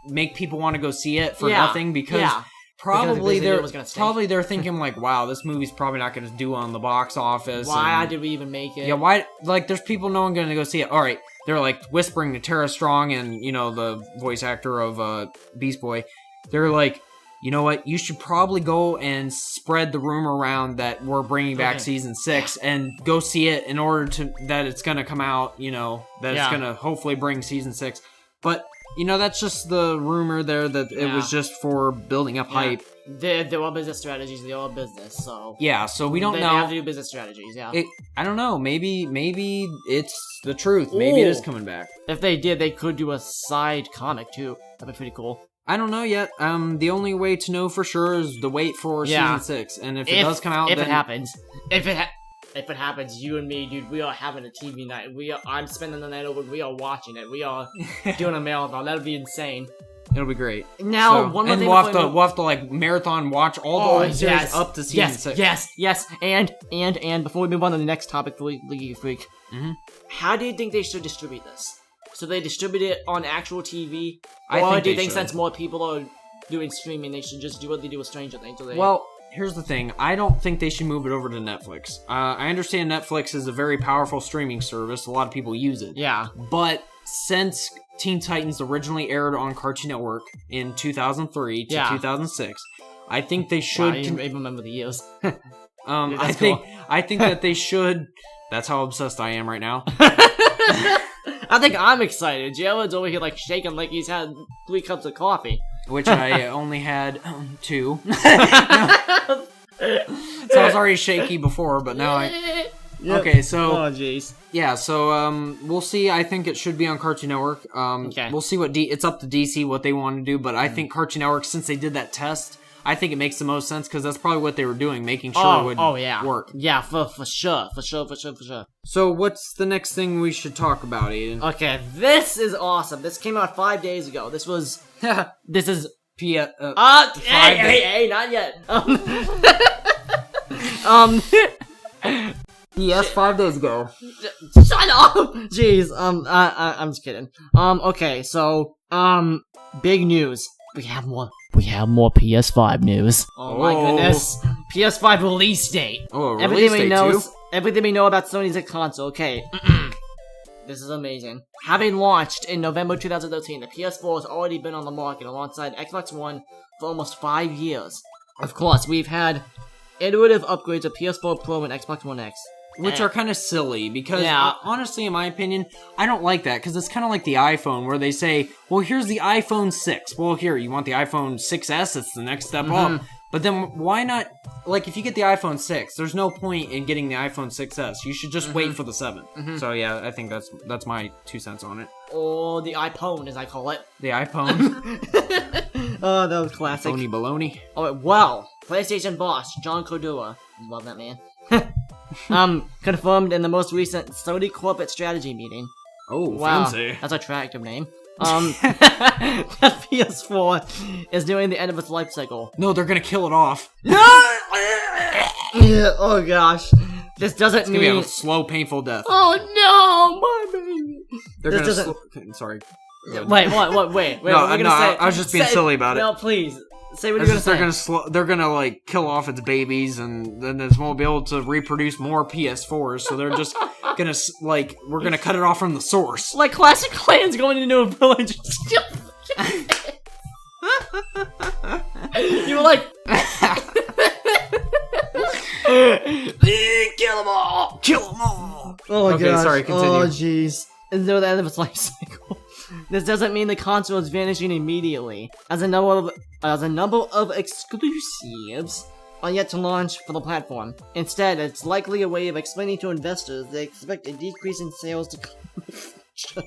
make people want to go see it for nothing because probably they're thinking like, wow, this movie's probably not going to do on the box office. Why did we even make it? Yeah, why? Like, there's people no one going to go see it. All right, they're like whispering to Tara Strong and the voice actor of Beast Boy. They're like, you know what? You should probably go and spread the rumor around that we're bringing back season 6 and go see it in order that it's gonna come out. That it's gonna hopefully bring season 6. But that's just the rumor there that it was just for building up hype. They're all business strategies. They're all business. So so we don't know. They have to do business strategies. Yeah. I don't know. Maybe it's the truth. Maybe it is coming back. If they did, they could do a side comic too. That'd be pretty cool. I don't know yet. The only way to know for sure is to wait for season 6, and if it does come out, if it happens, if it happens, you and me, dude, we are having a TV night. I'm spending the night over. We are watching it. We are doing a marathon. That'll be insane. It'll be great. Now, one more thing. We'll have to like marathon watch all the old series up to season 6. Yes. And before we move on to the next topic for League Freak, how do you think they should distribute this? So they distribute it on actual TV? Or do you think since more people are doing streaming, they should just do what they do with Stranger Things? Well, here's the thing. I don't think they should move it over to Netflix. I understand Netflix is a very powerful streaming service. A lot of people use it. Yeah. But since Teen Titans originally aired on Cartoon Network in 2003 to 2006, I think they should... Wow, I even remember the years. I think that they should... That's how obsessed I am right now. I think I'm excited. Jared's over here like shaking like he's had 3 cups of coffee. Which I only had 2. So I was already shaky before, but now I... Yep. Okay, so... Oh, jeez. Yeah, so we'll see. I think it should be on Cartoon Network. Okay. We'll see what... It's up to DC what they want to do, but I think Cartoon Network, since they did that test... I think it makes the most sense because that's probably what they were doing, making sure it would work. Yeah, for sure. So what's the next thing we should talk about, Aiden? Okay, this is awesome. This came out 5 days ago. This is... hey, not yet. Yes, 5 days ago. Shut up! Jeez, I'm just kidding. Okay, so, big news. We have more PS5 news. Oh my goodness. PS5 release date. Oh, a release date too? Everything we know about Sony's console. Okay. This is amazing. Having launched in November 2013, the PS4 has already been on the market alongside Xbox One for almost 5 years. Of course, we've had iterative upgrades of PS4 Pro and Xbox One X. Which are kind of silly, because honestly, in my opinion, I don't like that, because it's kind of like the iPhone, where they say, well, here's the iPhone 6. Well, here, you want the iPhone 6S? It's the next step up. But then, why not, like, if you get the iPhone 6, there's no point in getting the iPhone 6S. You should just wait for the 7. So, yeah, I think that's my 2 cents on it. Or the iPhone, as I call it. The iPhone. Oh, that was classic. Phony baloney. Oh, well, PlayStation boss, John Cordova. Love that man. Confirmed in the most recent Sony corporate strategy meeting. Oh, wow. Fancy. That's an attractive name. That PS4 is nearing the end of its life cycle. No, they're gonna kill it off. Oh gosh. This doesn't mean... It's gonna be a slow, painful death. Oh no, my baby. They're gonna sorry. Wait, what? Wait. No, I was just being silly about it. No, please. Say what you're gonna say. They're gonna like kill off its babies, and then it won't be able to reproduce more PS4s. So they're just gonna we're gonna cut it off from the source. Like Classic Clans going into a village. You were like, kill them all. Oh okay, gosh. Sorry. Continue. Oh jeez. And they're the end of its life cycle. This doesn't mean the console is vanishing immediately, as a number of exclusives are yet to launch for the platform. Instead, it's likely a way of explaining to investors they expect a decrease in sales to come in the future.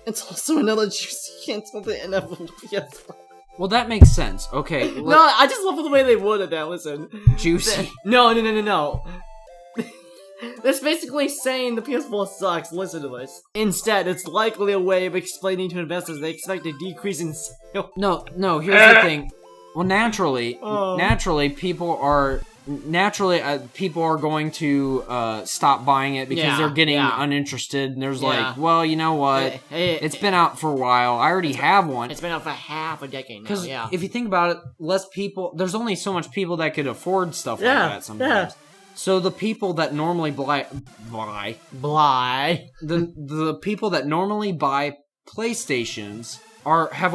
It's also another juicy hint of the inevitable PS5. Well, that makes sense. Okay. No, I just love the way they worded that. Listen. Juicy. No. That's basically saying the PS4 sucks. Listen to this. Instead, it's likely a way of explaining to investors they expect a decrease in sales. No, here's the thing. Well, naturally, people are going to stop buying it because they're getting uninterested. And there's like, well, you know what? It's been out for a while. I already have one. It's been out for half a decade now. Because if you think about it, there's only so much people that could afford stuff like that sometimes. So the people that normally the people that normally buy PlayStations have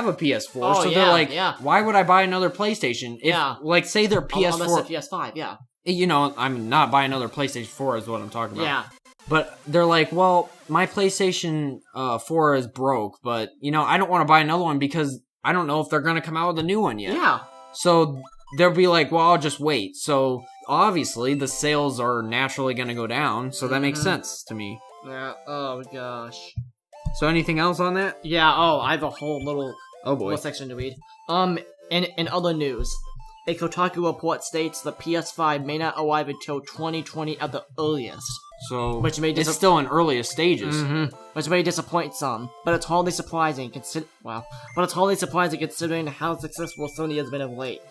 a PS4, so they're like, why would I buy another PlayStation? If, like, say their PS4... Unless a PS5, You know, I'm not buying another PlayStation 4 is what I'm talking about. Yeah. But they're like, well, my PlayStation 4 is broke, but, you know, I don't want to buy another one because I don't know if they're going to come out with a new one yet. Yeah. So they'll be like, well, I'll just wait. So, obviously, the sales are naturally going to go down, so that makes sense to me. Yeah, oh gosh. So anything else on that? Yeah, I have a whole little section to read. In other news, a Kotaku report states the PS5 may not arrive until 2020 at the earliest. So, it's still in earliest stages. Which may disappoint some, but it's hardly surprising considering how successful Sony has been of late.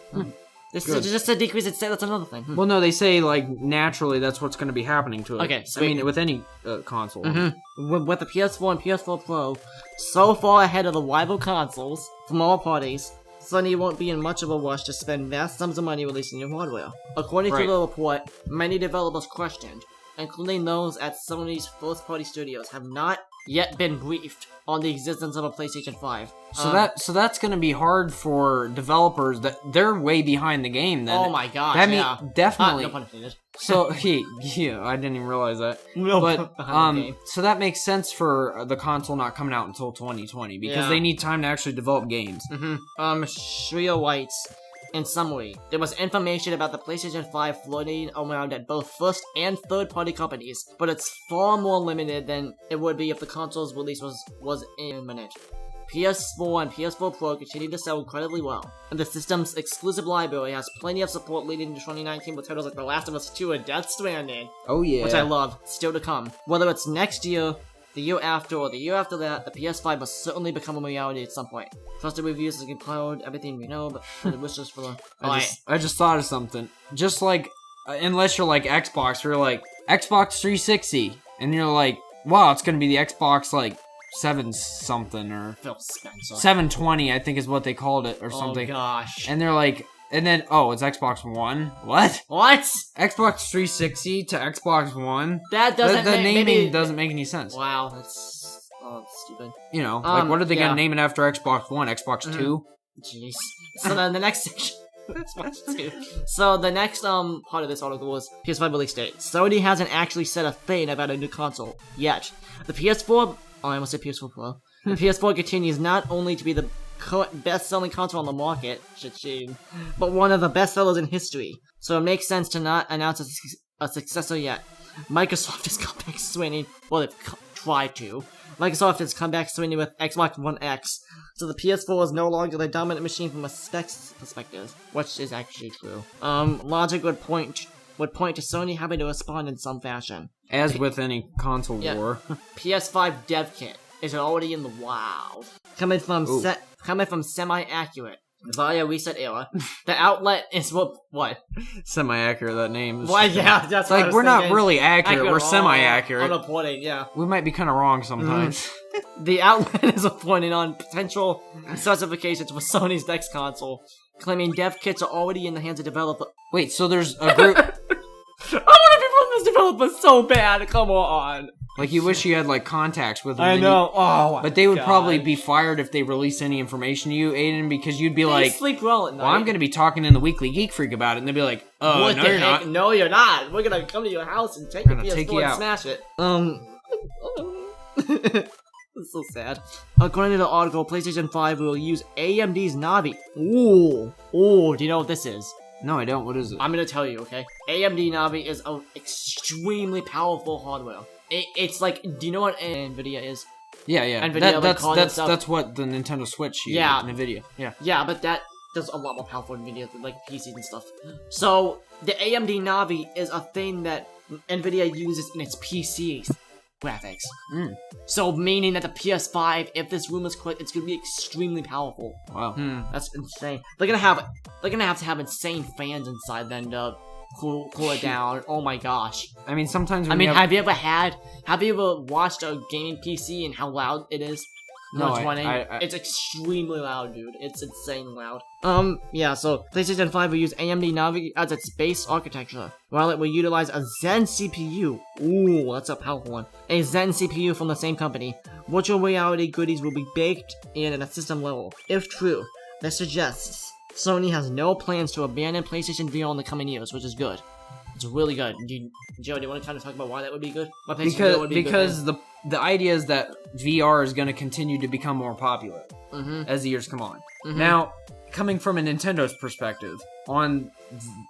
This is just a decrease in sales, that's another thing. Well, no, they say, like, naturally that's what's going to be happening to it. Okay, I mean, with any console. With the PS4 and PS4 Pro so far ahead of the rival consoles from all parties, Sony won't be in much of a rush to spend vast sums of money releasing new hardware. According to the report, many developers questioned, including those at Sony's first-party studios, have not yet been briefed on the existence of a PlayStation 5. So that's going to be hard for developers that they're way behind the game then. Oh my gosh, definitely. No pun intended. So, I didn't even realize that. But so that makes sense for the console not coming out until 2020 because they need time to actually develop games. Shrio writes, in summary, there was information about the PlayStation 5 floating around at both first and third-party companies, but it's far more limited than it would be if the console's release was imminent. PS4 and PS4 Pro continue to sell incredibly well, and the system's exclusive library has plenty of support leading into 2019 with titles like The Last of Us 2 and Death Stranding. Oh yeah. Which I love, still to come. Whether it's next year, the year after, or the year after that, the PS5 must certainly become a reality at some point. Trusted reviews has compiled everything we know, but the wishes for the... I just thought of something. Just like, unless you're like Xbox, you're like, Xbox 360, and you're like, wow, it's gonna be the Xbox, like, 7-something, or... Phil Spencer. 720, I think is what they called it, or something. Oh gosh. And they're like... And then, it's Xbox One? What? Xbox 360 to Xbox One? That doesn't the naming doesn't make any sense. Wow, that's stupid. You know, like, what are they gonna name it after Xbox One? Xbox 2? Jeez. So then the next section... Xbox 2. So the next part of this article was PS5 release date. Sony hasn't actually said a thing about a new console yet. The PS4... I almost said PS4 Pro. The PS4 continues not only to be the best-selling console on the market, but one of the best sellers in history, so it makes sense to not announce a successor yet. Microsoft has come back swinging, well, they've tried to. Microsoft has come back swinging with Xbox One X, so the PS4 is no longer the dominant machine from a specs perspective, which is actually true. Logic would point to Sony having to respond in some fashion. As with any console war. PS5 dev kit is already in the wild. Coming from Semi-Accurate via Reset Era. The outlet is what? Semi-accurate, that name. Well, yeah, that's like, we're not really accurate, we're semi-accurate. I'm reporting, yeah. We might be kind of wrong sometimes. The outlet is reporting on potential specifications for Sony's next console, claiming dev kits are already in the hands of developers. Wait, so there's a group... I want to be from this developer so bad, come on. Like, you wish you had, like, contacts with them. I know, but they would probably be fired if they release any information to you, Aiden, because you'd be like... sleep well at night. Well, I'm gonna be talking in the Weekly Geek Freak about it, and they'd be like, no, you're not. No, you're not. We're gonna come to your house and take your PS4 and smash it. It's so sad. According to the article, PlayStation 5 will use AMD's Navi. Ooh, do you know what this is? No, I don't. What is it? I'm gonna tell you, okay? AMD Navi is an extremely powerful hardware. It's like, do you know what NVIDIA is? Yeah. NVIDIA, that's what the Nintendo Switch uses. Yeah. NVIDIA. Yeah. Yeah, but that does a lot more powerful than NVIDIA, like PCs and stuff. So, the AMD Navi is a thing that NVIDIA uses in its PCs. graphics. Mm. So meaning that the PS5, if this rumor is correct, it's gonna be extremely powerful. Wow. That's insane. They're gonna have to have insane fans inside then to cool it down. Oh my gosh. I mean, sometimes have you ever watched a gaming PC and how loud it is? No, it's extremely loud, dude. It's insane loud. Yeah, so PlayStation 5 will use AMD Navi as its base architecture, while it will utilize a Zen CPU. Ooh, that's a powerful one. A Zen CPU from the same company. Virtual reality goodies will be baked in at a system level. If true, this suggests Sony has no plans to abandon PlayStation VR in the coming years, which is good. It's really good. Joe, do you want to kind of talk about why that would be good? Because the idea is that VR is going to continue to become more popular as the years come on. Now, coming from a Nintendo's perspective on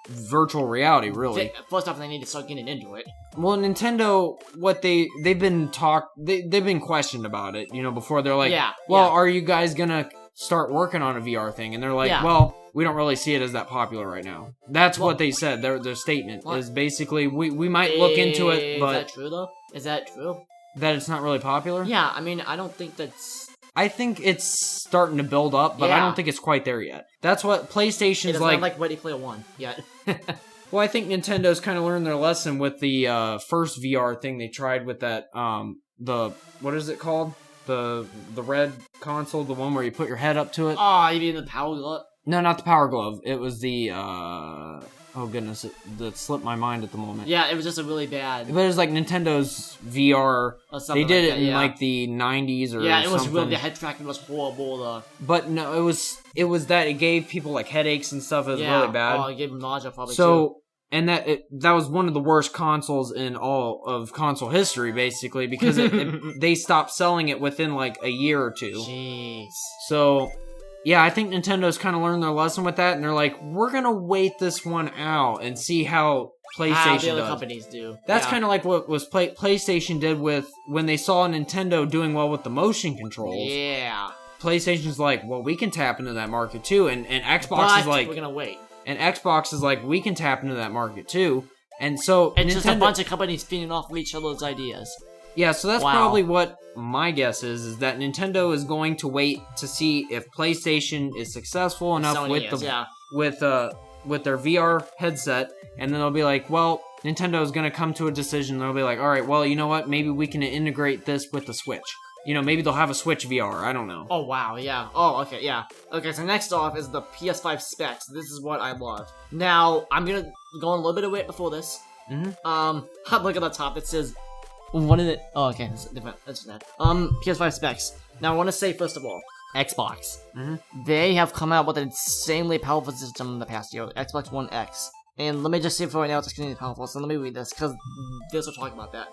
virtual reality, really. First off, they need to start getting into it. Well, Nintendo, they've been questioned about it. Before they're like, are you guys gonna start working on a VR thing? And they're like, well, we don't really see it as that popular right now. That's what they said. Their statement is basically, we might look into it, but... Is that true, though? Is that true? That it's not really popular? Yeah, I mean, I don't think that's... I think it's starting to build up, but I don't think it's quite there yet. That's what PlayStation's like... It's not like Ready Player One yet. Well, I think Nintendo's kind of learned their lesson with the first VR thing they tried with that, what is it called? The red console, the one where you put your head up to it. Oh, you mean the Power Glove? No, not the Power Glove. It was the, oh goodness, that slipped my mind at the moment. Yeah, it was just a really bad... But it was like Nintendo's VR. They did it in like the 90s or something. Yeah, it was really... The head tracking was horrible. But no, it was that it gave people like headaches and stuff. It was really bad. Oh, it gave them nausea probably too. And that was one of the worst consoles in all of console history, basically, because they stopped selling it within like a year or two. Jeez. So, yeah, I think Nintendo's kind of learned their lesson with that, and they're like, we're gonna wait this one out and see how PlayStation the other does. Companies do. That's kind of like what was PlayStation did with when they saw Nintendo doing well with the motion controls. Yeah. PlayStation's like, well, we can tap into that market too, and Xbox is like, we're gonna wait. And Xbox is like, we can tap into that market too. And so it's just a bunch of companies feeding off of each other's ideas. Yeah, so that's probably what my guess is that Nintendo is going to wait to see if PlayStation is successful enough with their VR headset, and then they'll be like, well, Nintendo is going to come to a decision. They'll be like, all right, well, you know what? Maybe we can integrate this with the Switch. Maybe they'll have a Switch VR. I don't know. Oh, wow, yeah. Oh, okay, yeah. Okay, so next off is the PS5 specs. This is what I love. Now, I'm gonna go on a little bit of it before this. Look at the top. It says, what is it? Oh, okay, it's different. That's that. PS5 specs. Now, I want to say, first of all, Xbox. They have come out with an insanely powerful system in the past year. Xbox One X. And let me just say for right now, it's extremely powerful, so let me read this, because this will talk about that.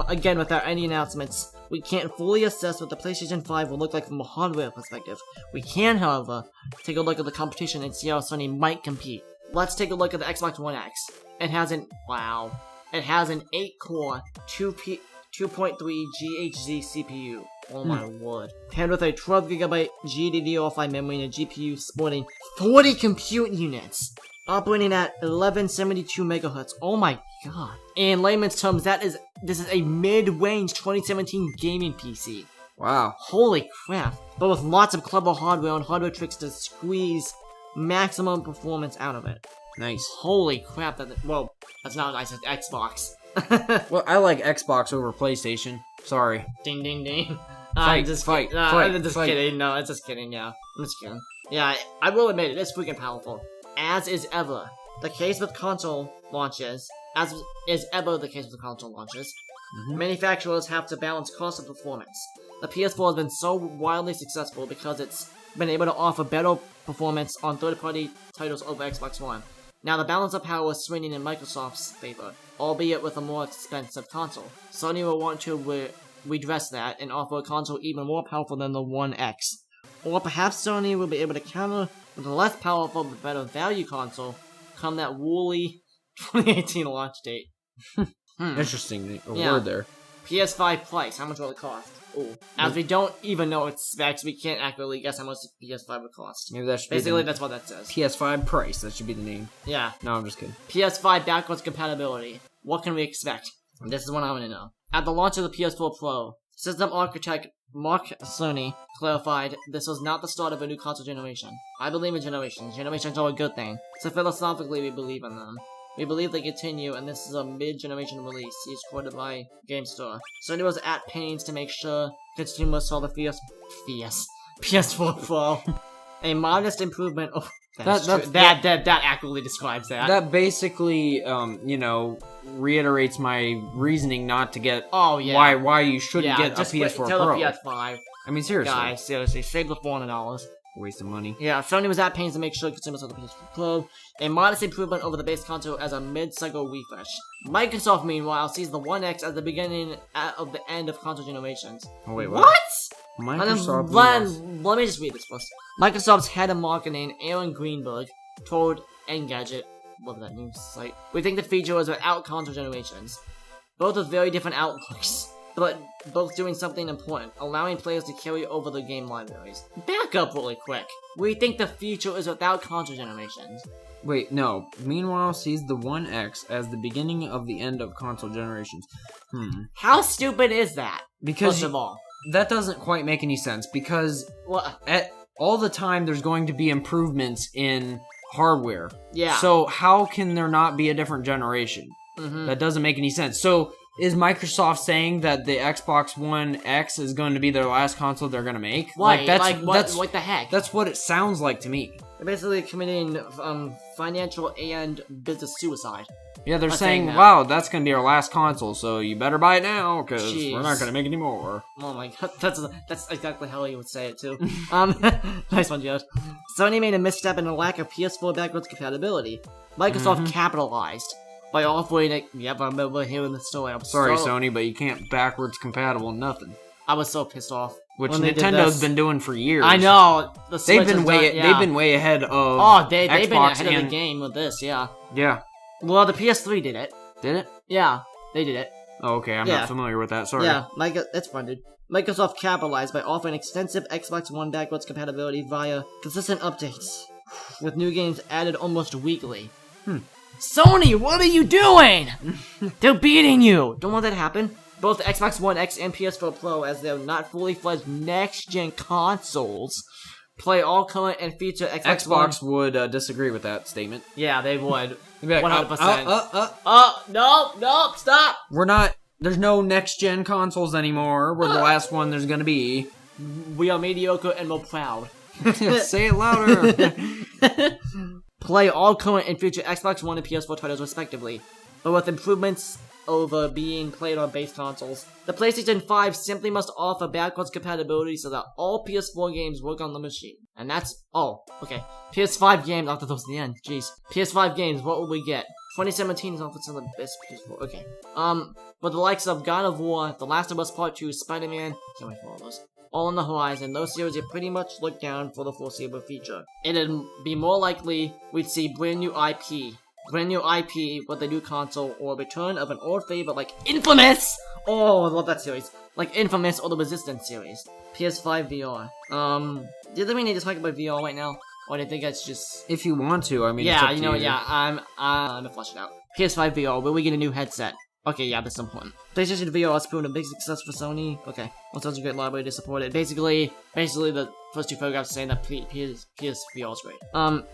Again, without any announcements, we can't fully assess what the PlayStation 5 will look like from a hardware perspective. We can, however, take a look at the competition and see how Sony might compete. Let's take a look at the Xbox One X. It has an 8-core, 2.3 GHz CPU. Oh my word. Paired with a 12GB GDDR5 memory and a GPU sporting 40 compute units. Operating at 1172 megahertz. Oh my god. In layman's terms, this is a mid-range 2017 gaming PC. Wow. Holy crap. But with lots of clever hardware and hardware tricks to squeeze maximum performance out of it. Nice. Holy crap. That's not nice. It's Xbox. Well, I like Xbox over PlayStation. Sorry. Ding, ding, ding. I'm just kidding. No, it's just kidding, yeah. I'm just kidding. Yeah, I will admit, it is freaking powerful. As is ever the case with console launches, manufacturers have to balance cost and performance. The PS4 has been so wildly successful because it's been able to offer better performance on third-party titles over Xbox One. Now the balance of power is swinging in Microsoft's favor, albeit with a more expensive console. Sony will want to redress that and offer a console even more powerful than the One X. Or perhaps Sony will be able to counter with a less powerful but better value console come that woolly 2018 launch date. Interesting word there. PS5 price, how much will it cost? Ooh. As we don't even know its specs, we can't accurately guess how much the PS5 would cost. Maybe that should Basically, that's what that says. PS5 price, that should be the name. Yeah. No, I'm just kidding. PS5 backwards compatibility. What can we expect? This is what I want to know. At the launch of the PS4 Pro, system architect Mark Cerny clarified this was not the start of a new console generation. I believe in generations. Generations are a good thing. So philosophically, we believe in them. We believe they continue, and this is a mid-generation release. He's quoted by GameStar. Sony was at pains to make sure consumers saw the PS4 Pro. A modest improvement. Oh, that accurately describes that. That basically, reiterates my reasoning not to get. Oh yeah. Why you shouldn't get a PS4 Pro. Tell the PS5. I mean, seriously. Guys, seriously, save the $400. Waste of money. Yeah, Sony was at pains to make sure consumers saw the PS4 Pro. A modest improvement over the base console as a mid-cycle refresh. Microsoft, meanwhile, sees the One X as the beginning of the end of console generations. Oh wait, what? Microsoft. Let me just read this first. Microsoft's head of marketing, Aaron Greenberg, told Engadget, love that news site, we think the feature was without console generations. Both with very different outlooks, but both doing something important, allowing players to carry over the game libraries. Back up really quick. We think the feature is without console generations. Wait, no. Meanwhile, sees the One X as the beginning of the end of console generations. How stupid is that? Because first of all, that doesn't quite make any sense, because what? At all the time there's going to be improvements in hardware. Yeah. So how can there not be a different generation? That doesn't make any sense. So is Microsoft saying that the Xbox One X is going to be their last console they're going to make? What the heck? That's what it sounds like to me. They're basically committing financial and business suicide. Yeah, they're saying, wow, that's going to be our last console, so you better buy it now, because we're not going to make any more. Oh my god, that's exactly how you would say it, too. Nice one, Jared. Sony made a misstep in the lack of PS4 backwards compatibility. Microsoft capitalized by offering it. Yep, I remember hearing the story. Sorry, Sony, but you can't backwards compatible nothing. I was so pissed off. Which Nintendo's been doing for years. I know. They've been way ahead of they've Xbox been ahead of the game with this, yeah. Yeah. Well, the PS3 did it. Did it? Yeah, they did it. Oh, okay, I'm not familiar with that, sorry. Yeah, it's fun, dude. Microsoft capitalized by offering extensive Xbox One backwards compatibility via consistent updates, with new games added almost weekly. Sony, what are you doing? They're beating you! Don't want that to happen. Both the Xbox One X and PS4 Pro, as they're not fully fledged next-gen consoles, play all current and feature Xbox would disagree with that statement. Yeah, they would. Like, 100%. No, stop! There's no next-gen consoles anymore. We're the last one there's gonna be. We are mediocre and we're proud. Say it louder. Play all current and future Xbox One and PS4 titles respectively, but with improvements over being played on base consoles. The PlayStation 5 simply must offer backwards compatibility so that all PS4 games work on the machine. And that's all. Okay. PS5 games, after those at the end, jeez. PS5 games, what will we get? 2017 is often some of the best PS4, okay. With the likes of God of War, The Last of Us Part 2, Spider-Man, can't wait for all those. All on the horizon, those series are pretty much looked down for the foreseeable future. It'd be more likely we'd see brand new IP with a new console, or a return of an old favorite like Infamous! Oh, I love that series. Like Infamous or the Resistance series. PS5 VR. Do you think we need to talk about VR right now? Or do you think it's just... If you want to, I mean, yeah, it's up to you. I'm gonna flush it out. PS5 VR, will we get a new headset? Okay, yeah, that's important. PlayStation VR has proven a big success for Sony. Okay, well, sounds a great library to support it. Basically the first two photographs saying that PSVR is great.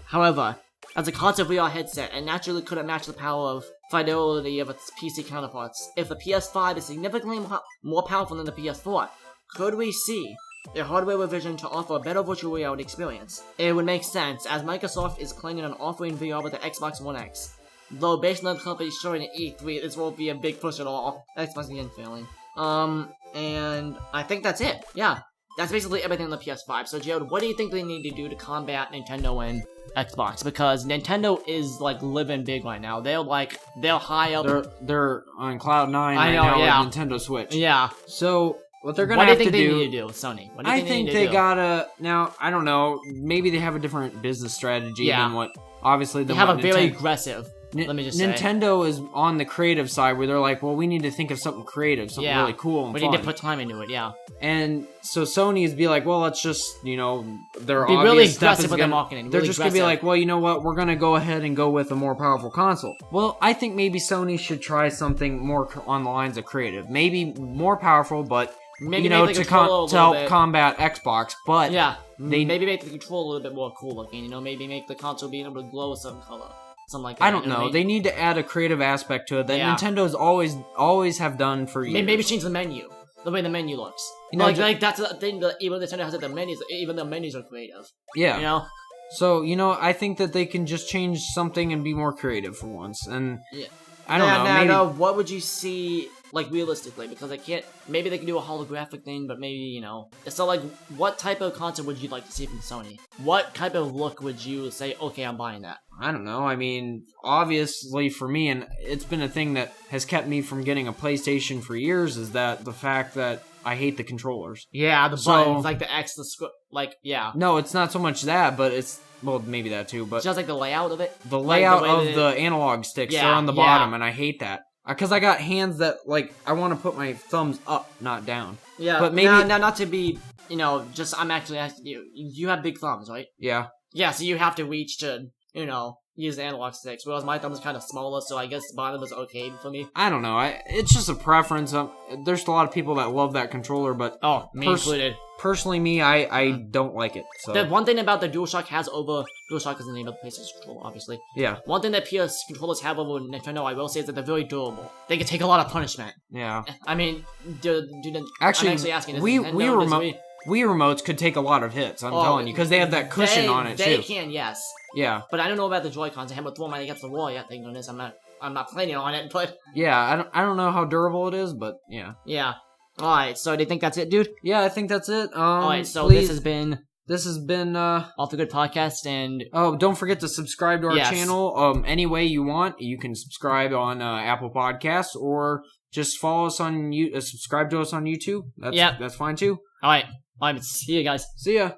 However, as a console VR headset, it naturally couldn't match the power of fidelity of its PC counterparts. If the PS5 is significantly more powerful than the PS4, could we see a hardware revision to offer a better virtual reality experience? It would make sense, as Microsoft is planning on offering VR with the Xbox One X. Though based on the company showing at E3, this won't be a big push at all. Xbox again failing. And I think that's it. Yeah. That's basically everything on the PS5. So, Jared, what do you think they need to do to combat Nintendo and Xbox? Because Nintendo is, like, living big right now. They're high up. They're on Cloud 9 right now with Nintendo Switch. Yeah. So, what they're gonna have to do... What do you think they need to do, Sony? What do you think they gotta... Now, I don't know. Maybe they have a different business strategy than what... Obviously, they have a very aggressive... Let me just say. Nintendo is on the creative side where they're like, well, we need to think of something creative, something really cool and we fun. need to put time into it, yeah. And so Sony's be like, well, let's just, their Be obvious really step aggressive is with their marketing. They're Really just going to be aggressive. like, well, you know what? We're going to go ahead and go with a more powerful console. Well, I think maybe Sony should try something more on the lines of creative. Maybe more powerful, but, Maybe make the to controller a help little bit- combat Xbox. But Yeah, they maybe make the controller a little bit more cool looking, maybe make the console being able to glow a certain color. Something like that. I don't know. They need to add a creative aspect to it that Nintendo's always have done for years. Maybe change the menu. The way the menu looks. Like that's the thing that even Nintendo has the menus. Even the menus are creative. Yeah. So I think that they can just change something and be more creative for once. And I don't know. Maybe what would you see like realistically? Because they can't. Maybe they can do a holographic thing, but maybe So like, what type of content would you like to see from Sony? What type of look would you say? Okay, I'm buying that. I don't know. I mean, obviously for me, and it's been a thing that has kept me from getting a PlayStation for years, is that the fact that I hate the controllers. Yeah, the buttons, like the X, No, it's not so much that, but it's, well, maybe that too, but... just like the layout of it? The layout of the analog sticks, they're on the bottom, and I hate that. Because I got hands that, I want to put my thumbs up, not down. Yeah, but maybe... Now, not to be, I'm actually asking you. You have big thumbs, right? Yeah. Yeah, so you have to reach to, use the analog sticks, whereas my thumb is kind of smaller, so I guess the bottom is okay for me. I don't know. It's just a preference. There's a lot of people that love that controller, but me included. Personally, I don't like it. So the one thing about the DualShock has over DualShock is the name of the PlayStation controller, obviously. Yeah. One thing that PS controllers have over Nintendo, I will say, is that they're very durable. They can take a lot of punishment. Yeah. I mean, actually, I'm actually asking. Wii remotes could take a lot of hits, I'm telling you, because they have that cushion on it, too. They can, yes. Yeah. But I don't know about the Joy-Cons. I haven't thrown mine against the wall yet, thank goodness. I'm not planning on it, but... Yeah, I don't know how durable it is, but yeah. Yeah. Alright, so do you think that's it, dude? Yeah, I think that's it. Alright, so this has been Off the Good Podcast, and... Oh, don't forget to subscribe to our channel. Any way you want. You can subscribe on Apple Podcasts, or just follow us on subscribe to us on YouTube. That's fine, too. Alright, see you guys. See ya.